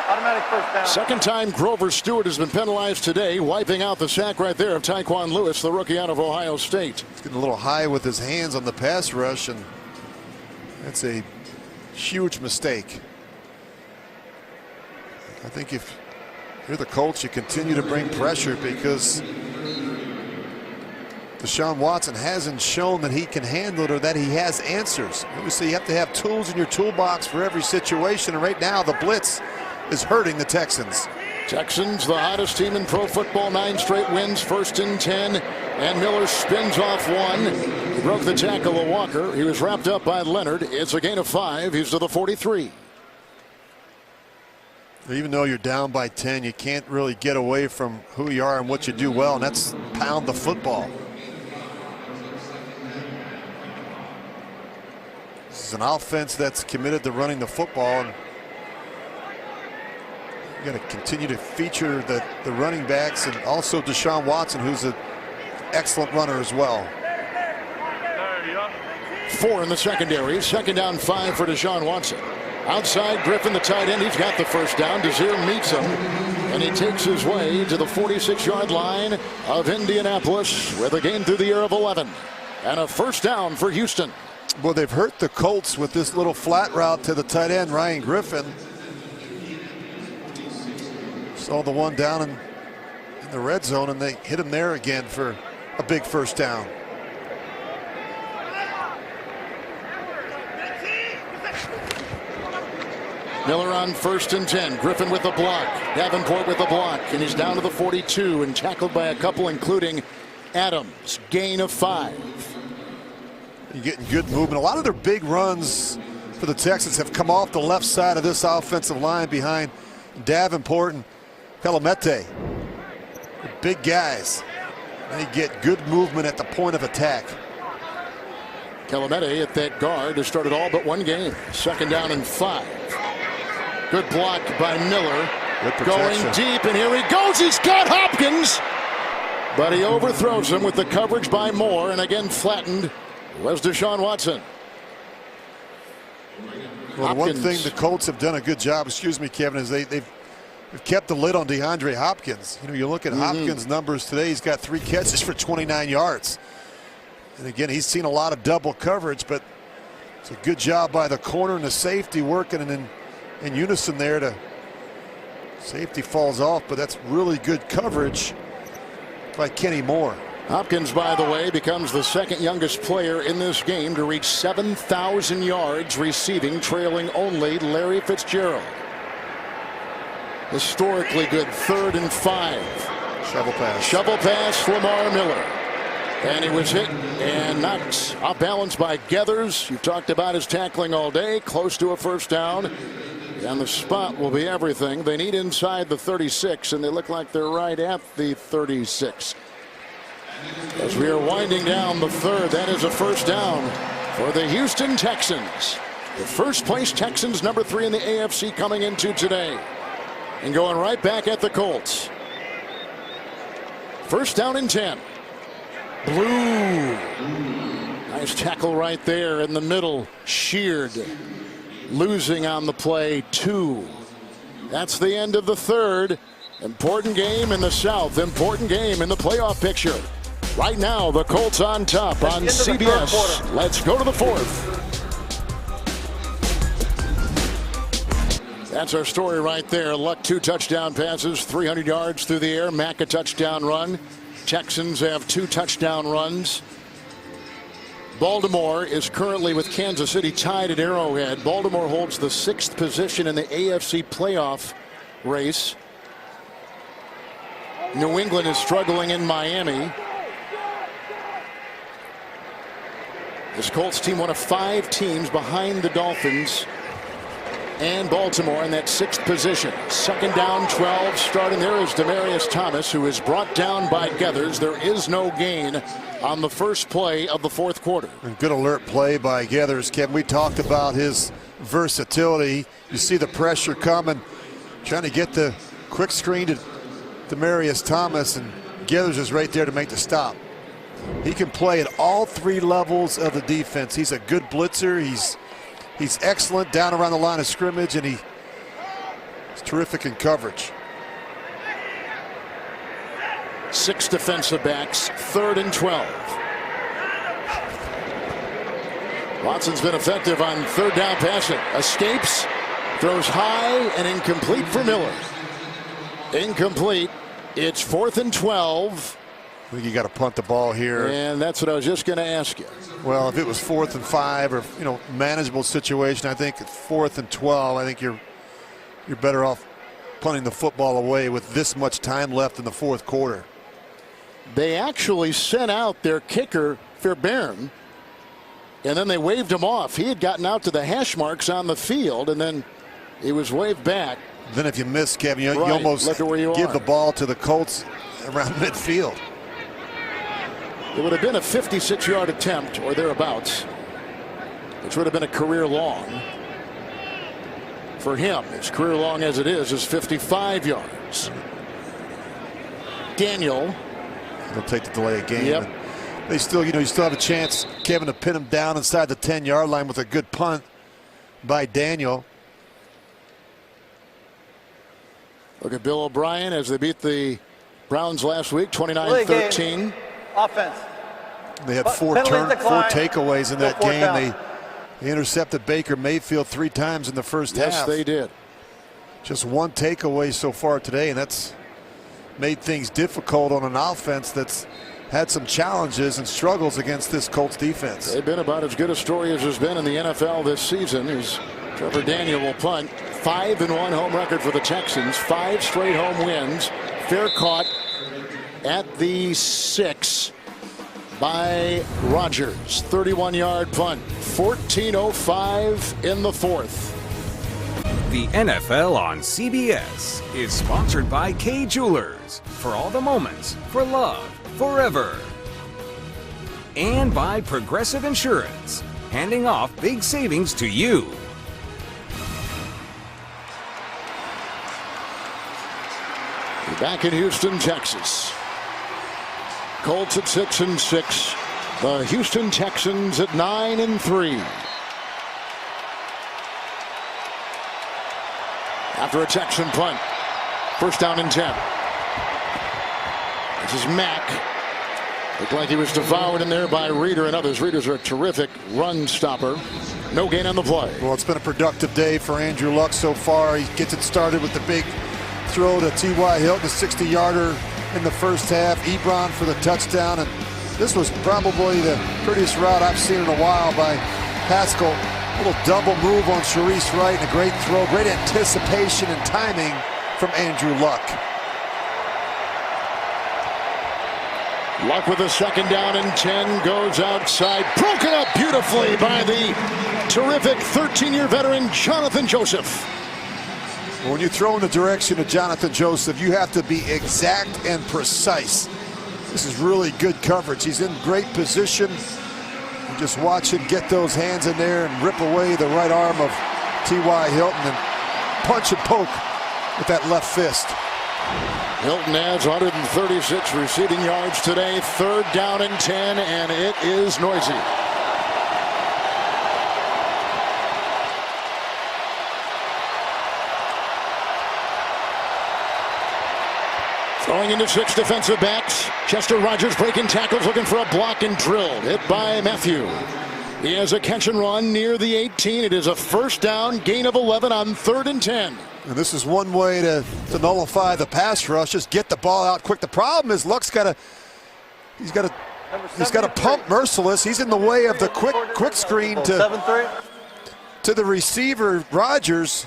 Automatic first down. Second time Grover Stewart has been penalized today, wiping out the sack right there of Tyquan Lewis, the rookie out of Ohio State. He's getting a little high with his hands on the pass rush, and that's a huge mistake. I think if you're the Colts, you continue to bring pressure because Deshaun Watson hasn't shown that he can handle it or that he has answers. Obviously, you have to have tools in your toolbox for every situation, and right now the blitz is hurting the Texans. Texans, the hottest team in pro football, 9 straight wins, 1st and 10, and Miller spins off 1. He broke the tackle of Walker. He was wrapped up by Leonard. It's a gain of 5. He's to the 43. Even though you're down by 10, you can't really get away from who you are and what you do well, and that's pound the football. This is an offense that's committed to running the football, and you got to continue to feature the running backs and also Deshaun Watson, who's an excellent runner as well. 4 in the secondary. 2nd down, 5 for Deshaun Watson. Outside, Griffin, the tight end, he's got the first down. Desir meets him, and he takes his way to the 46-yard line of Indianapolis with a gain through the air of 11. And a first down for Houston. Well, they've hurt the Colts with this little flat route to the tight end, Ryan Griffin. Saw the one down in the red zone, and they hit him there again for a big first down. Miller on 1st and 10. Griffin with the block. Davenport with the block. And he's down to the 42 and tackled by a couple, including Adams. Gain of 5. You're getting good movement. A lot of their big runs for the Texans have come off the left side of this offensive line behind Davenport and Calamete. Big guys. They get good movement at the point of attack. Calamete at that guard has started all but 1 game. 2nd down and 5. Good block by Miller. Going deep, and here he goes. He's got Hopkins. But he overthrows him with the coverage by Moore, and again flattened was Deshaun Watson. Well, the one thing the Colts have done a good job, excuse me, Kevin, is they've kept the lid on DeAndre Hopkins. You know, you look at Hopkins' numbers today, he's got 3 catches for 29 yards. And again, he's seen a lot of double coverage, but it's a good job by the corner and the safety working in unison there. To safety falls off, but that's really good coverage by Kenny Moore. Hopkins, by the way, becomes the 2nd youngest player in this game to reach 7,000 yards receiving, trailing only Larry Fitzgerald. Historically good 3rd and 5. Shovel pass. Shovel pass, Lamar Miller. And he was hit and knocked off balance by Geathers. You've talked about his tackling all day. Close to a first down. And the spot will be everything. They need inside the 36, and they look like they're right at the 36. As we are winding down the 3rd, that is a first down for the Houston Texans. The first place Texans, number 3 in the AFC, coming into today. And going right back at the Colts. First down and 10. Blue. Nice tackle right there in the middle. Sheared. Losing on the play 2. That's the end of the 3rd. Important game in the South. Important game in the playoff picture. Right now, the Colts on top on CBS. Let's go to the 4th. That's our story right there. Luck 2 touchdown passes, 300 yards through the air. Mack a touchdown run. Texans have 2 touchdown runs. Baltimore is currently with Kansas City tied at Arrowhead. Baltimore holds the 6th position in the AFC playoff race. New England is struggling in Miami. This Colts team, one of 5 teams behind the Dolphins and Baltimore in that 6th position. 2nd down, 12, starting there is Demaryius Thomas, who is brought down by Geathers. There is no gain on the first play of the 4th quarter. And good alert play by Geathers. Kevin, we talked about his versatility. You see the pressure coming, trying to get the quick screen to Demaryius Thomas, and Geathers is right there to make the stop. He can play at all 3 levels of the defense. He's a good blitzer. He's excellent down around the line of scrimmage, and he's terrific in coverage. 6 defensive backs, 3rd and 12. Watson's been effective on 3rd down passing. Escapes, throws high and incomplete for Miller. Incomplete. It's 4th and 12. I think you got to punt the ball here. And that's what I was just going to ask you. Well, if it was 4th and 5 or, manageable situation, I think 4th and 12, I think you're better off punting the football away with this much time left in the 4th quarter. They actually sent out their kicker, Fairbairn, and then they waved him off. He had gotten out to the hash marks on the field, and then he was waved back. Then if you miss, Kevin, you almost give the ball to the Colts around midfield. It would have been a 56-yard attempt or thereabouts, which would have been a career long. For him, his career long as it is 55 yards. Daniel. They'll take the delay of game. Yep. They still, you still have a chance, Kevin, to pin him down inside the 10-yard line with a good punt by Daniel. Look at Bill O'Brien as they beat the Browns last week, 29-13. Offense. They had 4 takeaways in that game. They intercepted Baker Mayfield 3 times in the first half. Yes, they did. Just 1 takeaway so far today, and that's made things difficult on an offense that's had some challenges and struggles against this Colts defense. They've been about as good a story as there's been in the NFL this season. As Trevor Daniel will punt. 5-1 home record for the Texans. 5 straight home wins. Fair caught at the 6 by Rodgers. 31-yard punt. 14:05 in the 4th. The NFL on CBS is sponsored by Kay Jewelers. For all the moments, for love, forever. And by Progressive Insurance, handing off big savings to you. We're back in Houston, Texas. Colts at 6-6. The Houston Texans at 9-3. After a Texan punt. 1st down and 10. This is Mack. Looked like he was devoured in there by Reeder and others. Reeder's a terrific run stopper. No gain on the play. Well, it's been a productive day for Andrew Luck so far. He gets it started with the big throw to T.Y. Hilton, a 60-yarder in the first half. Ebron for the touchdown. And this was probably the prettiest route I've seen in a while by Pascal. A little double move on Sharice Wright and a great throw. Great anticipation and timing from Andrew Luck. Luck with a 2nd down and 10 goes outside. Broken up beautifully by the terrific 13-year veteran Jonathan Joseph. When you throw in the direction of Jonathan Joseph, you have to be exact and precise. This is really good coverage. He's in great position. You just watch him get those hands in there and rip away the right arm of T.Y. Hilton and punch and poke with that left fist. Hilton adds 136 receiving yards today. 3rd down and 10, and it is noisy. Throwing into 6 defensive backs. Chester Rogers breaking tackles, looking for a block and drilled. Hit by Matthew. He has a catch and run near the 18. It is a 1st down, gain of 11 on 3rd and 10. And this is one way to nullify the pass rush. Just get the ball out quick. The problem is Luck's got to He's got a pump Merciless. He's in the way of the quick screen to the receiver, Rodgers.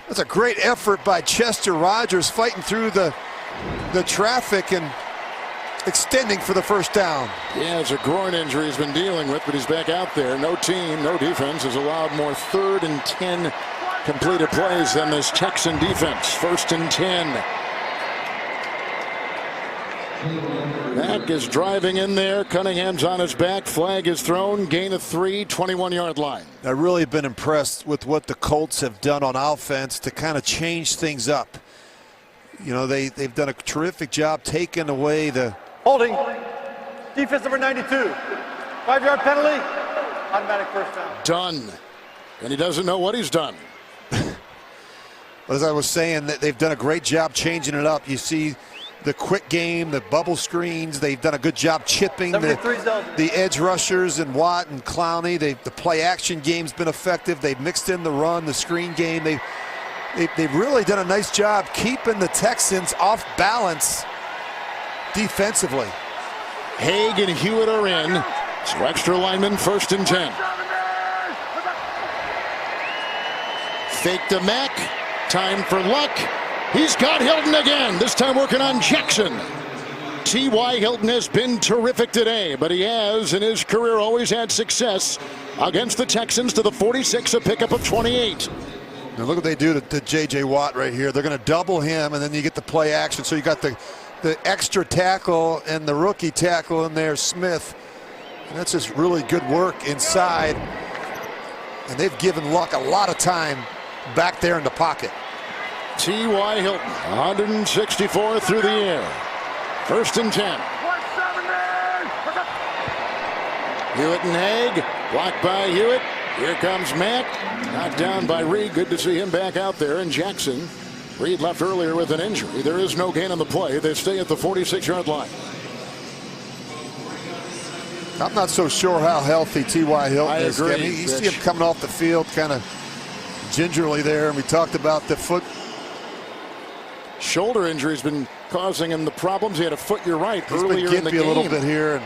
That's a great effort by Chester Rogers, fighting through the traffic and extending for the first down. Yeah, it's a groin injury he's been dealing with, but he's back out there. No team, no defense has allowed more 3rd and 10 completed plays than this Texan defense. 1st and 10. Mack is driving in there. Cunningham's on his back. Flag is thrown. Gain of 3, 21-yard line. I've really been impressed with what the Colts have done on offense to kind of change things up. You know, they've done a terrific job taking away the... Holding. Defense number 92. 5-yard penalty. Automatic first down. Done. And he doesn't know what he's done. As I was saying, they've done a great job changing it up. You see the quick game, the bubble screens. They've done a good job chipping the edge rushers and Watt and Clowney. The play action game's been effective. They've mixed in the run, the screen game. They've really done a nice job keeping the Texans off balance defensively. Haig and Hewitt are in. So extra lineman, 1st and 10. Fake to Mack. Time for Luck. He's got Hilton again, this time working on Jackson. T.Y. Hilton has been terrific today, but he has in his career always had success against the Texans to the 46, a pickup of 28. Now look what they do to J.J. Watt right here. They're going to double him, and then you get the play action. So you got the extra tackle and the rookie tackle in there, Smith. And that's just really good work inside. And they've given Luck a lot of time back there in the pocket. T.Y. Hilton, 164 through the air. 1st and 10. Hewitt and Haig, blocked by Hewitt. Here comes Matt, knocked down by Reed. Good to see him back out there. And Jackson, Reed left earlier with an injury. There is no gain on the play. They stay at the 46-yard line. I'm not so sure how healthy T.Y. Hilton is. Agree, I mean, you see him coming off the field kind of gingerly there, and we talked about the foot. Shoulder injury has been causing him the problems. He had a foot, you're right, earlier in the game. He's been gimpy a little bit here, and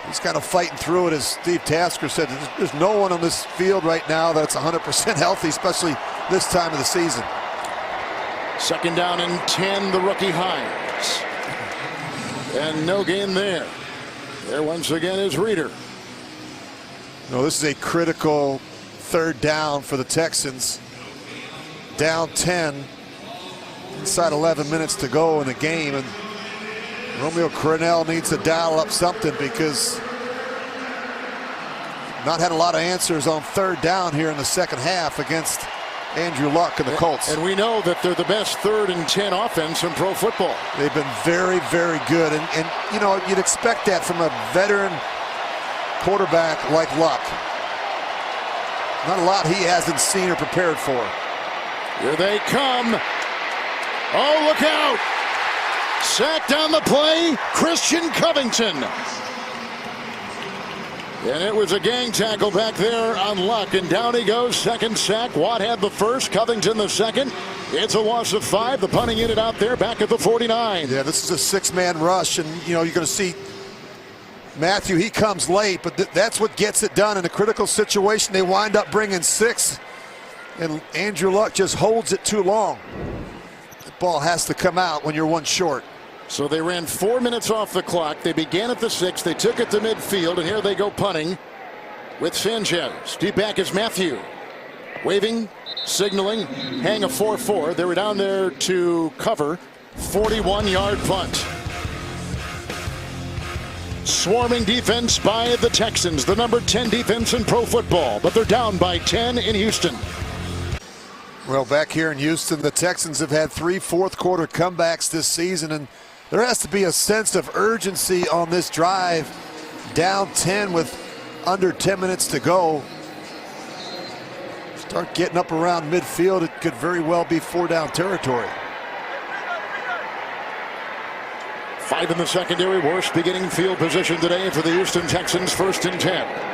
he's kind of fighting through it. As Steve Tasker said, there's no one on this field right now that's 100% healthy, especially this time of the season. 2nd down and 10, the rookie Hines. And no gain there. There once again is Reeder. No, this is a critical 3rd down for the Texans. Down 10. Inside 11 minutes to go in the game, and Romeo Crennel needs to dial up something because not had a lot of answers on 3rd down here in the second half against Andrew Luck and the Colts. And we know that they're the best 3rd and 10 offense in pro football. They've been very, very good, and you know, you'd expect that from a veteran quarterback like Luck. Not a lot he hasn't seen or prepared for. Here they come. Oh, look out! Sacked on the play, Christian Covington. And it was a gang tackle back there on Luck, and down he goes, 2nd sack. Watt had the 1st, Covington the 2nd. It's a loss of 5. The punting unit out there back at the 49. Yeah, this is a 6-man rush, and you know, you're going to see Matthew, he comes late, but that's what gets it done in a critical situation. They wind up bringing 6, and Andrew Luck just holds it too long. Ball has to come out when you're 1 short. So they ran 4 minutes off the clock. They began at the 6. They took it to midfield, and here they go punting with Sanchez. Deep back is Matthew. Waving, signaling, hang a 4-4. They were down there to cover. 41-yard punt. Swarming defense by the Texans, the number 10 defense in pro football, but they're down by 10 in Houston. Well, back here in Houston, the Texans have had 3 fourth-quarter comebacks this season, and there has to be a sense of urgency on this drive. Down 10 with under 10 minutes to go. Start getting up around midfield, it could very well be 4-down territory. 5 in the secondary, worst beginning field position today for the Houston Texans, 1st and 10.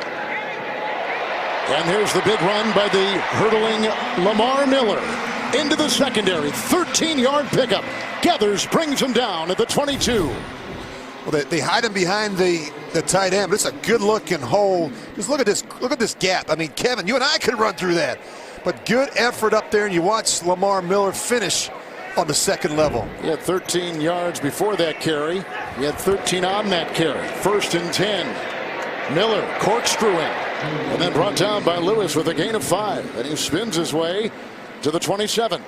And here's the big run by the hurdling Lamar Miller into the secondary. 13-yard pickup. Gathers, brings him down at the 22. Well, they hide him behind the tight end, but it's a good-looking hole. Just look at this gap. I mean, Kevin, you and I could run through that. But good effort up there, and you watch Lamar Miller finish on the second level. He had 13 yards before that carry. He had 13 on that carry. 1st and 10. Miller corkscrewing, and then brought down by Lewis with a gain of 5. And he spins his way to the 27.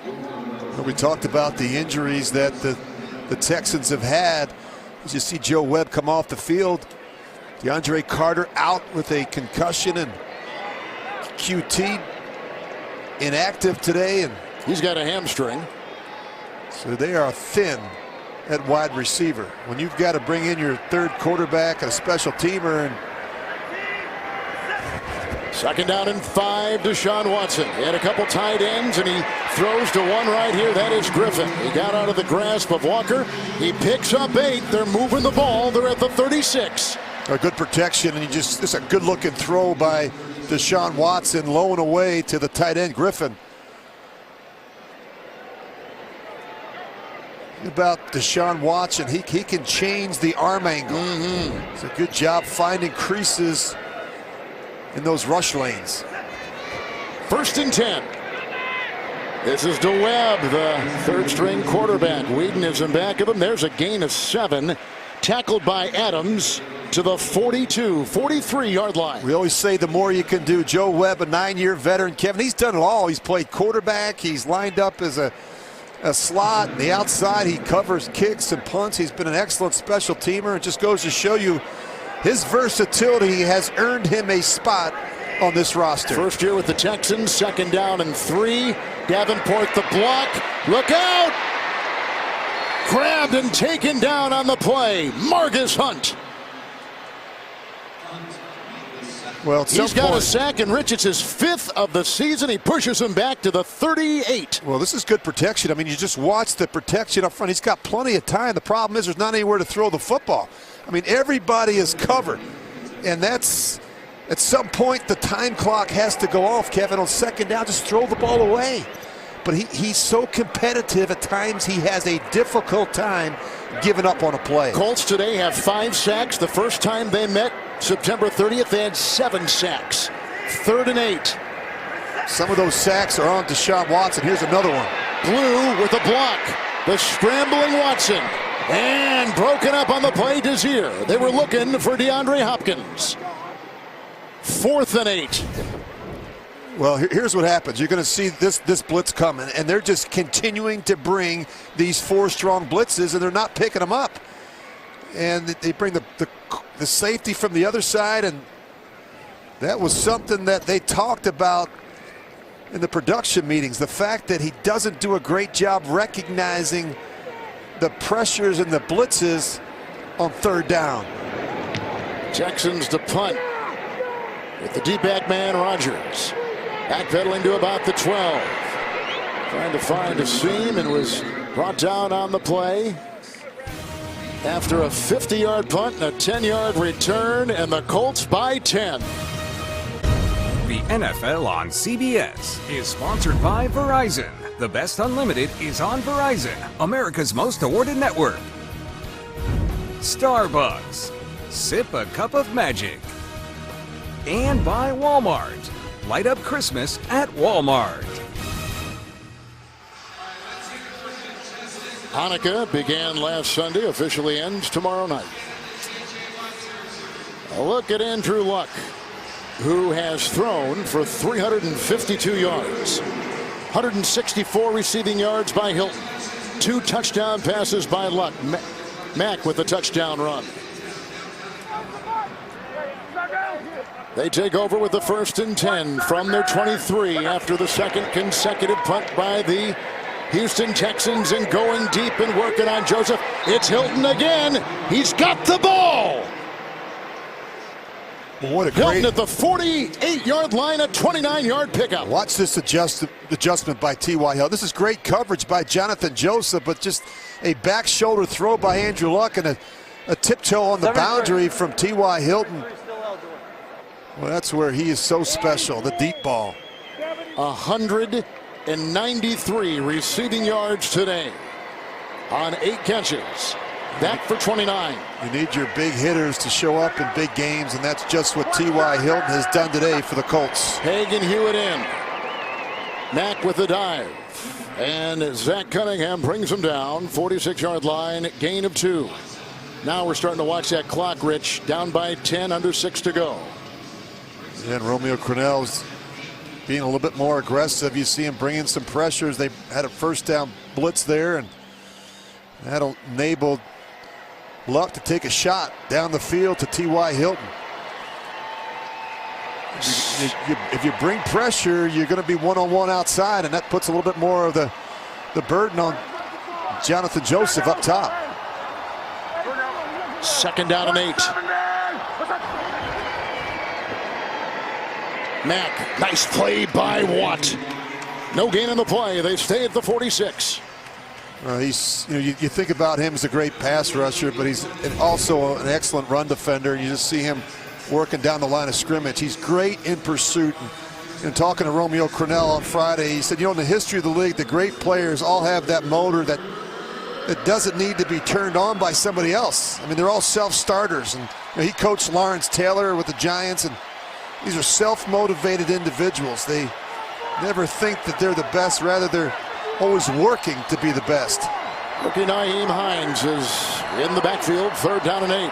Well, we talked about the injuries that the Texans have had. As you see Joe Webb come off the field, DeAndre Carter out with a concussion, and QT inactive today, and he's got a hamstring. So they are thin at wide receiver. When you've got to bring in your third quarterback, a special teamer, and 2nd down and 5, Deshaun Watson. He had a couple tight ends, and he throws to one right here. That is Griffin. He got out of the grasp of Walker. He picks up 8. They're moving the ball. They're at the 36. A good protection, and it's a good-looking throw by Deshaun Watson, lowing away to the tight end, Griffin. About Deshaun Watson, he can change the arm angle. It's a good job finding creases in those rush lanes. 1st and 10. This is DeWebb, the 3rd-string quarterback. Whedon is in back of him. There's a gain of 7. Tackled by Adams to the 43-yard line. We always say the more you can do. Joe Webb, a 9-year veteran. Kevin, he's done it all. He's played quarterback. He's lined up as a slot. On the outside, he covers kicks and punts. He's been an excellent special teamer. It just goes to show you his versatility has earned him a spot on this roster. First year with the Texans, 2nd down and 3. Davenport the block. Look out! Grabbed and taken down on the play. Margus Hunt. Well, he's got a sack, and Rich, it's his 5th of the season. He pushes him back to the 38. Well, this is good protection. I mean, you just watch the protection up front. He's got plenty of time. The problem is there's not anywhere to throw the football. I mean, everybody is covered, and that's at some point the time clock has to go off, Kevin. On 2nd down, just throw the ball away. But he's so competitive at times, he has a difficult time giving up on a play. Colts today have 5 sacks. The first time they met, September 30th, they had 7 sacks. 3rd and 8. Some of those sacks are on Deshaun Watson. Here's another one. Blue with a block. The scrambling Watson. And broken up on the play, Desir. They were looking for DeAndre Hopkins. 4th and 8. Well, here's what happens. You're going to see this blitz coming, and they're just continuing to bring these 4 strong blitzes, and they're not picking them up. And they bring the safety from the other side, and that was something that they talked about in the production meetings. The fact that he doesn't do a great job recognizing the pressures and the blitzes on 3rd down. Texans to punt with the deep-back man, Rodgers. Backpedaling to about the 12. Trying to find a seam, and was brought down on the play after a 50-yard punt and a 10-yard return, and the Colts by 10. The NFL on CBS is sponsored by Verizon. The best unlimited is on Verizon, America's most awarded network. Starbucks. Sip a cup of magic. And by Walmart. Light up Christmas at Walmart. Hanukkah began last Sunday, officially ends tomorrow night. A look at Andrew Luck, who has thrown for 352 yards. 164 receiving yards by Hilton. 2 touchdown passes by Luck. Mack with a touchdown run. They take over with the 1st and 10 from their 23 after the 2nd consecutive punt by the Houston Texans, and going deep and working on Joseph. It's Hilton again. He's got the ball. Well, what a Hilton great at the 48-yard line, a 29-yard pickup. Watch this adjustment by T.Y. Hilton. This is great coverage by Jonathan Joseph, but just a back shoulder throw by Andrew Luck, and a tiptoe on the boundary from T.Y. Hilton. Well, that's where he is so special, the deep ball. 193 receiving yards today on 8 catches. back for 29. You need your big hitters to show up in big games, and that's just what T.Y. Hilton has done today for the Colts. Hagan Hewitt in. Mack with the dive. And Zach Cunningham brings him down. 46-yard line, gain of 2. Now we're starting to watch that clock, Rich. Down by 10, under 6 to go. And Romeo Crennel's being a little bit more aggressive. You see him bringing some pressures. They had a first down blitz there, and that enabled Luck to take a shot down the field to T.Y. Hilton. If you bring pressure, you're going to be one-on-one outside, and that puts a little bit more of the burden on Jonathan Joseph up top. 2nd down and 8. Mack, nice play by Watt. No gain on the play. They stay at the 46. He's, you think about him as a great pass rusher, but he's also an excellent run defender. You just see him working down the line of scrimmage. He's great in pursuit. And talking to Romeo Crennel on Friday, he said, in the history of the league, the great players all have that motor that doesn't need to be turned on by somebody else. I mean, they're all self-starters. And he coached Lawrence Taylor with the Giants, and these are self-motivated individuals. They never think that they're the best. Rather, they're always working to be the best. Rookie Nyheim Hines is in the backfield. 3rd down and 8.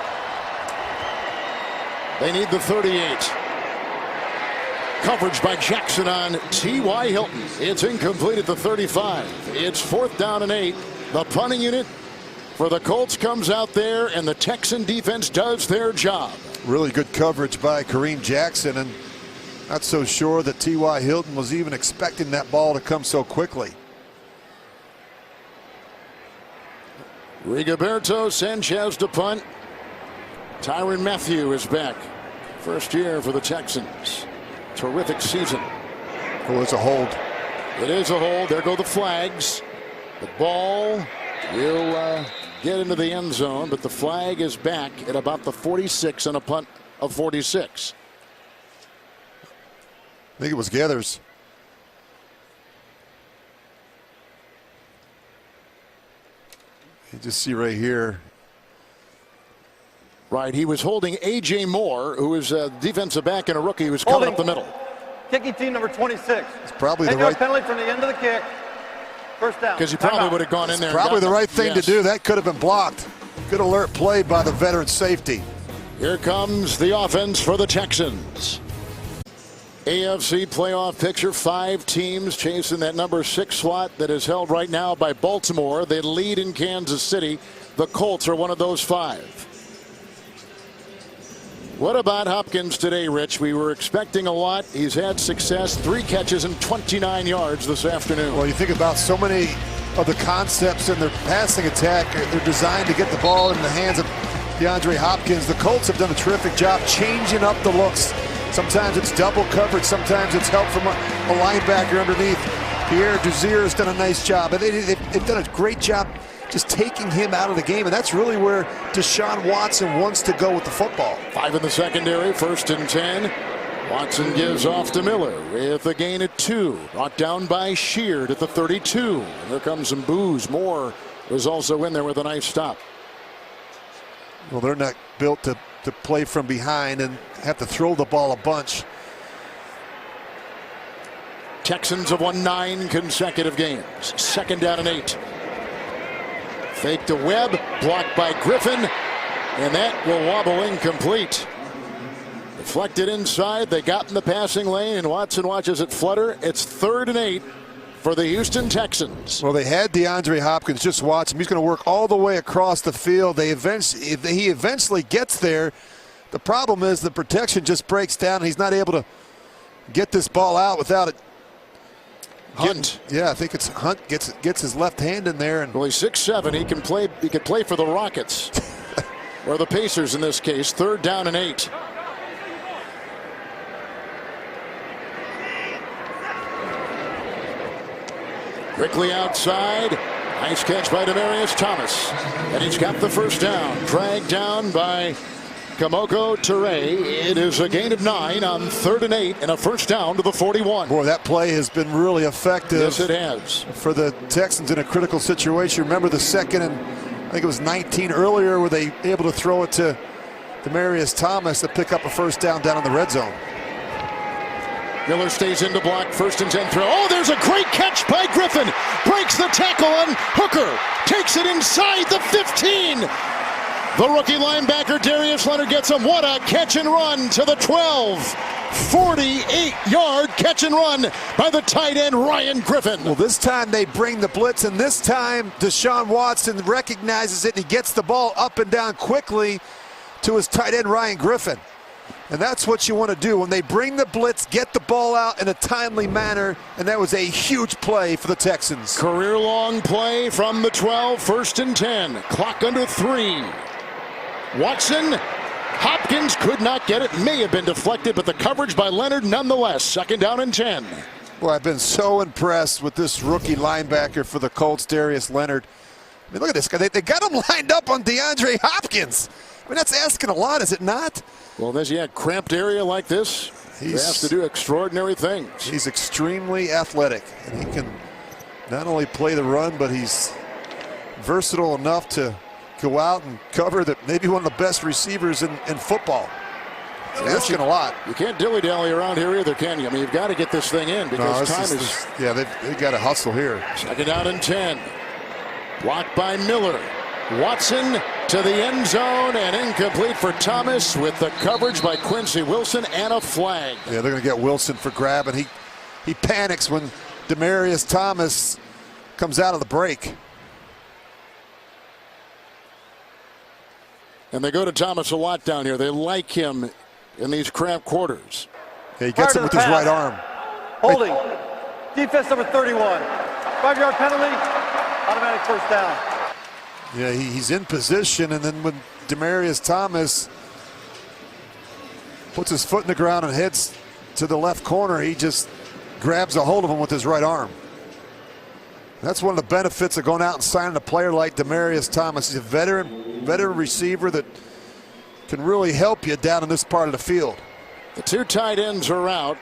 They need the 38. Coverage by Jackson on T.Y. Hilton. It's incomplete at the 35. It's 4th down and 8. The punting unit for the Colts comes out there, and the Texan defense does their job. Really good coverage by Kareem Jackson, and not so sure that T.Y. Hilton was even expecting that ball to come so quickly. Rigoberto Sanchez to punt. Tyrann Mathieu is back. First year for the Texans. Terrific season. Oh, it's a hold. It is a hold. There go the flags. The ball will get into the end zone, but the flag is back at about the 46 on a punt of 46. I think it was Gathers. You just see right here. Right, he was holding A.J. Moore, who is a defensive back and a rookie who was coming up the middle. Kicking team number 26. It's probably the 10-yard right penalty from the end of the kick. First down. Because he probably would have gone in there. Probably the right thing to do. That could have been blocked. Good alert play by the veteran safety. Here comes the offense for the Texans. AFC playoff picture. 5 teams chasing that number 6 slot that is held right now by Baltimore. They lead in Kansas City. The Colts are one of those 5. What about Hopkins today, Rich? We were expecting a lot. He's had success. 3 catches and 29 yards this afternoon. Well, you think about so many of the concepts in their passing attack. They're designed to get the ball in the hands of DeAndre Hopkins. The Colts have done a terrific job changing up the looks. Sometimes it's double coverage. Sometimes it's help from a linebacker underneath. Pierre Desir has done a nice job. And they've done a great job just taking him out of the game, and that's really where Deshaun Watson wants to go with the football. 5 in the secondary, 1st and 10. Watson gives off to Miller with a gain at 2. Brought down by Sheard at the 32. And here comes some boos. Moore was also in there with a nice stop. Well, they're not built to play from behind and have to throw the ball a bunch. Texans have won 9 consecutive games. 2nd down and 8. Fake to Webb, blocked by Griffin, and that will wobble incomplete. Deflected inside, they got in the passing lane, and Watson watches it flutter. It's 3rd and 8 for the Houston Texans. Well, they had DeAndre Hopkins. Just watch him. He's going to work all the way across the field. He eventually gets there. The problem is the protection just breaks down, and he's not able to get this ball out without it. Hunt. Yeah, I think it's Hunt gets his left hand in there, and well, he's 6'7". He can play. He could play for the Rockets or the Pacers in this case. 3rd down and 8. Quickly outside. Nice catch by Demaryius Thomas, and he's got the first down. Dragged down by Kamoko Toure. It is a gain of 9 on 3rd and 8 and a first down to the 41. Boy, that play has been really effective. Yes, it has. For the Texans in a critical situation. Remember the 2nd and I think it was 19 earlier, were they able to throw it to Demaryius Thomas to pick up a first down in the red zone. Miller stays in to block, 1st and 10 throw. Oh, there's a great catch by Griffin. Breaks the tackle on Hooker. Takes it inside the 15. The rookie linebacker Darius Leonard gets him. What a catch and run to the 12. 48-yard catch and run by the tight end Ryan Griffin. Well, this time they bring the blitz, and this time Deshaun Watson recognizes it, and he gets the ball up and down quickly to his tight end Ryan Griffin. And that's what you want to do when they bring the blitz, get the ball out in a timely manner, and that was a huge play for the Texans. Career-long play from the 12, 1st and 10. Clock under 3. Watson, Hopkins could not get it. May have been deflected, but the coverage by Leonard nonetheless. 2nd down and 10. Well, I've been so impressed with this rookie linebacker for the Colts, Darius Leonard. I mean, look at this guy. They got him lined up on DeAndre Hopkins. I mean, that's asking a lot, is it not? Well, there's cramped area like this. He has to do extraordinary things. He's extremely athletic, and he can not only play the run, but he's versatile enough to go out and cover that maybe one of the best receivers in football. Asking a lot. You can't dilly-dally around here either, can you? I mean, you've got to get this thing in because time is. Yeah, they've got to hustle here. 2nd down and 10. Blocked by Miller. Watson to the end zone and incomplete for Thomas with the coverage by Quincy Wilson and a flag. Yeah, they're going to get Wilson for grab, and he panics when Demaryius Thomas comes out of the break. And they go to Thomas a lot down here. They like him in these cramped quarters. Yeah, he gets it with his right arm. Holding. Defense number 31. 5-yard penalty. Automatic first down. Yeah, he's in position, and then when Demaryius Thomas puts his foot in the ground and heads to the left corner, he just grabs a hold of him with his right arm. That's one of the benefits of going out and signing a player like Demaryius Thomas. He's a veteran receiver that can really help you down in this part of the field. The 2 tight ends are out.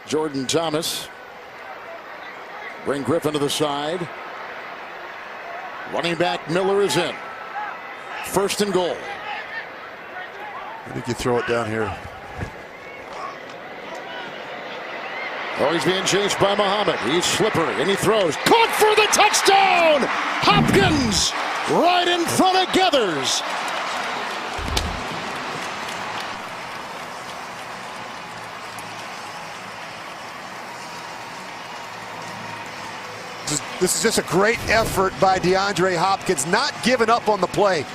Jordan Thomas. Bring Griffin to the side. Running back Miller is in. 1st and goal. I think you throw it down here. Oh, he's being chased by Muhammad. He's slippery, and he throws. Caught for the touchdown! Hopkins right in front of Geathers. This is just a great effort by DeAndre Hopkins, not giving up on the play.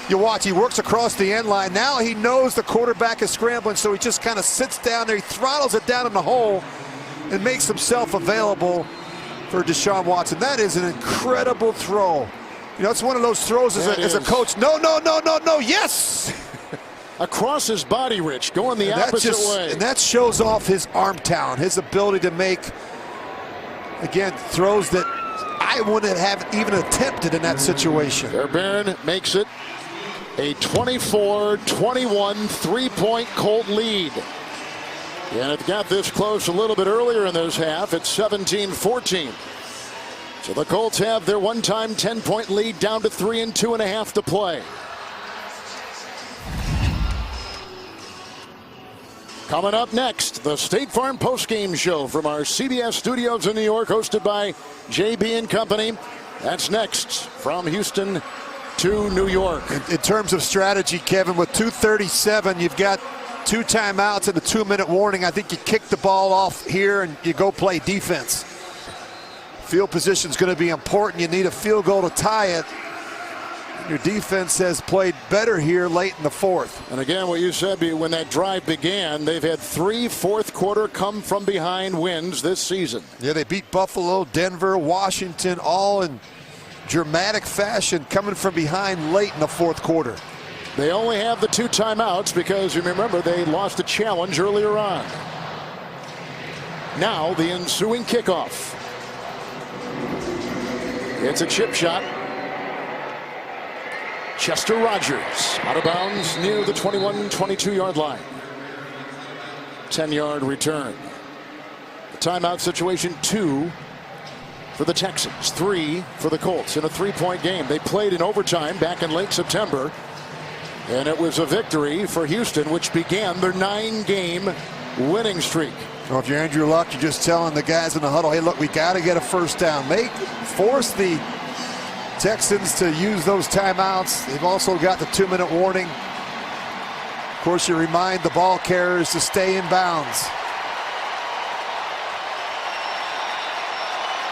You watch, he works across the end line. Now he knows the quarterback is scrambling, so he just kind of sits down there. He throttles it down in the hole and makes himself available for Deshaun Watson. That is an incredible throw. You know, it's one of those throws as a coach. No, yes! Across his body, Rich, going the opposite way. And that shows off his arm talent, his ability to make, again, throws that I wouldn't have even attempted in that situation. Fairbairn makes it a 24-21 3-point Colt lead. And it got this close a little bit earlier in this half. It's 17-14. So the Colts have their one-time 10-point lead down to 3 and 2.5 to play. Coming up next, the State Farm postgame show from our CBS studios in New York, hosted by JB and Company. That's next from Houston to New York. In terms of strategy, Kevin, with 2:37, you've got 2 timeouts and a 2-minute warning. I think you kick the ball off here and you go play defense. Field position is going to be important. You need a field goal to tie it. Your defense has played better here late in the 4th. And again, what you said when that drive began, they've had 3 fourth-quarter come-from-behind wins this season. Yeah, they beat Buffalo, Denver, Washington, all in dramatic fashion, coming from behind late in the 4th quarter. They only have the 2 timeouts because, you remember, they lost a challenge earlier on. Now, the ensuing kickoff. It's a chip shot. Chester Rogers out of bounds near the 21-22-yard line. 10-yard return. The timeout situation 2 for the Texans, 3 for the Colts in a 3-point game. They played in overtime back in late September, and it was a victory for Houston, which began their 9-game winning streak. Well, if you're Andrew Luck, you're just telling the guys in the huddle, hey, look, we got to get a first down. Force the Texans to use those timeouts. They've also got the 2-minute warning. Of course, you remind the ball carriers to stay in bounds.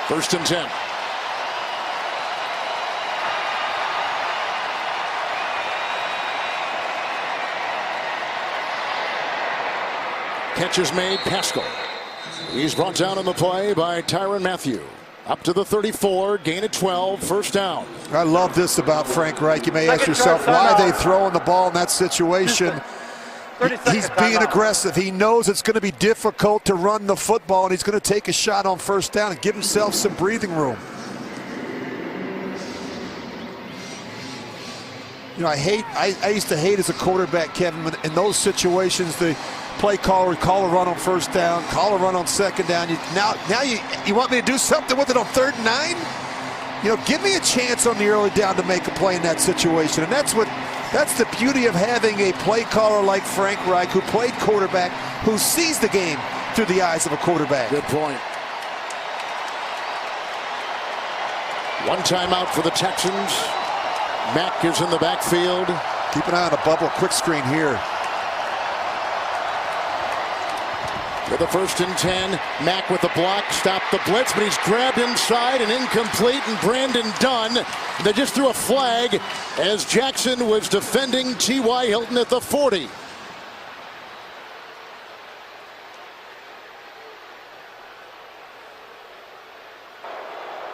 1st and 10. Catch is made, Pascal. He's brought down on the play by Tyrann Mathieu. Up to the 34, gain of 12, first down. I love this about Frank Reich. You may ask yourself, why are they throwing the ball in that situation? He's being aggressive. He knows it's going to be difficult to run the football, and he's going to take a shot on first down and give himself some breathing room. You know, I used to hate as a quarterback, Kevin, in those situations, the play caller would call a run on first down, call a run on second down. Now you want me to do something with it on 3rd and 9? You know, give me a chance on the early down to make a play in that situation. And that's the beauty of having a play caller like Frank Reich, who played quarterback, who sees the game through the eyes of a quarterback. Good point. 1 timeout for the Texans. Mack is in the backfield. Keep an eye on the bubble. Quick screen here. With the 1st and 10, Mack with the block, stopped the blitz, but he's grabbed inside and incomplete, and Brandon Dunn. They just threw a flag as Jackson was defending T.Y. Hilton at the 40.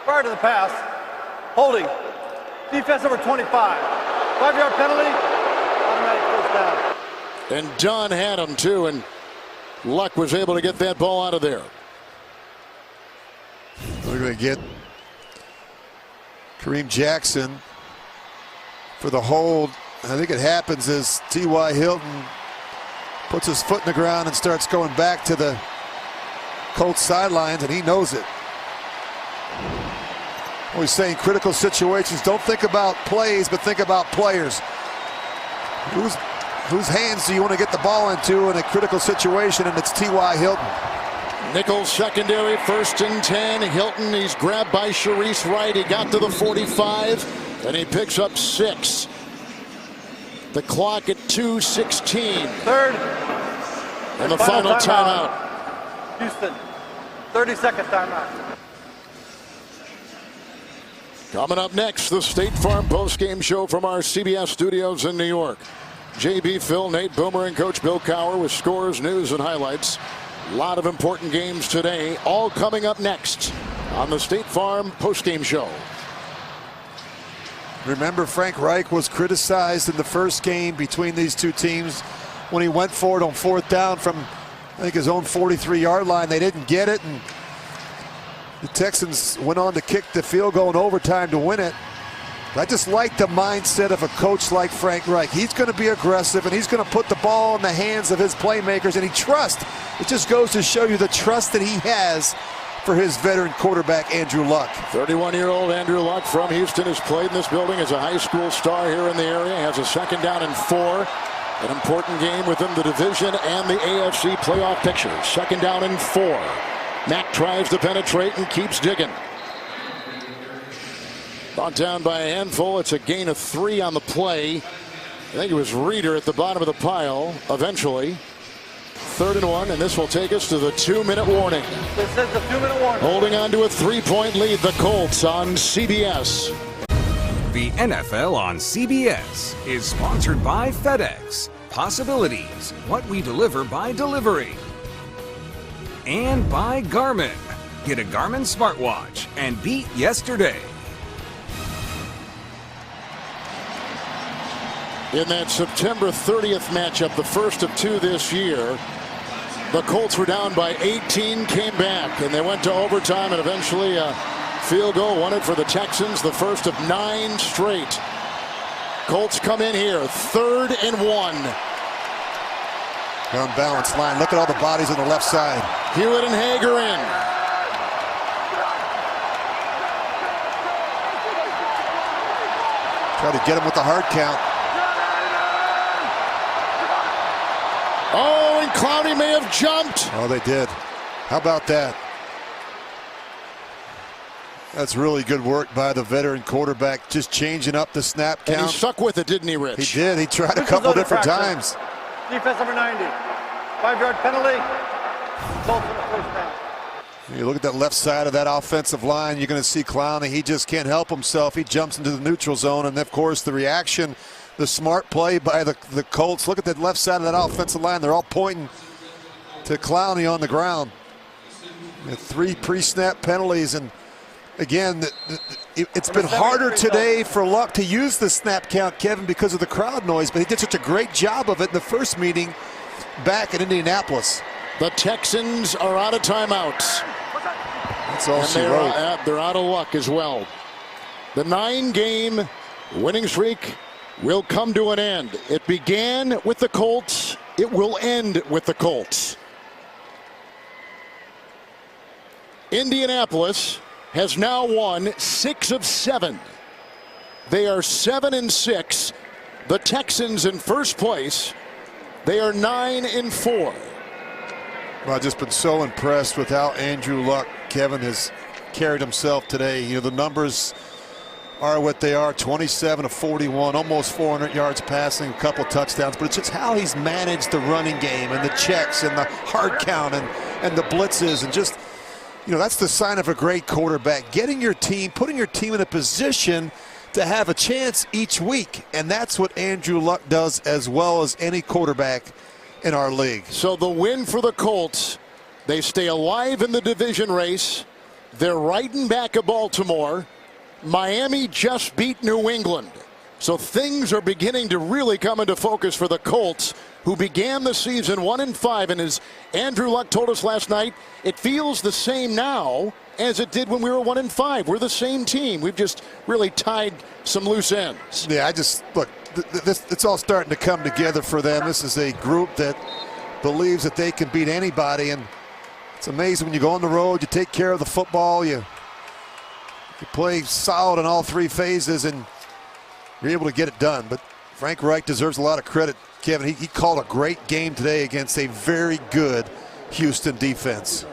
Prior to the pass, holding, defense number 25, 5-yard penalty, automatic first down. And Dunn had him too, and Luck was able to get that ball out of there. We're going to get Kareem Jackson for the hold. I think it happens as T.Y. Hilton puts his foot in the ground and starts going back to the Colts sidelines, and he knows it. Always saying critical situations, don't think about plays, but think about players. Whose hands do you want to get the ball into in a critical situation? And it's T.Y. Hilton. Nichols secondary, 1st and 10. Hilton, he's grabbed by Sharice Wright. He got to the 45, and he picks up 6. The clock at 2:16. 3rd. And the final timeout. Houston, 30-second timeout. Coming up next, the State Farm postgame show from our CBS studios in New York. JB, Phil, Nate Boomer, and Coach Bill Cowher with scores, news, and highlights. A lot of important games today, all coming up next on the State Farm postgame show. Remember, Frank Reich was criticized in the first game between these two teams when he went for it on 4th down from, I think, his own 43-yard line. They didn't get it, and the Texans went on to kick the field goal in overtime to win it. I just like the mindset of a coach like Frank Reich. He's going to be aggressive, and he's going to put the ball in the hands of his playmakers, and he trusts. It just goes to show you the trust that he has for his veteran quarterback, Andrew Luck. 31-year-old Andrew Luck from Houston has played in this building as a high school star here in the area. Has a 2nd down and 4. An important game within the division and the AFC playoff picture. 2nd down and 4. Mack tries to penetrate and keeps digging. Brought down by a handful. It's a gain of 3 on the play. I think it was Reeder at the bottom of the pile eventually. 3rd and 1, and this will take us to the 2-minute warning. This is the 2-minute warning. Holding on to a 3-point lead, the Colts on CBS. The NFL on CBS is sponsored by FedEx. Possibilities, what we deliver by delivery. And by Garmin. Get a Garmin smartwatch and beat yesterday. In that September 30th matchup, the first of 2 this year, the Colts were down by 18, came back, and they went to overtime, and eventually a field goal won it for the Texans, the first of 9 straight. Colts come in here, 3rd and 1. Unbalanced line. Look at all the bodies on the left side. Hewitt and Hager in. Try to get him with the hard count. Oh, and Clowney may have jumped. Oh, they did. How about that? That's really good work by the veteran quarterback, just changing up the snap count. And he stuck with it, didn't he, Rich? He did. He tried a couple different times. Defense number 90. 5-yard penalty. Colts for the first down. You look at that left side of that offensive line, you're going to see Clowney. He just can't help himself. He jumps into the neutral zone, and of course the reaction, the smart play by the Colts. Look at that left side of that offensive line. They're all pointing to Clowney on the ground. 3 pre-snap penalties, and again, it's been harder today for Luck to use the snap count, Kevin, because of the crowd noise, but he did such a great job of it in the first meeting back in Indianapolis. The Texans are out of timeouts. That's all she wrote. They're out of luck as well. The 9-game winning streak will come to an end. It began with the Colts. It will end with the Colts. Indianapolis has now won 6 of 7. They are 7-6. The Texans in first place. They are 9-4. Well, I've just been so impressed with how Andrew Luck, Kevin, has carried himself today. You know, the numbers are what they are, 27 of 41, almost 400 yards passing, a couple touchdowns, but it's just how he's managed the running game and the checks and the hard count and the blitzes, and just, you know, that's the sign of a great quarterback, getting your team, putting your team in a position to have a chance each week, and that's what Andrew Luck does as well as any quarterback in our league. So the win for the Colts, they stay alive in the division race. They're riding back at Baltimore. Miami just beat New England. So things are beginning to really come into focus for the Colts, who began the season 1-5. And as Andrew Luck told us last night, it feels the same now as it did when we were 1-5. We're the same team. We've just really tied some loose ends. Yeah, look, it's all starting to come together for them. This is a group that believes that they can beat anybody, and it's amazing when you go on the road, you take care of the football, you play solid in all 3 phases, and you're able to get it done. But Frank Reich deserves a lot of credit, Kevin. He called a great game today against a very good Houston defense.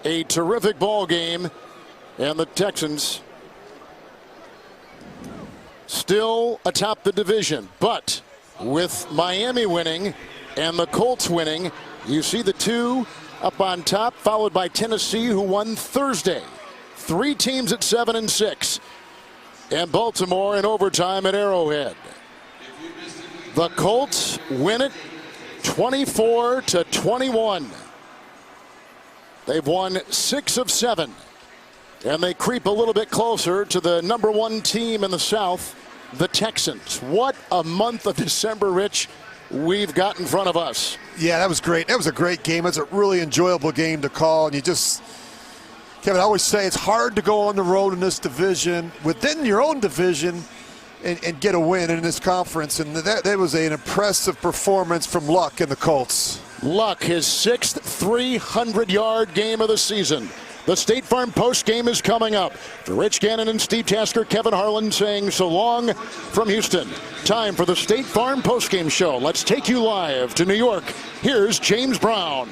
A terrific ball game, and the Texans still atop the division. But with Miami winning and the Colts winning, you see the 2 up on top, followed by Tennessee, who won Thursday. 3 teams at 7-6, and Baltimore in overtime at Arrowhead. The Colts win it 24-21. They've won 6 of 7, and they creep a little bit closer to the number 1 team in the South, the Texans. What a month of December, Rich, we've got in front of us. Yeah, that was great. That was a great game. It was a really enjoyable game to call, and you just, Kevin, I always say it's hard to go on the road in this division, within your own division, and get a win in this conference, and that was an impressive performance from Luck and the Colts. Luck, his 6th 300-yard game of the season. The State Farm post game is coming up. For Rich Gannon and Steve Tasker, Kevin Harlan saying so long from Houston. Time for the State Farm post game show. Let's take you live to New York. Here's James Brown.